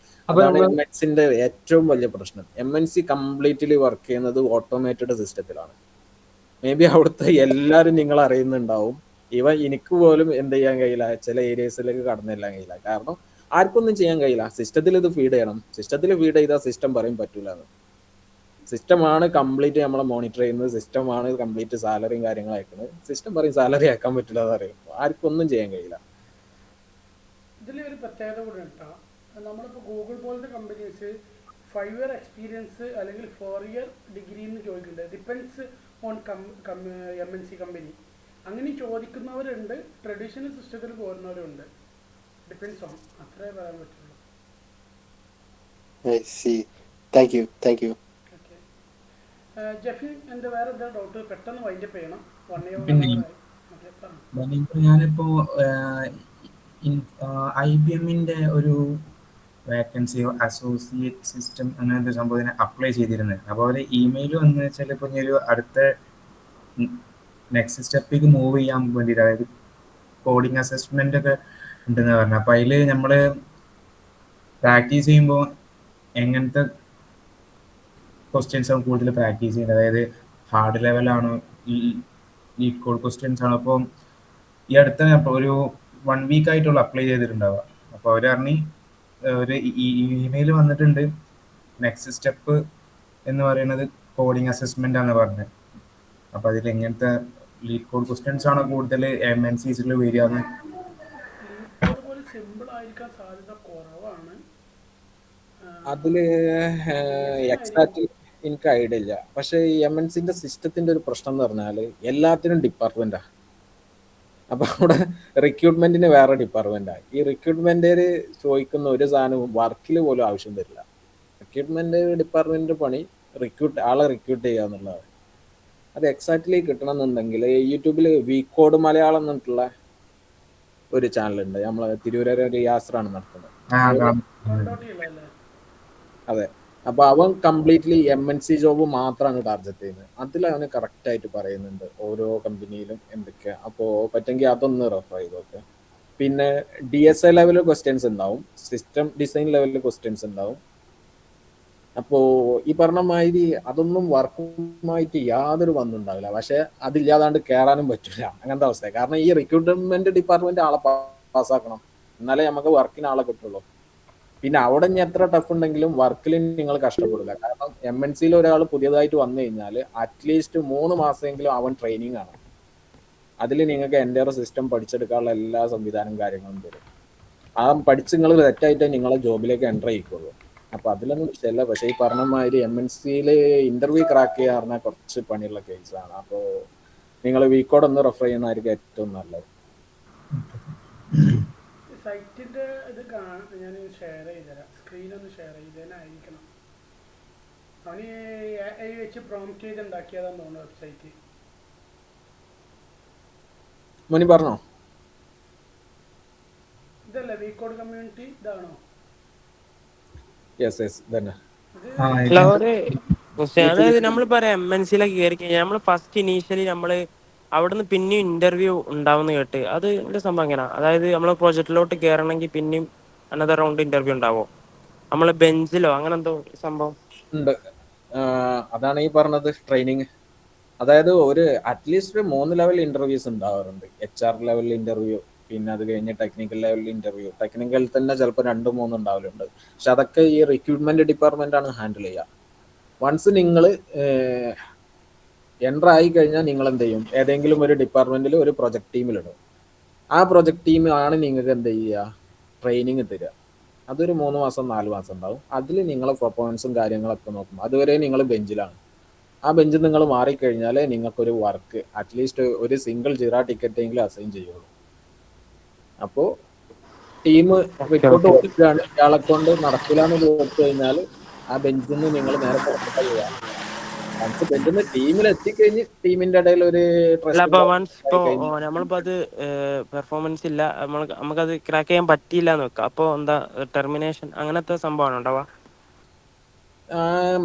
അതാണ് MNC-ന്റെ ഏറ്റവും വലിയ പ്രശ്നം. MNC കംപ്ലീറ്റ്ലി വർക്ക് ചെയ്യുന്നത് ഓട്ടോമേറ്റഡ് സിസ്റ്റത്തിലാണ്. മേ ബി അവിടുത്തെ എല്ലാവരും നിങ്ങൾ അറിയുന്നുണ്ടാവും. എനിക്ക് പോലും എന്ത് ചെയ്യാൻ കഴിയില്ല, ചില ഏരിയസിലേക്ക് കടന്നെല്ലാം കഴിയില്ല. കാരണം ആർക്കൊന്നും ചെയ്യാൻ കഴിയില്ല. സിസ്റ്റത്തിൽ ഇത് ഫീഡ് ചെയ്യണം. സിസ്റ്റത്തിൽ ഫീഡ് ചെയ്താൽ സിസ്റ്റം പറയും പറ്റൂല എന്ന്. സിസ്റ്റമാണ് കംപ്ലീറ്റ് നമ്മളെ മോണിറ്റർ ചെയ്യുന്നത്, സിസ്റ്റമാണ് കംപ്ലീറ്റ് സാലറിയും കാര്യങ്ങളും അയക്കുന്നത്. സിസ്റ്റം പറയും സാലറി അയക്കാൻ പറ്റില്ല എന്ന് പറയും. ആർക്കൊന്നും ചെയ്യാൻ കഴിയില്ല. ഇതിലൊരു പ്രത്യേകത കൂടെ ഉണ്ടാ, നമ്മളിപ്പോൾ ഗൂഗിൾ പോലത്തെ കമ്പനീസ് 5 year എക്സ്പീരിയൻസ് അല്ലെങ്കിൽ 4 year ഡിഗ്രി എന്ന് ചോദിക്കുന്നുണ്ട്. Depends on MNC company. അങ്ങനെ ചോദിക്കുന്നവരുണ്ട്, ട്രഡീഷണൽ സിസ്റ്റത്തിൽ പോരുന്നവരുണ്ട്. ഡിപ്പെൻസ് ഓൺ, അത്രേ പറയാൻ പറ്റുള്ളൂ. Thank you. ജഫീൻ, എൻ്റെ വേറെ എന്താ ഡൗട്ട്? പെട്ടെന്ന് വൈൻഡപ്പ് ചെയ്യണം. 1 hour ഞാനിപ്പോ IBM-ന്റെ ഒരു വേക്കൻസി അസോസിയേറ്റ് സിസ്റ്റം അങ്ങനത്തെ സംഭവത്തിന് അപ്ലൈ ചെയ്തിരുന്നത്. അപ്പോൾ അവർ ഇമെയിൽ വന്ന് വെച്ചാൽ ഇപ്പോൾ ഒരു അടുത്ത നെക്സ്റ്റ് സ്റ്റെപ്പിലേക്ക് മൂവ് ചെയ്യാൻ വേണ്ടിയിട്ട്, അതായത് കോഡിങ് അസസ്മെന്റ് ഒക്കെ ഉണ്ടെന്ന് പറഞ്ഞു. അപ്പോൾ അതിൽ നമ്മൾ പ്രാക്ടീസ് ചെയ്യുമ്പോൾ എങ്ങനത്തെ ക്വസ്റ്റ്യൻസ് ആണ് കൂടുതൽ പ്രാക്ടീസ് ചെയ്യുന്നത്? അതായത് ഹാർഡ് ലെവലാണോ, ലീഡ് കോഡ് ക്വസ്റ്റ്യൻസ് ആണോ? അപ്പോൾ ഈ അടുത്ത ഒരു 1 week ആയിട്ടുള്ള അപ്ലൈ ചെയ്തിട്ടുണ്ടാവുക. അപ്പോൾ അവർ പറഞ്ഞ് ഒരു ഇമെയിൽ വന്നിട്ടുണ്ട്, നെക്സ്റ്റ് സ്റ്റെപ്പ് എന്ന് പറയുന്നത് കോഡിങ് അസസ്മെന്റ് ആണ് പറഞ്ഞത്. അപ്പോൾ അതിൽ എങ്ങനത്തെ ലീഡ് കോഡ് ക്വസ്റ്റ്യൻസ് ആണോ കൂടുതൽ MNCസിൽ വരികയെന്ന്? സിമ്പിൾ ആയിരിക്കാൻ സാധ്യത കുറവാണ്. അതില് എക്സാക്ട് എനിക്ക് ഐഡിയ ഇല്ല. പക്ഷെ ഈ MNCന്റെ സിസ്റ്റത്തിന്റെ ഒരു പ്രശ്നം എന്ന് പറഞ്ഞാല് എല്ലാത്തിനും ഡിപ്പാർട്ട്മെന്റാ. അപ്പൊ അവിടെ റിക്രൂട്ട്മെന്റിന് വേറെ ഡിപ്പാർട്ട്മെന്റാ. ഈ റിക്രൂട്ട്മെന്റ് ചോദിക്കുന്ന ഒരു സാധനവും വർക്കിൽ പോലും ആവശ്യം വരില്ല. റിക്രൂട്ട്മെന്റ് ഡിപ്പാർട്ട്മെന്റിന്റെ പണി ആളെ റിക്രൂട്ട് ചെയ്യുക എന്നുള്ളതാണ്. അത് എക്സാക്ട്ലി കിട്ടണം എന്നുണ്ടെങ്കിൽ യൂട്യൂബിൽ VCode മലയാളം എന്നിട്ടുള്ള ഒരു ചാനലുണ്ട്, നമ്മളെ തിരൂരൊരു യാസ്രാണ് നടത്തുന്നത്. അതെ. അപ്പൊ അവൻ കംപ്ലീറ്റ്ലി MNC ജോബ് മാത്രമാണ് ടാർഗറ്റ് ചെയ്യുന്നത്. അതിൽ അവന് കറക്റ്റ് ആയിട്ട് പറയുന്നുണ്ട് ഓരോ കമ്പനിയിലും എന്തൊക്കെയാ. അപ്പോൾ പറ്റുമെങ്കിൽ അതൊന്ന് റെഫർ ചെയ്തൊക്കെ. പിന്നെ DSA ലെവലിൽ ക്വസ്റ്റ്യൻസ് ഉണ്ടാവും, സിസ്റ്റം ഡിസൈൻ ലെവലിൽ ക്വസ്റ്റ്യൻസ് ഉണ്ടാവും, അപ്പോൾ ഈ പറഞ്ഞ മാതിരി അതൊന്നും വർക്കുമായിട്ട് യാതൊരു ബന്ധമുണ്ടാവില്ല. പക്ഷെ അതില്ലാതാണ്ട് കയറാനും പറ്റില്ല, അങ്ങനത്തെ അവസ്ഥ. കാരണം ഈ റിക്രൂട്ട്മെന്റ് ഡിപ്പാർട്ട്മെന്റ് ആളെ പാസ്സാക്കണം, എന്നാലേ നമുക്ക് വർക്കിന് ആളെ കിട്ടുള്ളൂ. പിന്നെ അവിടെ ഇനി എത്ര ടഫ് ഉണ്ടെങ്കിലും വർക്കിൽ നിങ്ങൾ കഷ്ടപ്പെടില്ല. കാരണം MNCയിൽ ഒരാൾ പുതിയതായിട്ട് വന്നു കഴിഞ്ഞാൽ അറ്റ്ലീസ്റ്റ് 3 മാസമെങ്കിലും അവൻ ട്രെയിനിങ് ആണ്. അതിൽ നിങ്ങൾക്ക് എൻ്റെ സിസ്റ്റം പഠിച്ചെടുക്കാനുള്ള എല്ലാ സംവിധാനം കാര്യങ്ങളും തരും. ആ പഠിച്ച് നിങ്ങൾ തെറ്റായിട്ടേ നിങ്ങളെ ജോബിലേക്ക് എൻ്റർ ചെയ്യിക്കുള്ളൂ. അപ്പൊ അതിലൊന്നും വിഷയമല്ല. പക്ഷെ ഈ പറഞ്ഞ മാതിരി MNCയിൽ ഇന്റർവ്യൂ ക്രാക്ക് ചെയ്യുക പറഞ്ഞാൽ കുറച്ച് പണിയുള്ള കേസാണ്. അപ്പോൾ നിങ്ങൾ വീക്കോടെ ഒന്ന് റെഫർ ചെയ്യുന്നതായിരിക്കും ഏറ്റവും നല്ലത്. സൈറ്റിന്റെ ഇത് ഞാൻ ഷെയർ ചെയ്തുതരാം, സ്ക്രീൻ ഒന്ന് ഷെയർ ചെയ്തതിനായിരിക്കണം. അവന് AI വെച്ച് പ്രോംപ്റ്റ് ചെയ്ത് ഉണ്ടാക്കിയതാന്ന് തോന്നുന്നു വെബ്സൈറ്റ്. മോനി പറഞ്ഞോ? ഇതല്ലേ വീക്കോഡ് കമ്മ്യൂണിറ്റി, ഇതാണോ? യെസ് തന്നെ. അല്ല ഒരു ക്വസ്റ്റ്യൻ, അതായത് നമ്മളിപ്പോ MNCയിലേക്ക് കയറി കഴിഞ്ഞാൽ നമ്മൾ ഫസ്റ്റ് ഇനീഷ്യലി നമ്മള് അവിടുന്ന് പിന്നെയും ഇന്റർവ്യൂ ഉണ്ടാവുന്ന കേട്ട്, അത് എന്റെ സംഭവം എങ്ങനെയാ? അതായത് നമ്മള് പ്രൊജക്റ്റിലോട്ട് കയറണമെങ്കിൽ പിന്നെയും അനദർ റൗണ്ട് ഇന്റർവ്യൂ ഉണ്ടാവോ? നമ്മള് ബെഞ്ചിലോ അങ്ങനെ എന്തോ സംഭവം ഉണ്ട്. അതാണ് ഈ പറഞ്ഞത് ട്രെയിനിങ്. അതായത് ഒരു അറ്റ്ലീസ്റ്റ് 3 ലെവൽ ഇന്റർവ്യൂസ് ഉണ്ടാവാറുണ്ട്. HR ലെവൽ ഇന്റർവ്യൂ, പിന്നെ അത് കഴിഞ്ഞ് ടെക്നിക്കൽ ലെവൽ ഇന്റർവ്യൂ. ടെക്നിക്കൽ തന്നെ ചിലപ്പോൾ 2-3 ഉണ്ടാവലുണ്ട്. പക്ഷെ അതൊക്കെ ഈ റിക്രൂട്ട്മെന്റ് ഡിപ്പാർട്ട്മെന്റ് ആണ് ഹാൻഡിൽ ചെയ്യുക. വൺസ് നിങ്ങൾ എൻ്റർ ആയി കഴിഞ്ഞാൽ നിങ്ങൾ എന്ത് ചെയ്യും? ഏതെങ്കിലും ഒരു ഡിപ്പാർട്ട്മെന്റിൽ ഒരു പ്രൊജക്ട് ടീമിലിടും. ആ പ്രൊജക്ട് ടീം ആണ് നിങ്ങൾക്ക് എന്ത് ചെയ്യുക? ട്രെയിനിങ് തരിക. അതൊരു 3 മാസം 4 മാസം ഉണ്ടാവും. അതിൽ നിങ്ങളെ പെർഫോമൻസും കാര്യങ്ങളൊക്കെ നോക്കും. അതുവരെ നിങ്ങൾ ബെഞ്ചിലാണ്. ആ ബെഞ്ചിൽ നിങ്ങൾ മാറിക്കഴിഞ്ഞാൽ നിങ്ങൾക്കൊരു വർക്ക് അറ്റ്ലീസ്റ്റ് ഒരു സിംഗിൾ ജിറ ടിക്കറ്റ് എങ്കിലും അസൈൻ ചെയ്യുള്ളൂ. അപ്പോൾ ടീം റിപ്പോർട്ട് കൊടുക്കുകയാണ്, ഇയാളെ കൊണ്ട് നടക്കില്ല എന്ന് കൊടുത്തു കഴിഞ്ഞാൽ ആ ബെഞ്ചിൽ നിന്ന് നിങ്ങൾ നേരെ പുറത്തേക്ക് പോവുക. നമുക്ക് ബെഞ്ചിൽ നിന്ന് ടീമിൽ എത്തിക്കഴിഞ്ഞ് ടീമിന്റെ ഇടയിൽ ഒരു നമ്മളിപ്പോ അത് പെർഫോമൻസ് ഇല്ല, നമുക്കത് ക്രാക്ക് ചെയ്യാൻ പറ്റിയില്ല എന്ന് വെക്കാം, അപ്പൊ എന്താ ടെർമിനേഷൻ അങ്ങനത്തെ സംഭവമാണ് ഉണ്ടാവുക?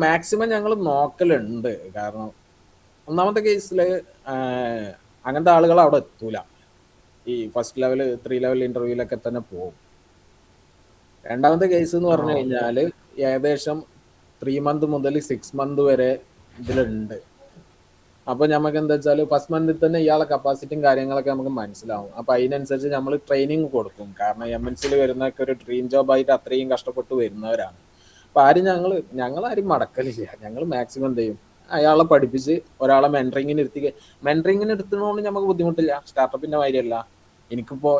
മാക്സിമം ഞങ്ങൾ നോക്കലുണ്ട്. കാരണം ഒന്നാമത്തെ കേസിൽ അങ്ങനത്തെ ആളുകൾ അവിടെ എത്തൂല. ഈ ഫസ്റ്റ് ലെവൽ 3 ലെവൽ ഇന്റർവ്യൂലൊക്കെ തന്നെ പോകും. രണ്ടാമത്തെ കേസ് എന്ന് പറഞ്ഞു കഴിഞ്ഞാൽ ഏകദേശം 3 മന്ത് മുതൽ 6 മന്ത് വരെ ഇതിലുണ്ട്. അപ്പൊ നമുക്ക് എന്താ വെച്ചാൽ ഫസ്റ്റ് മന്തിൽ തന്നെ ഇയാളെ കപ്പാസിറ്റിയും കാര്യങ്ങളൊക്കെ നമുക്ക് മനസ്സിലാവും. അപ്പൊ അതിനനുസരിച്ച് നമ്മൾ ട്രെയിനിങ് കൊടുക്കും. കാരണം MNCയിൽ വരുന്നതൊക്കെ ഒരു ഡ്രീം ജോബായിട്ട് അത്രയും കഷ്ടപ്പെട്ട് വരുന്നവരാണ്. അപ്പൊ ഞങ്ങളാരും മടക്കലില്ല. ഞങ്ങൾ മാക്സിമം എന്ത് ചെയ്യും? അയാളെ പഠിപ്പിച്ച് ഒരാളെ മെന്ററിങ്ങിന് എടുത്തുകൊണ്ട് നമുക്ക് ബുദ്ധിമുട്ടില്ല. സ്റ്റാർട്ടപ്പിന്റെ മാതിരിയല്ല. എനിക്കിപ്പോ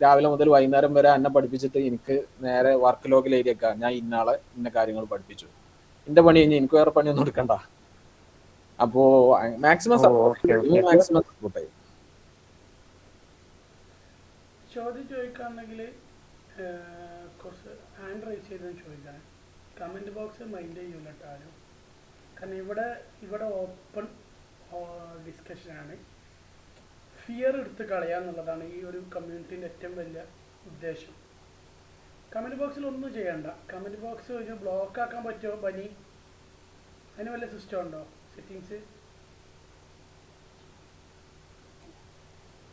രാവിലെ മുതൽ വൈകുന്നേരം വരെ അന്നെ പഠിപ്പിച്ചിട്ട് എനിക്ക് നേരെ വർക്ക് ലോഗിൽ എഴുതിയേക്കാം, ഞാൻ ഇന്നാളെ ഇന്ന കാര്യങ്ങൾ പഠിപ്പിച്ചു, എന്റെ പണി കഴിഞ്ഞ് എനിക്ക് വേറെ പണിയൊന്നും എടുക്കണ്ട. അപ്പോ മാക്സിമം സപ്പോർട്ട് ചെയ്യും. ചോദ്യം ചോദിക്കുകയാണെങ്കിൽ കുറച്ച് ഹാൻഡ് റൈസ് ചെയ്തെന്ന് ചോദിക്കാൻ, കമൻറ്റ് ബോക്സ് മൈൻഡ് ചെയ്യൂല കേട്ടോ ആരും. കാരണം ഇവിടെ ഓപ്പൺ ഡിസ്കഷനാണ്. ഫിയർ എടുത്ത് കളയാന്നുള്ളതാണ് ഈ ഒരു കമ്മ്യൂണിറ്റീൻ്റെ ഏറ്റവും വലിയ ഉദ്ദേശം. കമൻറ്റ് ബോക്സിൽ ഒന്നും ചെയ്യണ്ട. കമൻറ്റ് ബോക്സ് ഒരു ബ്ലോക്ക് ആക്കാൻ പറ്റുമോ ബനി? അതിന് വല്ല സിസ്റ്റം ഉണ്ടോ? സെറ്റിങ്സ്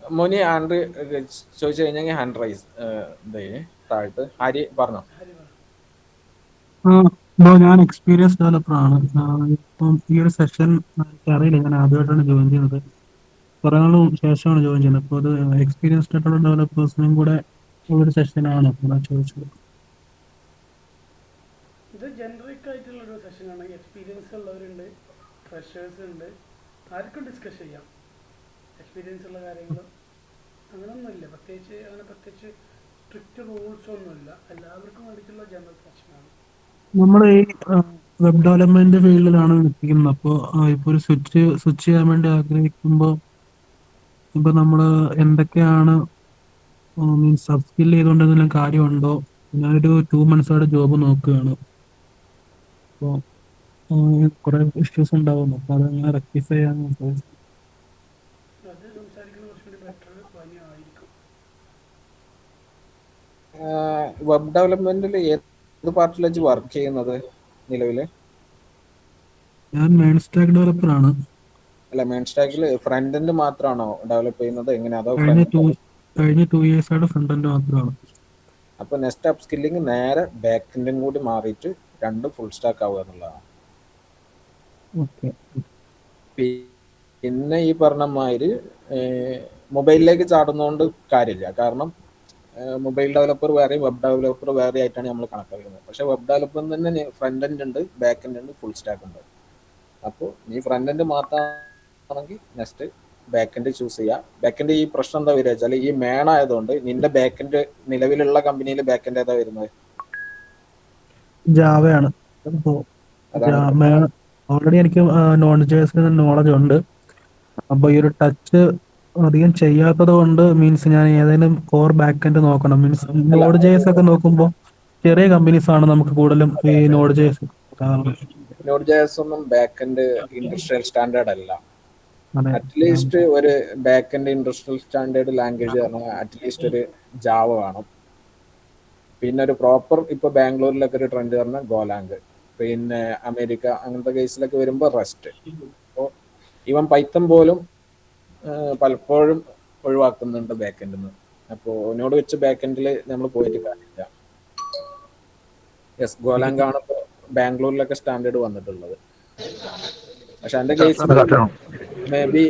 മോനി ഹാൻഡ് ചോദിച്ചു കഴിഞ്ഞാൽ ഹാൻഡ് റൈസ് താഴത്ത് ഹരി പറഞ്ഞോ. ഞാൻ എക്സ്പീരിയൻസ് ഡെവലപ്പർ ആണ്. ഇപ്പം ഈ ഒരു സെഷൻ അറിയില്ല, ഞാൻ ആദ്യമായിട്ടാണ് ജോയിൻ ചെയ്യുന്നത്. കുറെ നാളും ശേഷമാണ് ജോയിൻ ചെയ്യുന്നത്. അപ്പോൾ അത് എക്സ്പീരിയൻസ്ഡ് ആയിട്ടുള്ള ഡെവലപ്പേഴ്സിനും കൂടെ ഉള്ളൊരു സെഷനാണ് ഞാൻ ചോദിച്ചത്. ഇത് ജനറിക് ആയിട്ടുള്ളൊരു സെഷനാണ്. എക്സ്പീരിയൻസ് ഉള്ളവരുണ്ട്, ഫ്രഷേഴ്സ് ഉണ്ട്, ആർക്കും ഡിസ്കസ് ചെയ്യാം. എക്സ്പീരിയൻസ് ഉള്ള കാര്യങ്ങൾ അങ്ങനെയൊന്നുമില്ല. പ്രത്യേകിച്ച് സ്ട്രിക്റ്റ് റൂൾസ് ഒന്നുമില്ല. എല്ലാവർക്കും വേണ്ടിയിട്ടുള്ള ജനറൽ സെഷനാണ്. നമ്മൾ ഈ വെബ് ഡെവലപ്മെന്റ് ഫീൽഡിലാണ് നിൽക്കുന്നത്. അപ്പോൾ ഇപ്പോൾ ഒരു സ്വിച്ച് ചെയ്യാൻ വേണ്ടി ആഗ്രഹിക്കുമ്പോൾ ഇപ്പൊ നമ്മൾ എന്തൊക്കെയാണ് മീൻസ് സബ് സ്കിൽ ചെയ്തുകൊണ്ട് എന്തെങ്കിലും കാര്യമുണ്ടോ? ഞാനൊരു 2 months ആയിട്ട് ജോബ് നോക്കുകയാണ്. അപ്പോൾ കുറെ ഇഷ്യൂസ് ഉണ്ടാവും. അപ്പോൾ അതങ്ങനെ റെക്ടിഫൈ ചെയ്യാൻ അത് സംസാരിക്കുന്ന കുറച്ചുകൂടി ബെറ്റർ ആയിരിക്കും. വെബ് ഡെവലപ്മെന്റിൽ ഏത് പാർട്ടിൽ വെച്ച് വർക്ക് ചെയ്യുന്നത് നിലവില്? ഞാൻ മെയിൻ സ്റ്റാക്ക് ഡെവലപ്പർ ആണ്. അല്ല, മെയിൻ സ്റ്റാക്കിൽ ഫ്രണ്ട് എൻഡ് മാത്രമാണോ ഡെവലപ്പ് ചെയ്യുന്നത്? എങ്ങനെ? അതോ കഴിഞ്ഞ 2 years ആയിട്ട് ഫ്രണ്ട് എൻഡ് മാത്രമാണ്. അപ്പൊ നെക്സ്റ്റ് അപ്പ് സ്കില്ലിങ് നേരെ ബാക്ക് എൻഡും കൂടി മാറിയിട്ട് രണ്ട് ഫുൾ സ്റ്റാക്ക് ആവുക എന്നുള്ളതാണ്. ഓക്കെ. പിന്നെ ഈ പറഞ്ഞ മാതിരി മൊബൈലിലേക്ക് ചാടുന്നതുകൊണ്ട് കാര്യമില്ല. കാരണം മൊബൈൽ ഡെവലപ്പർ വേറെ വെബ് ഡെവലപ്പർ വേറെ ആയിട്ടാണ് നമ്മൾ കണക്കാക്കുന്നത്. പക്ഷേ വെബ് ഡെവലപ്പർ തന്നെ ഫ്രണ്ട് എൻഡ് ഉണ്ട്, ബാക്ക് എൻഡ് ഉണ്ട്, ഫുൾ സ്റ്റാക്ക് ഉണ്ട്. അപ്പോൾ നീ ഫ്രണ്ട് എൻഡ് മാത്രമാണെങ്കിൽ നെക്സ്റ്റ് ബാക്ക് എൻഡ് ചൂസ് ചെയ്യുക. ബാക്ക് എൻഡ് ഈ പ്രശ്നം എന്താ വരിക വെച്ചാൽ ഈ മേണ ആയതുകൊണ്ട് നിന്റെ ബാക്ക് എൻഡ് നിലവിലുള്ള കമ്പനിയിൽ ബാക്ക് എൻഡ് ഏതാ വരുന്നത്? ജാവയാണ്. അപ്പോൾ അതാണ് ഓൾറെഡി എനിക്ക് നോൺ ജേഴ്സിന് നോളജ് ഉണ്ട്. അപ്പോൾ ഈ ഒരു ടച്ച് അധികം ചെയ്യാത്തത് കൊണ്ട് മീൻസ് ഞാൻ ഏതെങ്കിലും കോർ ബാക്ക് എൻഡ് നോക്കണം. മീൻസ് നോഡ് ജേസ് ഒക്കെ നോക്കുമ്പോൾ ചെറിയ കമ്പനീസ് ആണ് നമുക്ക് കൂടുതലും ഈ നോഡ് ജേസ്. നോഡ് ജെഎസ് ഒന്നും ബാക്ക് എൻഡ് ഇൻഡസ്ട്രിയൽ സ്റ്റാൻഡേർഡ് അല്ല. അറ്റ്ലീസ്റ്റ് ഒരു back end industrial standard language പറഞ്ഞാൽ അറ്റ്ലീസ്റ്റ് ഒരു ജാവ വേണം. പിന്നെ ഒരു പ്രോപ്പർ ഇപ്പൊ ബാംഗ്ലൂരിലൊക്കെ ഒരു ട്രെൻഡ് പറഞ്ഞാൽ ഗോലാങ്, പിന്നെ അമേരിക്ക അങ്ങനത്തെ കേസിലൊക്കെ വരുമ്പോൾ റെസ്റ്റ്. അപ്പോൾ ഈവൻ പൈത്തൺ പോലും പലപ്പോഴും ഒഴിവാക്കുന്നുണ്ട് ബാക്ക് എൻഡിൽ നിന്ന്. അപ്പോൾ നോട് വെച്ച് ബാക്ക് എൻഡിൽ നമ്മൾ പോയിട്ട് കാര്യമില്ല. യെസ്, ഗോലാങ് ആണ് ഇപ്പോൾ ബാംഗ്ലൂരിലൊക്കെ സ്റ്റാൻഡേർഡ് വന്നിട്ടുള്ളത്. പക്ഷെ എൻ്റെ കേസിൽ മേ ബി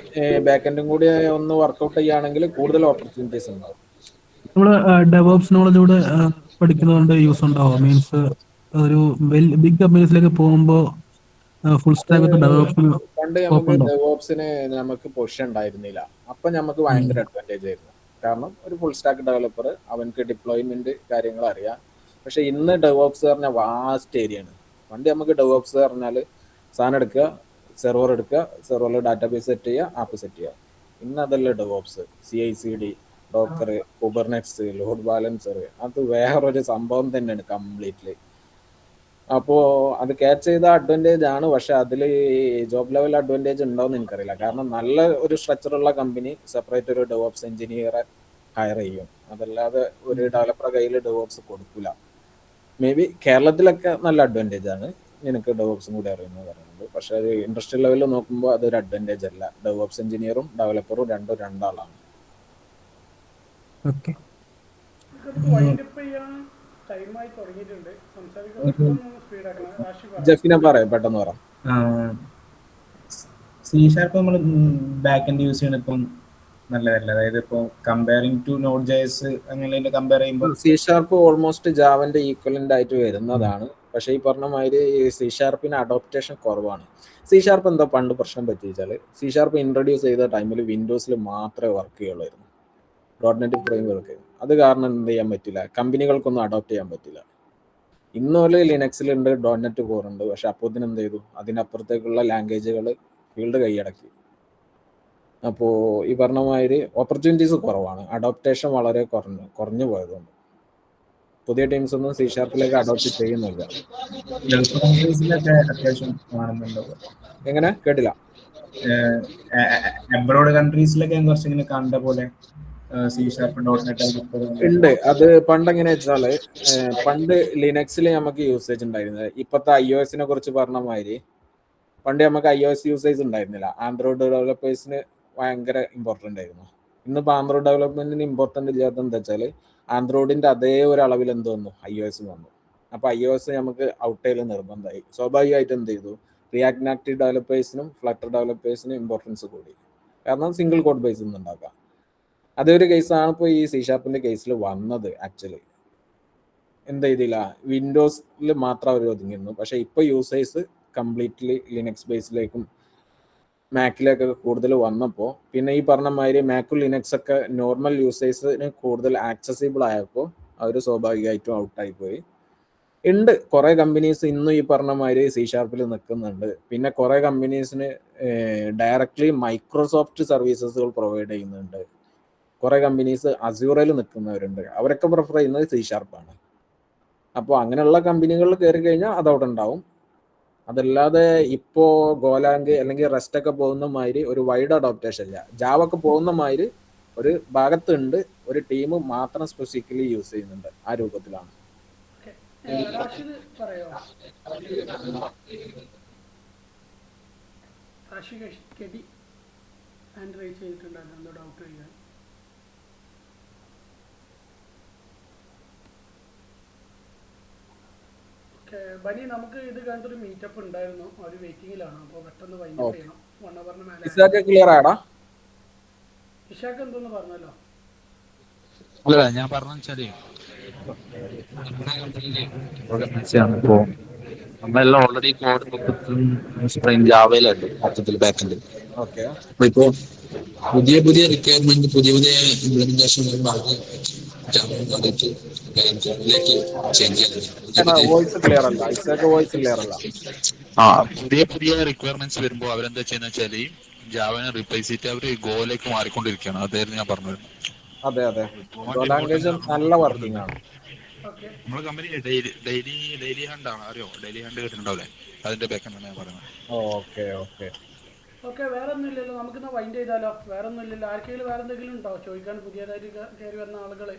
ബാക്ക് എൻഡും കൂടി ഒന്ന് വർക്കൗട്ട് ചെയ്യുകയാണെങ്കിൽ കൂടുതൽ ഓപ്പർച്യൂണിറ്റീസ് ഉണ്ടാവും. നമ്മള് ഡെവോപ്സ് നോളജൂടെ പഠിക്കുന്നതുകൊണ്ട് യൂസ് ഉണ്ടാവും. മീൻസ് ഒരു ബിഗ് കമ്പനീസിലേക്ക് പോകുമ്പോൾ ഫുൾ സ്റ്റാക്ക് ഡെവലപ്സ് പണ്ട് നമുക്ക് ഡെവോപ്സിന് നമുക്ക് പൊസിഷൻ ഉണ്ടായിരുന്നില്ല. അപ്പൊ നമുക്ക് ഭയങ്കര അഡ്വാൻറ്റേജ് ആയിരുന്നു. കാരണം ഒരു ഫുൾ സ്റ്റാക്ക് ഡെവലപ്പർ, അവനക്ക് ഡിപ്ലോയ്മെന്റ് കാര്യങ്ങൾ അറിയാം. പക്ഷെ ഇന്ന് ഡെവോപ്സ് പറഞ്ഞാൽ വാസ്റ്റ് ഏരിയ ആണ്. പണ്ട് നമുക്ക് ഡെവോപ്സ് പറഞ്ഞാൽ സാധനം എടുക്കുക, സെർവർ എടുക്കുക, സെർവറിൽ ഡാറ്റാബേസ് സെറ്റ് ചെയ്യുക, ആപ്പ് സെറ്റ് ചെയ്യുക. ഇന്ന് അതല്ല DevOps. CI/CD, Docker, Kubernetes, load balancer, അത് വേറൊരു സംഭവം തന്നെയാണ് കംപ്ലീറ്റ്ലി. അപ്പോൾ അത് ക്യാച്ച് ചെയ്ത അഡ്വാൻറ്റേജ് ആണ്. പക്ഷെ അതിൽ ജോബ് ലെവൽ അഡ്വാൻറ്റേജ് ഉണ്ടോയെന്ന് എനിക്കറിയില്ല. കാരണം നല്ല ഒരു സ്ട്രക്ചറുള്ള കമ്പനി സെപ്പറേറ്റ് ഒരു ഡെവോപ്സ് എഞ്ചിനീയറെ ഹയർ ചെയ്യും. അതല്ലാതെ ഒരു ഡെവലപ്പറുടെ കയ്യിൽ ഡെവോപ്സ് കൊടുക്കില്ല. മേ ബി കേരളത്തിലൊക്കെ നല്ല അഡ്വാൻറ്റേജ് ആണ് എനിക്ക് ഡെവോപ്സും കൂടി അറിയുന്നത് പറയുന്നത്. പക്ഷെ അത് ഇൻഡസ്ട്രിയൽ ലെവലിൽ നോക്കുമ്പോൾ അതൊരു അഡ്വാൻറ്റേജ് അല്ല. ഡെവോപ്സ് എഞ്ചിനീയറും ഡെവലപ്പറും രണ്ടാളാണ്. ഓക്കെ. ജെഫിനെ പറയാം, പെട്ടെന്ന് പറയാം. C# നമ്മൾ ബാക്ക് എൻഡ് യൂസ് ചെയ്യണ ഇപ്പം നല്ലതല്ല. അതായത് ഇപ്പോൾ കമ്പയറിംഗ് ടു നോഡ് ജെഎസ് അങ്ങനെ കമ്പയർ ചെയ്യുമ്പോൾ C# ഓൾമോസ്റ്റ് ജാവന്റെ ഈക്വലന്റ് ആയിട്ട് വരുന്നതാണ്. പക്ഷെ ഈ പറഞ്ഞ മാതിരി C# അഡോപ്റ്റേഷൻ കുറവാണ്. C# എന്താ പണ്ട് പ്രശ്നം പറ്റിച്ചാൽ C# ഇൻട്രൊഡ്യൂസ് ചെയ്ത ടൈമിൽ വിൻഡോസിൽ മാത്രമേ വർക്ക് ചെയ്യുള്ളായിരുന്നു. .NET frame work. അത് കാരണം എന്ത് ചെയ്യാൻ പറ്റില്ല, കമ്പനികൾക്കൊന്നും അഡോപ്റ്റ് ചെയ്യാൻ പറ്റില്ല. ഇന്നോല് ലിനക്സിലുണ്ട്, .NET Core ഉണ്ട്. പക്ഷെ അപ്പോൾ എന്ത് ചെയ്തു, അതിനപ്പുറത്തേക്കുള്ള ലാംഗ്വേജുകൾ ഫീൽഡ് കൈയടക്കി. അപ്പോൾ ഈ പറഞ്ഞ മാതിരി ഓപ്പർച്യൂണിറ്റീസ് കുറവാണ്. അഡോപ്റ്റേഷൻ വളരെ കുറഞ്ഞു പോയതുകൊണ്ട് പുതിയ ടീംസ് ഒന്നും C# അഡോപ്റ്റ് ചെയ്യുന്നില്ല. അത്യാവശ്യം കാണുന്നുണ്ടോ? എങ്ങനെ കേട്ടില്ല? അബ്രോഡ് കൺട്രീസിലൊക്കെ കുറച്ച് ഇങ്ങനെ കണ്ട പോലെ C# .NET ഉണ്ട്. അത് പണ്ട് എങ്ങനെ വെച്ചാല് പണ്ട് ലിനക്സിൽ നമുക്ക് യൂസേജ് ഉണ്ടായിരുന്നത് ഇപ്പോഴത്തെ iOS കുറിച്ച് പറഞ്ഞ മാതിരി പണ്ട് നമുക്ക് iOS യൂസേജ് ഉണ്ടായിരുന്നില്ല. ആൻഡ്രോയിഡ് ഡെവലപ്പേഴ്സിന് ഭയങ്കര ഇമ്പോർട്ടൻ്റ് ആയിരുന്നു. ഇന്നിപ്പോൾ ആൻഡ്രോയിഡ് ഡെവലപ്മെന്റിന് ഇമ്പോർട്ടൻ്റ് ഇല്ലാത്ത എന്താ വെച്ചാൽ ആൻഡ്രോയിഡിന്റെ അതേ ഒരു അളവിൽ എന്ത് വന്നു, iOS വന്നു. അപ്പോൾ iOS നമുക്ക് ഔട്ട് ചെയ്യൽ നിർബന്ധമായി. സ്വാഭാവികമായിട്ട് എന്ത് ചെയ്തു, റിയാക്ട് നാറ്റീവ് ഡെവലപ്പേഴ്സിനും ഫ്ലട്ടർ ഡെവലപ്പേഴ്സിനും ഇമ്പോർട്ടൻസ് കൂടി. കാരണം സിംഗിൾ കോഡ് ബേസിൽ നിന്ന് ഉണ്ടാക്കാം. അതൊരു കേസാണ് ഇപ്പോൾ ഈ C# കേസിൽ വന്നത്. ആക്ച്വലി എന്ത് ചെയ്തില്ല, വിൻഡോസിൽ മാത്രം അവർ ഒതുങ്ങിയിരുന്നു. പക്ഷെ ഇപ്പോൾ യൂസേഴ്സ് കംപ്ലീറ്റ്ലി ലിനക്സ് ബേസിലേക്കും മാക്കിലേക്കൊക്കെ കൂടുതൽ വന്നപ്പോൾ പിന്നെ ഈ പറഞ്ഞ മാതിരി മാക്കും ലിനക്സ് ഒക്കെ നോർമൽ യൂസേഴ്സിന് കൂടുതൽ ആക്സസിബിൾ ആയപ്പോൾ അവർ സ്വാഭാവികമായിട്ടും ഔട്ടായി പോയി. ഉണ്ട് കുറേ കമ്പനീസ് ഇന്നും ഈ പറഞ്ഞ മാതിരി C# നിൽക്കുന്നുണ്ട്. പിന്നെ കുറേ കമ്പനീസിന് ഡയറക്റ്റ്ലി മൈക്രോസോഫ്റ്റ് സർവീസസുകൾ പ്രൊവൈഡ് ചെയ്യുന്നുണ്ട്. കുറേ കമ്പനീസ് അസ്യൂറിൽ നിൽക്കുന്നവരുണ്ട്. അവരൊക്കെ പ്രിഫർ ചെയ്യുന്നത് C# ആണ്. അപ്പോൾ അങ്ങനെയുള്ള കമ്പനികളിൽ കയറി കഴിഞ്ഞാൽ അതവിടെ ഉണ്ടാവും. അതല്ലാതെ ഇപ്പോൾ ഗോലാങ്ക് അല്ലെങ്കിൽ റെസ്റ്റ് ഒക്കെ പോകുന്ന മാതിരി ഒരു വൈഡ് അഡോപ്റ്റേഷൻ ഇല്ല. ജാവ ഒക്കെ പോകുന്ന മാതിരി ഒരു ഭാഗത്തുണ്ട്, ഒരു ടീം മാത്രം സ്പെസിഫിക്കലി യൂസ് ചെയ്യുന്നുണ്ട്. ആ രൂപത്തിലാണ്. ഓക്കെ ബനി, നമുക്ക് ഇത് കഴിഞ്ഞിട്ടൊരു മീറ്റപ്പ് ഉണ്ടായിരുന്നു, ഒരു വെയിറ്റിംഗിലാണ്, അപ്പോൾ പെട്ടെന്ന് വൈൻഡപ്പ് ചെയ്യണം. 1 ഹവറിന് മേലെ ഇസാക്ക് ക്ലിയർ ആടാ? ഇഷാക്ക് എന്തോന്ന് പറഞ്ഞല്ലോ. അല്ല ഞാൻ പറഞ്ഞ വെച്ചാല് ഇപ്പോ നമ്മളെല്ലാം ഓൾറെഡി കോഡ് സ്പ്രിംഗ് ജാവയിലുണ്ട് മൊത്തത്തിൽ ബാക്കിൽ. ഓക്കെ. അപ്പൊ ഇപ്പോ പുതിയ പുതിയ റിക്വയർമെന്റ്, പുതിയ പുതിയ ഇംപ്ലിമെന്റേഷൻ ചേഞ്ച് വോയിസ് ക്ലിയർ അല്ല, ഇസാക്ക് വോയിസ് ക്ലിയർ അല്ല. പുതിയ പുതിയ റിക്വയർമെന്റ്സ് വരുമ്പോ അവരെന്താ ചെയ്യുന്ന വെച്ചാല് ജാവനെ റീപ്ലേസ് ചെയ്തിട്ട് അവര് ഗോയിലേക്ക് മാറിക്കൊണ്ടിരിക്കുകയാണ്. അതായിരുന്നു ഞാൻ പറഞ്ഞത്. അതെ അതെ, ഗോ ലാംഗ്വേജ് നല്ല വർക്കിംഗ് ആണ്. ഓക്കെ നമ്മളെ കമ്പനി ഡെയിലി ഹണ്ട് ആണ്, അറിയോ? ഡെയിലി ഹണ്ട് കേട്ടിട്ടുണ്ടാവില്ലേ? അതിന്റെ ബാക്കെന്നാണ് ഞാൻ പറയുന്നത്. ഓക്കെ ഓക്കെ ഓക്കെ, വേറെ ഒന്നും ഇല്ലല്ലോ, നമുക്കിന്ന് വൈൻഡ് ചെയ്താലോ? വേറെ ഒന്നും ഇല്ലല്ലോ. ആർക്കെങ്കിലും വേറെ എന്തെങ്കിലും ഉണ്ടോ ചോദിക്കാൻ? പുതിയതായിട്ട് കയറി വന്ന ആളുകൾ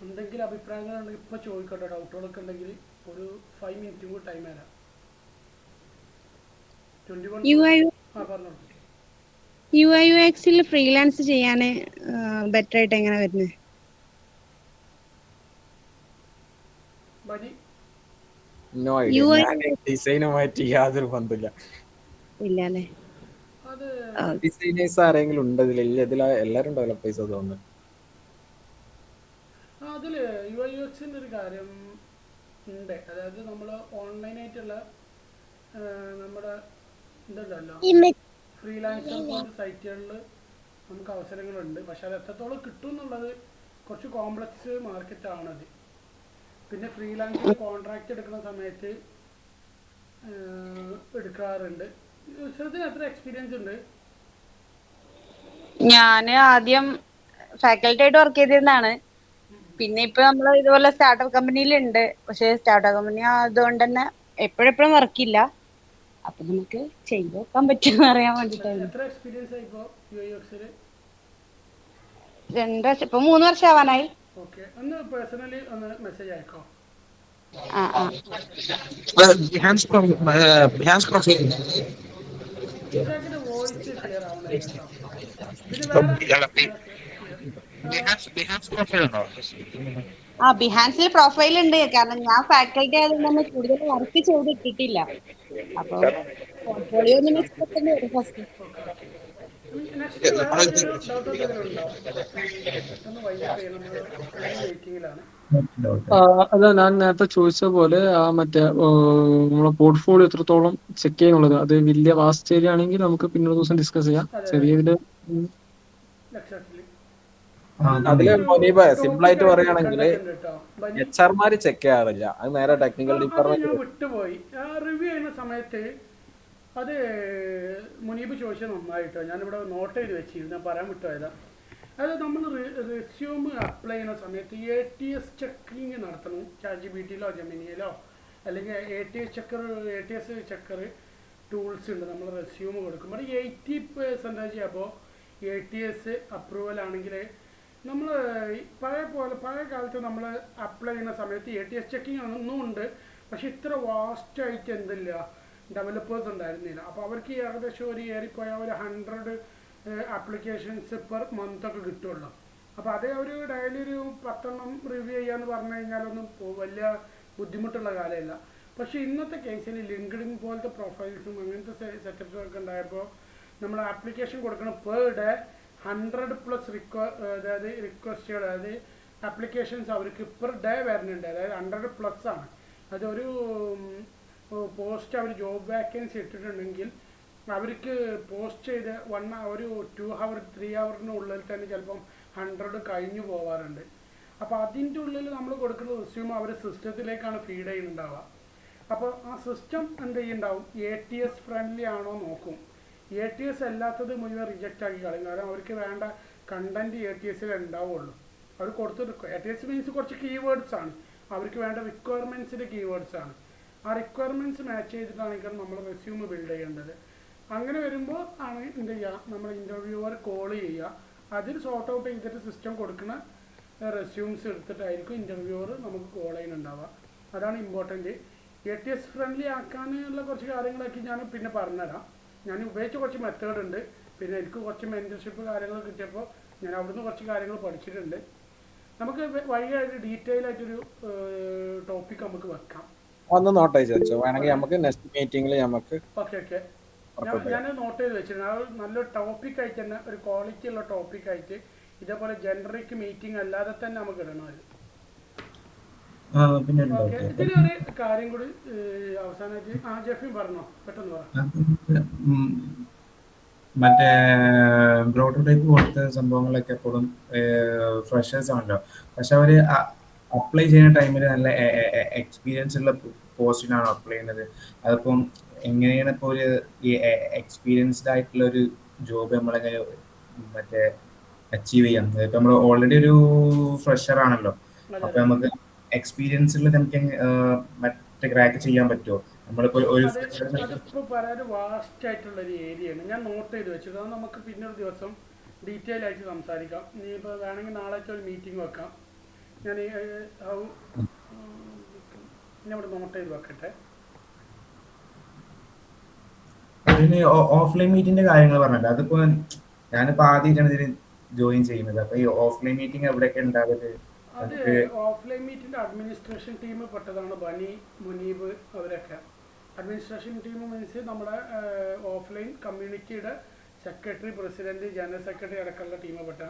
എന്തെങ്കിലും അഭിപ്രായങ്ങളുണ്ടെങ്കിൽ ഇപ്പോൾ ചോദിക്കട്ടെ. ഡൗട്ടുകളൊക്കെ ഉണ്ടെങ്കിൽ ഒരു 5 മിനിറ്റും കൂടി ടൈം തരാം. 21 പറഞ്ഞോളൂ. UI/UX ഫ്രീലാൻസ് ചെയ്യാൻ ബെറ്റർ ആയിട്ട് എങ്ങനെ വരുന്നത്? ബനി, നോ ഐഡിയ. ഞാൻ ഡിസൈനുമായിട്ട് യാതൊരു ബന്ധമില്ല. ഇല്ല അല്ലേ? അത് ഡിസൈനേഴ്സ് ആരെങ്കിലും ഉണ്ട് ഇതിൽ? ഇല്ല, ഇതിൽ എല്ലാവരും ഡെവലപ്പേഴ്സ് തോന്നുന്നു. അതിൽ UI/UXന്റെ ഒരു കാര്യം ഉണ്ട്. അതായത് നമ്മൾ ഓൺലൈനായിട്ടുള്ള നമ്മുടെ ഇതുണ്ടല്ലോ, ഫ്രീലാൻസർ പോലത്തെ സൈറ്റുകളിൽ നമുക്ക് അവസരങ്ങളുണ്ട്. പക്ഷെ അത് എത്രത്തോളം കിട്ടും എന്നുള്ളത് കുറച്ച് കോംപ്ലക്സ് മാർക്കറ്റാണത്. പിന്നെ ഫ്രീലാൻസർ കോൺട്രാക്റ്റ് എടുക്കുന്ന സമയത്ത് എടുക്കാറുണ്ട്. യൂസറിന് എത്ര എക്സ്പീരിയൻസ് ഉണ്ട്? ഞാൻ ആദ്യം ഫാക്കൽറ്റി ആയിട്ട് വർക്ക് ചെയ്തിരുന്നതാണ്. പിന്നെ ഇപ്പൊ നമ്മൾ ഇതുപോലെ സ്റ്റാർട്ടപ്പ് കമ്പനിയിലുണ്ട്. പക്ഷെ സ്റ്റാർട്ടപ്പ് കമ്പനി ആയതുകൊണ്ട് തന്നെ എപ്പോഴെപ്പോഴും വർക്കില്ല. അപ്പൊ നമുക്ക് ചെയ്ത് നോക്കാൻ പറ്റുമെന്ന് അറിയാൻ വേണ്ടിട്ടായിരുന്നു. എത്ര എക്സ്പീരിയൻസ് ആയി ഇപ്പോൾ UI/UXൽ? 2 വർഷം, ഇപ്പൊ 3 വർഷം ആവാനായി. ഓക്കെ, ഒന്ന് പേഴ്സണലി ഒന്ന് മെസ്സേജ് അയക്കോ. ഇഷാക്കിന്റെ വോയിസ് ക്ലിയർ ആവണില്ല കേട്ടോ. പിന്നെ ബിഹാൻസിൽ പ്രൊഫൈൽ ഉണ്ട്. കാരണം ഞാൻ ഫാക്കൽറ്റി ആയതുകൊണ്ട് തന്നെ കൂടുതൽ വർക്ക് ചെയ്തിട്ടിട്ടില്ല. അപ്പൊ പോർട്ട്ഫോളിയോ ഒന്ന് മെച്ചപ്പെട്ടെന്ന് വരും ഫസ്റ്റ്. നെക്സ്റ്റ് വേറെ എന്തെങ്കിലും ഡൗട്ട് എന്തെങ്കിലും ഉണ്ടോ? പെട്ടെന്ന് വൈൻഡപ്പ് ചെയ്യണം, നമ്മൾ ടൈം വെയിറ്റിംഗിലാണ്. അതാ ഞാൻ നേരത്തെ ചോദിച്ച പോലെ മറ്റേ നമ്മളെ പോർട്ട്ഫോളിയോ എത്രത്തോളം ചെക്ക് ചെയ്യാനുള്ളത്, അത് വലിയ വാസ്റ്റ് ഏരിയ ആണെങ്കിൽ നമുക്ക് പിന്നൊരു ദിവസം ഡിസ്കസ് ചെയ്യാം. ചെറിയ ഇതില് അതില് മുനീബ സിമ്പിൾ ആയിട്ട് പറയുകയാണെങ്കിൽ HR-മാര് ചെക്ക് ചെയ്യാറില്ല, അത് നേരെ ടെക്നിക്കൽ ഡിപ്പാർട്ട്മെന്റ്. ഞാൻ വിട്ടുപോയി. റിവ്യൂ ചെയ്യുന്ന സമയത്ത് അത് മുനീബ് ചോദിച്ചത് നന്നായിട്ടോ, ഞാനിവിടെ നോട്ട് ചെയ്ത് വെച്ചിരുന്നു, ഞാൻ പറയാൻ വിട്ടുപോയതാ. അതായത് നമ്മൾ റെസ്യൂം അപ്ലൈ ചെയ്യുന്ന സമയത്ത് ATS ചെക്കിങ് നടത്തണം. ChatGPT-യിലോ ജെമിനിയിലോ അല്ലെങ്കിൽ ATS ചെക്കർ ടൂൾസ് ഉണ്ട്. നമ്മൾ റെസ്യൂം കൊടുക്കുമ്പോൾ 80% അപ്പോൾ ATS അപ്രൂവൽ ആണെങ്കിൽ നമ്മൾ പഴയ കാലത്ത് നമ്മൾ അപ്ലൈ ചെയ്യുന്ന സമയത്ത് ATS ചെക്കിങ് ഒന്നും ഉണ്ട്. പക്ഷെ ഇത്ര വാസ്റ്റായിട്ട് എന്തില്ല, ഡെവലപ്പേഴ്സ് ഉണ്ടായിരുന്നില്ല. അപ്പോൾ അവർക്ക് ഏകദേശം ഒരു ഏറിപ്പോയാൽ ഒരു 100 ആപ്ലിക്കേഷൻസ് പെർ മന്ത് ഒക്കെ കിട്ടുമല്ലോ. അപ്പോൾ അതേ ഒരു ഡെയിലി ഒരു 10 റിവ്യൂ ചെയ്യാന്ന് പറഞ്ഞു കഴിഞ്ഞാലൊന്നും വലിയ ബുദ്ധിമുട്ടുള്ള കാലമല്ല. പക്ഷേ ഇന്നത്തെ കേസിൽ ലിങ്ക്ഡിൻ പോലത്തെ പ്രൊഫൈൽസും അങ്ങനത്തെ സെറ്റപ്സും ഒക്കെ ഉണ്ടായപ്പോൾ നമ്മൾ ആപ്ലിക്കേഷൻ കൊടുക്കണം പെർ ഡേ 100+ അതായത് റിക്വസ്റ്റുകൾ, അതായത് ആപ്ലിക്കേഷൻസ് അവർക്ക് പെർ ഡേ വരുന്നുണ്ട്. അതായത് 100+ ആണ്. അതൊരു പോസ്റ്റ് അവർ ജോബ് വാക്കൻസി ഇട്ടിട്ടുണ്ടെങ്കിൽ അവർക്ക് പോസ്റ്റ് ചെയ്ത് ഒരു 2 hour 3 hourനുള്ളിൽ തന്നെ ചിലപ്പം 100 കഴിഞ്ഞു പോകാറുണ്ട്. അപ്പോൾ അതിൻ്റെ ഉള്ളിൽ നമ്മൾ കൊടുക്കുന്ന റെസ്യൂം അവർ സിസ്റ്റത്തിലേക്കാണ് ഫീഡ് ചെയ്യുന്നുണ്ടാവുക. അപ്പോൾ ആ സിസ്റ്റം എന്ത് ചെയ്യുന്നുണ്ടാവും, ATS ഫ്രണ്ട്ലി ആണോ നോക്കും. ATS അല്ലാത്തത് മുഴുവൻ റിജക്റ്റ് ആക്കി കളയും. കാരണം അവർക്ക് വേണ്ട കണ്ടന്റ് ATS-ൽ ഉണ്ടാവുള്ളൂ. അവർ കൊടുത്തിട്ട് ATS മീൻസ് കുറച്ച് കീവേഡ്സ് ആണ്, അവർക്ക് വേണ്ട റിക്വയർമെൻറ്റ്സിൻ്റെ കീവേഡ്സ് ആണ്. ആ റിക്വയർമെൻറ്റ്സ് മാച്ച് ചെയ്തിട്ടാണെങ്കിൽ നമ്മൾ റെസ്യൂം ബിൽഡ് ചെയ്യേണ്ടത്. അങ്ങനെ വരുമ്പോൾ ആണ് എന്ത് ചെയ്യുക, നമ്മൾ ഇൻ്റർവ്യൂവർ കോൾ ചെയ്യുക. അതിൽ സോർട്ട് ഔട്ട് ചെയ്തിട്ട് സിസ്റ്റം കൊടുക്കുന്ന റെസ്യൂംസ് എടുത്തിട്ടായിരിക്കും ഇൻ്റർവ്യൂവർ നമുക്ക് കോൾ ചെയ്യുന്നുണ്ടാവുക. അതാണ് ഇമ്പോർട്ടൻറ്റ്. ATS ഫ്രണ്ട്ലി ആക്കാനുള്ള കുറച്ച് കാര്യങ്ങളൊക്കെ ഞാൻ പിന്നെ പറഞ്ഞുതരാം. ഞാൻ ഉപയോഗിച്ച കുറച്ച് മെത്തേഡ് ഉണ്ട്. പിന്നെ എനിക്ക് കുറച്ച് മെൻറ്റർഷിപ്പ് കാര്യങ്ങൾ കിട്ടിയപ്പോൾ ഞാൻ അവിടുന്ന് കുറച്ച് കാര്യങ്ങൾ പഠിച്ചിട്ടുണ്ട്. നമുക്ക് വഴിയായിട്ട് ഡീറ്റെയിൽ ആയിട്ടൊരു ടോപ്പിക് നമുക്ക് വെക്കാം. ഒന്ന് നോട്ട് ചെയ്ത് വെച്ചോ, വേണമെങ്കിൽ നമുക്ക് നെക്സ്റ്റ് മീറ്റിംഗിൽ നമുക്ക് ഓക്കെ ഓക്കെ, വർക്കൗട്ട് ഞാൻ ചെയ്യാം. നോട്ട് ചെയ്ത് വെച്ചിരുന്നു. അത് നല്ലൊരു ടോപ്പിക് ആയിട്ട് തന്നെ, ഒരു ക്വാളിറ്റി ഉള്ള ടോപ്പിക് ആയിട്ട് ഇതേപോലെ ജനറിക് മീറ്റിംഗ് അല്ലാതെ തന്നെ നമുക്ക് ഇടണം അത്. പിന്നെ ഓക്കെ, ഡൗട്ട് ഇതിലൊരു കാര്യം കൂടി അവസാനമായിട്ട് ജെഫിൻ പറഞ്ഞോ, പെട്ടെന്ന് പറ. മറ്റേ ബ്രോട്ടോ ടൈപ്പ് പോലത്തെ സംഭവങ്ങളൊക്കെ എപ്പോഴും ഫ്രഷേഴ്സ് ആണല്ലോ, പക്ഷെ അവര് അപ്ലൈ ചെയ്യുന്ന ടൈമിൽ നല്ല എക്സ്പീരിയൻസ് ഉള്ള പോസ്റ്റിനാണ് അപ്ലൈ ചെയ്യുന്നത്. അതിപ്പം എങ്ങനെയാണ് ഇപ്പോൾ ഒരു ഈ എക്സ്പീരിയൻസ്ഡ് ആയിട്ടുള്ള ഒരു ജോബ് നമ്മളെങ്ങനെ മറ്റേ അച്ചീവ് ചെയ്യാം? ഇപ്പം നമ്മൾ ഓൾറെഡി ഒരു ഫ്രഷർ ആണല്ലോ, അപ്പൊ നമുക്ക് എക്സ്പീരിയൻസ് ഉള്ളത് നമുക്ക് മറ്റേ ക്രാക്ക് ചെയ്യാൻ പറ്റുമോ? നമ്മളിപ്പോ ഒരു അതിപ്പോൾ പറയാൻ വാസ്റ്റ് ആയിട്ടുള്ളൊരു ഏരിയയാണ്. ഞാൻ നോട്ട് ചെയ്ത് വെച്ചത്, അത് നമുക്ക് പിന്നെ ഒരു ദിവസം ഡീറ്റെയിൽ ആയിട്ട് സംസാരിക്കാം. നീ ഇപ്പോൾ വേണമെങ്കിൽ നാളെ ഒരു മീറ്റിംഗ് വെക്കാം. ഞാൻ ഇവിടെ നോട്ട് ചെയ്ത് വെക്കട്ടെ. അതിന് ഓഫ്ലൈൻ മീറ്റിന്റെ കാര്യങ്ങൾ പറഞ്ഞല്ലോ, അതിപ്പോ ഞാനിപ്പോ ആദ്യമായിട്ടാണ് ഇതിന് ജോയിൻ ചെയ്യുന്നത്. അപ്പൊ ഈ ഓഫ്ലൈൻ മീറ്റിംഗ് എവിടെയൊക്കെ ഉണ്ടാവുന്നത്? അത് ഓഫ്ലൈൻ മീറ്റിന്റെ അഡ്മിനിസ്ട്രേഷൻ ടീം പെട്ടതാണ് ബനി, മുനീബ് അവരൊക്കെ. അഡ്മിനിസ്ട്രേഷൻ ടീം മീൻസ് നമ്മുടെ ഓഫ്ലൈൻ കമ്മ്യൂണിറ്റിയുടെ സെക്രട്ടറി, പ്രസിഡന്റ്, ജനറൽ സെക്രട്ടറി അടക്കമുള്ള ടീം പെട്ട.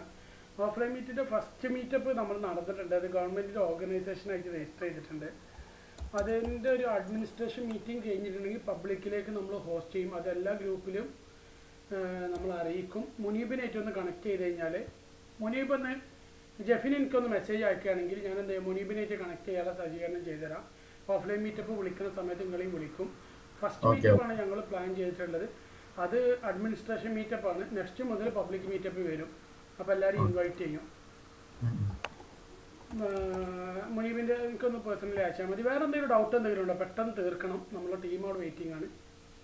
ഓഫ്ലൈൻ മീറ്റിന്റെ ഫസ്റ്റ് മീറ്റപ്പ് നമ്മൾ നടന്നിട്ടുണ്ട്. അത് ഗവൺമെന്റിന്റെ ഓർഗനൈസേഷനായിട്ട് രജിസ്റ്റർ ചെയ്തിട്ടുണ്ട്. അതിൻ്റെ ഒരു അഡ്മിനിസ്ട്രേഷൻ മീറ്റിംഗ് കഴിഞ്ഞിട്ടുണ്ടെങ്കിൽ പബ്ലിക്കിലേക്ക് നമ്മൾ ഹോസ്റ്റ് ചെയ്യും. അതെല്ലാ ഗ്രൂപ്പിലും നമ്മൾ അറിയിക്കും. മുനീബിനായിട്ട് ഒന്ന് കണക്ട് ചെയ്ത് കഴിഞ്ഞാൽ, മുനീബ് ഒന്ന് ജെഫിന് എനിക്കൊന്ന് മെസ്സേജ് അയക്കുകയാണെങ്കിൽ ഞാൻ എന്ത് ചെയ്യും, മുനീബിനായിട്ട് കണക്ട് ചെയ്യാനുള്ള സജ്ജീകരണം ചെയ്തുതരാം. ഓഫ്ലൈൻ മീറ്റപ്പ് വിളിക്കുന്ന സമയത്ത് നിങ്ങളെയും വിളിക്കും. ഫസ്റ്റ് മീറ്റപ്പാണ് ഞങ്ങൾ പ്ലാൻ ചെയ്തിട്ടുള്ളത്. അത് അഡ്മിനിസ്ട്രേഷൻ മീറ്റപ്പാണ്. നെക്സ്റ്റ് മുതൽ പബ്ലിക് മീറ്റപ്പ് വരും. അപ്പോൾ എല്ലാവരും ഇൻവൈറ്റ് ചെയ്യും. മുനീബിൻ്റെ എനിക്കൊന്ന് പേഴ്സണലി അയച്ചാൽ മതി. വേറെ എന്തെങ്കിലും ഡൗട്ട് എന്തെങ്കിലും ഉണ്ടോ? പെട്ടെന്ന് തീർക്കണം, നമ്മളെ ടീമോട് വെയിറ്റിംഗ് ആണ്.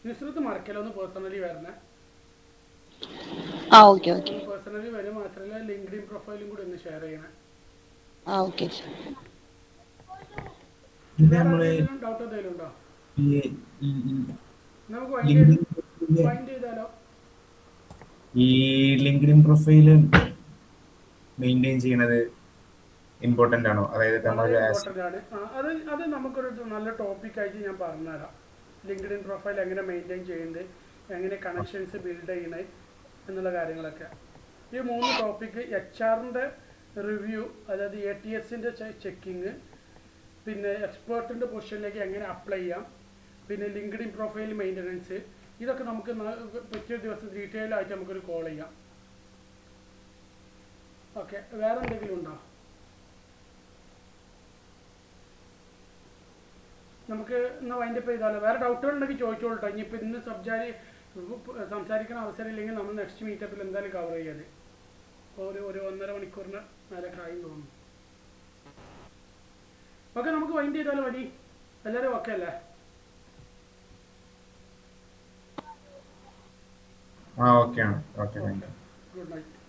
നുസ്രത്ത് മറക്കലൊന്ന് പേഴ്സണലി വരണേ. പേഴ്സണലി വരും. മാത്രമല്ല ലിങ്ക്ഡിൻ പ്രൊഫൈലും കൂടി ഒന്ന് ഷെയർ ചെയ്യണേ. ഡൗട്ട് എന്തെങ്കിലും ഉണ്ടോ? നമുക്ക് ഫൈൻഡ് ചെയ്താലോ? ഈ ലിങ്ക്ഡിൻ പ്രൊഫൈല് മെയിൻറ്റെയിൻ ചെയ്യുന്നത് ഇമ്പോർട്ടൻ്റ് ആണോ? അതായത് ഇമ്പോർട്ടൻ്റ് ആണ്. അത് നമുക്കൊരു നല്ല ടോപ്പിക്കായിട്ട് ഞാൻ പറഞ്ഞുതരാം. ലിങ്ക്ഡിൻ പ്രൊഫൈൽ എങ്ങനെ മെയിൻറ്റെയിൻ ചെയ്യുന്നത്, എങ്ങനെ കണക്ഷൻസ് ബിൽഡ് ചെയ്യണത് എന്നുള്ള കാര്യങ്ങളൊക്കെ. ഈ 3 ടോപ്പിക്ക്, HR-ൻ്റെ റിവ്യൂ, അതായത് ATS-ൻ്റെ ചെക്കിങ്, പിന്നെ എക്സ്പേർട്ടിൻ്റെ പൊസിഷനിലേക്ക് എങ്ങനെ അപ്ലൈ ചെയ്യാം, പിന്നെ ലിങ്ക്ഡിൻ പ്രൊഫൈൽ മെയിൻ്റനൻസ്, ഇതൊക്കെ നമുക്ക് പിറ്റേ ദിവസം ഡീറ്റെയിൽ ആയിട്ട് നമുക്കൊരു കോൾ ചെയ്യാം. ഓക്കെ, വേറെ എന്തെങ്കിലും ഉണ്ടോ? നമുക്ക് ഇന്ന് വൈൻഡപ്പ് ചെയ്താലോ? വേറെ ഡൗട്ടുകൾ ഉണ്ടെങ്കിൽ ചോദിച്ചോളൂ. ഇനിയിപ്പോൾ ഇന്ന് സംസാരിക്കുന്ന അവസരം ഇല്ലെങ്കിൽ നമ്മൾ നെക്സ്റ്റ് മീറ്റപ്പിൽ എന്തായാലും കവർ ചെയ്യാതെ. ഒരു 1.5 മണിക്കൂറിന് മേലെ ആയി തോന്നുന്നു. ഓക്കെ, നമുക്ക് വൈൻഡ് ചെയ്താലോ? മതി, എല്ലാവരും ഓക്കെ അല്ലേ? ഓക്കെ ആണ്. Okay, good night.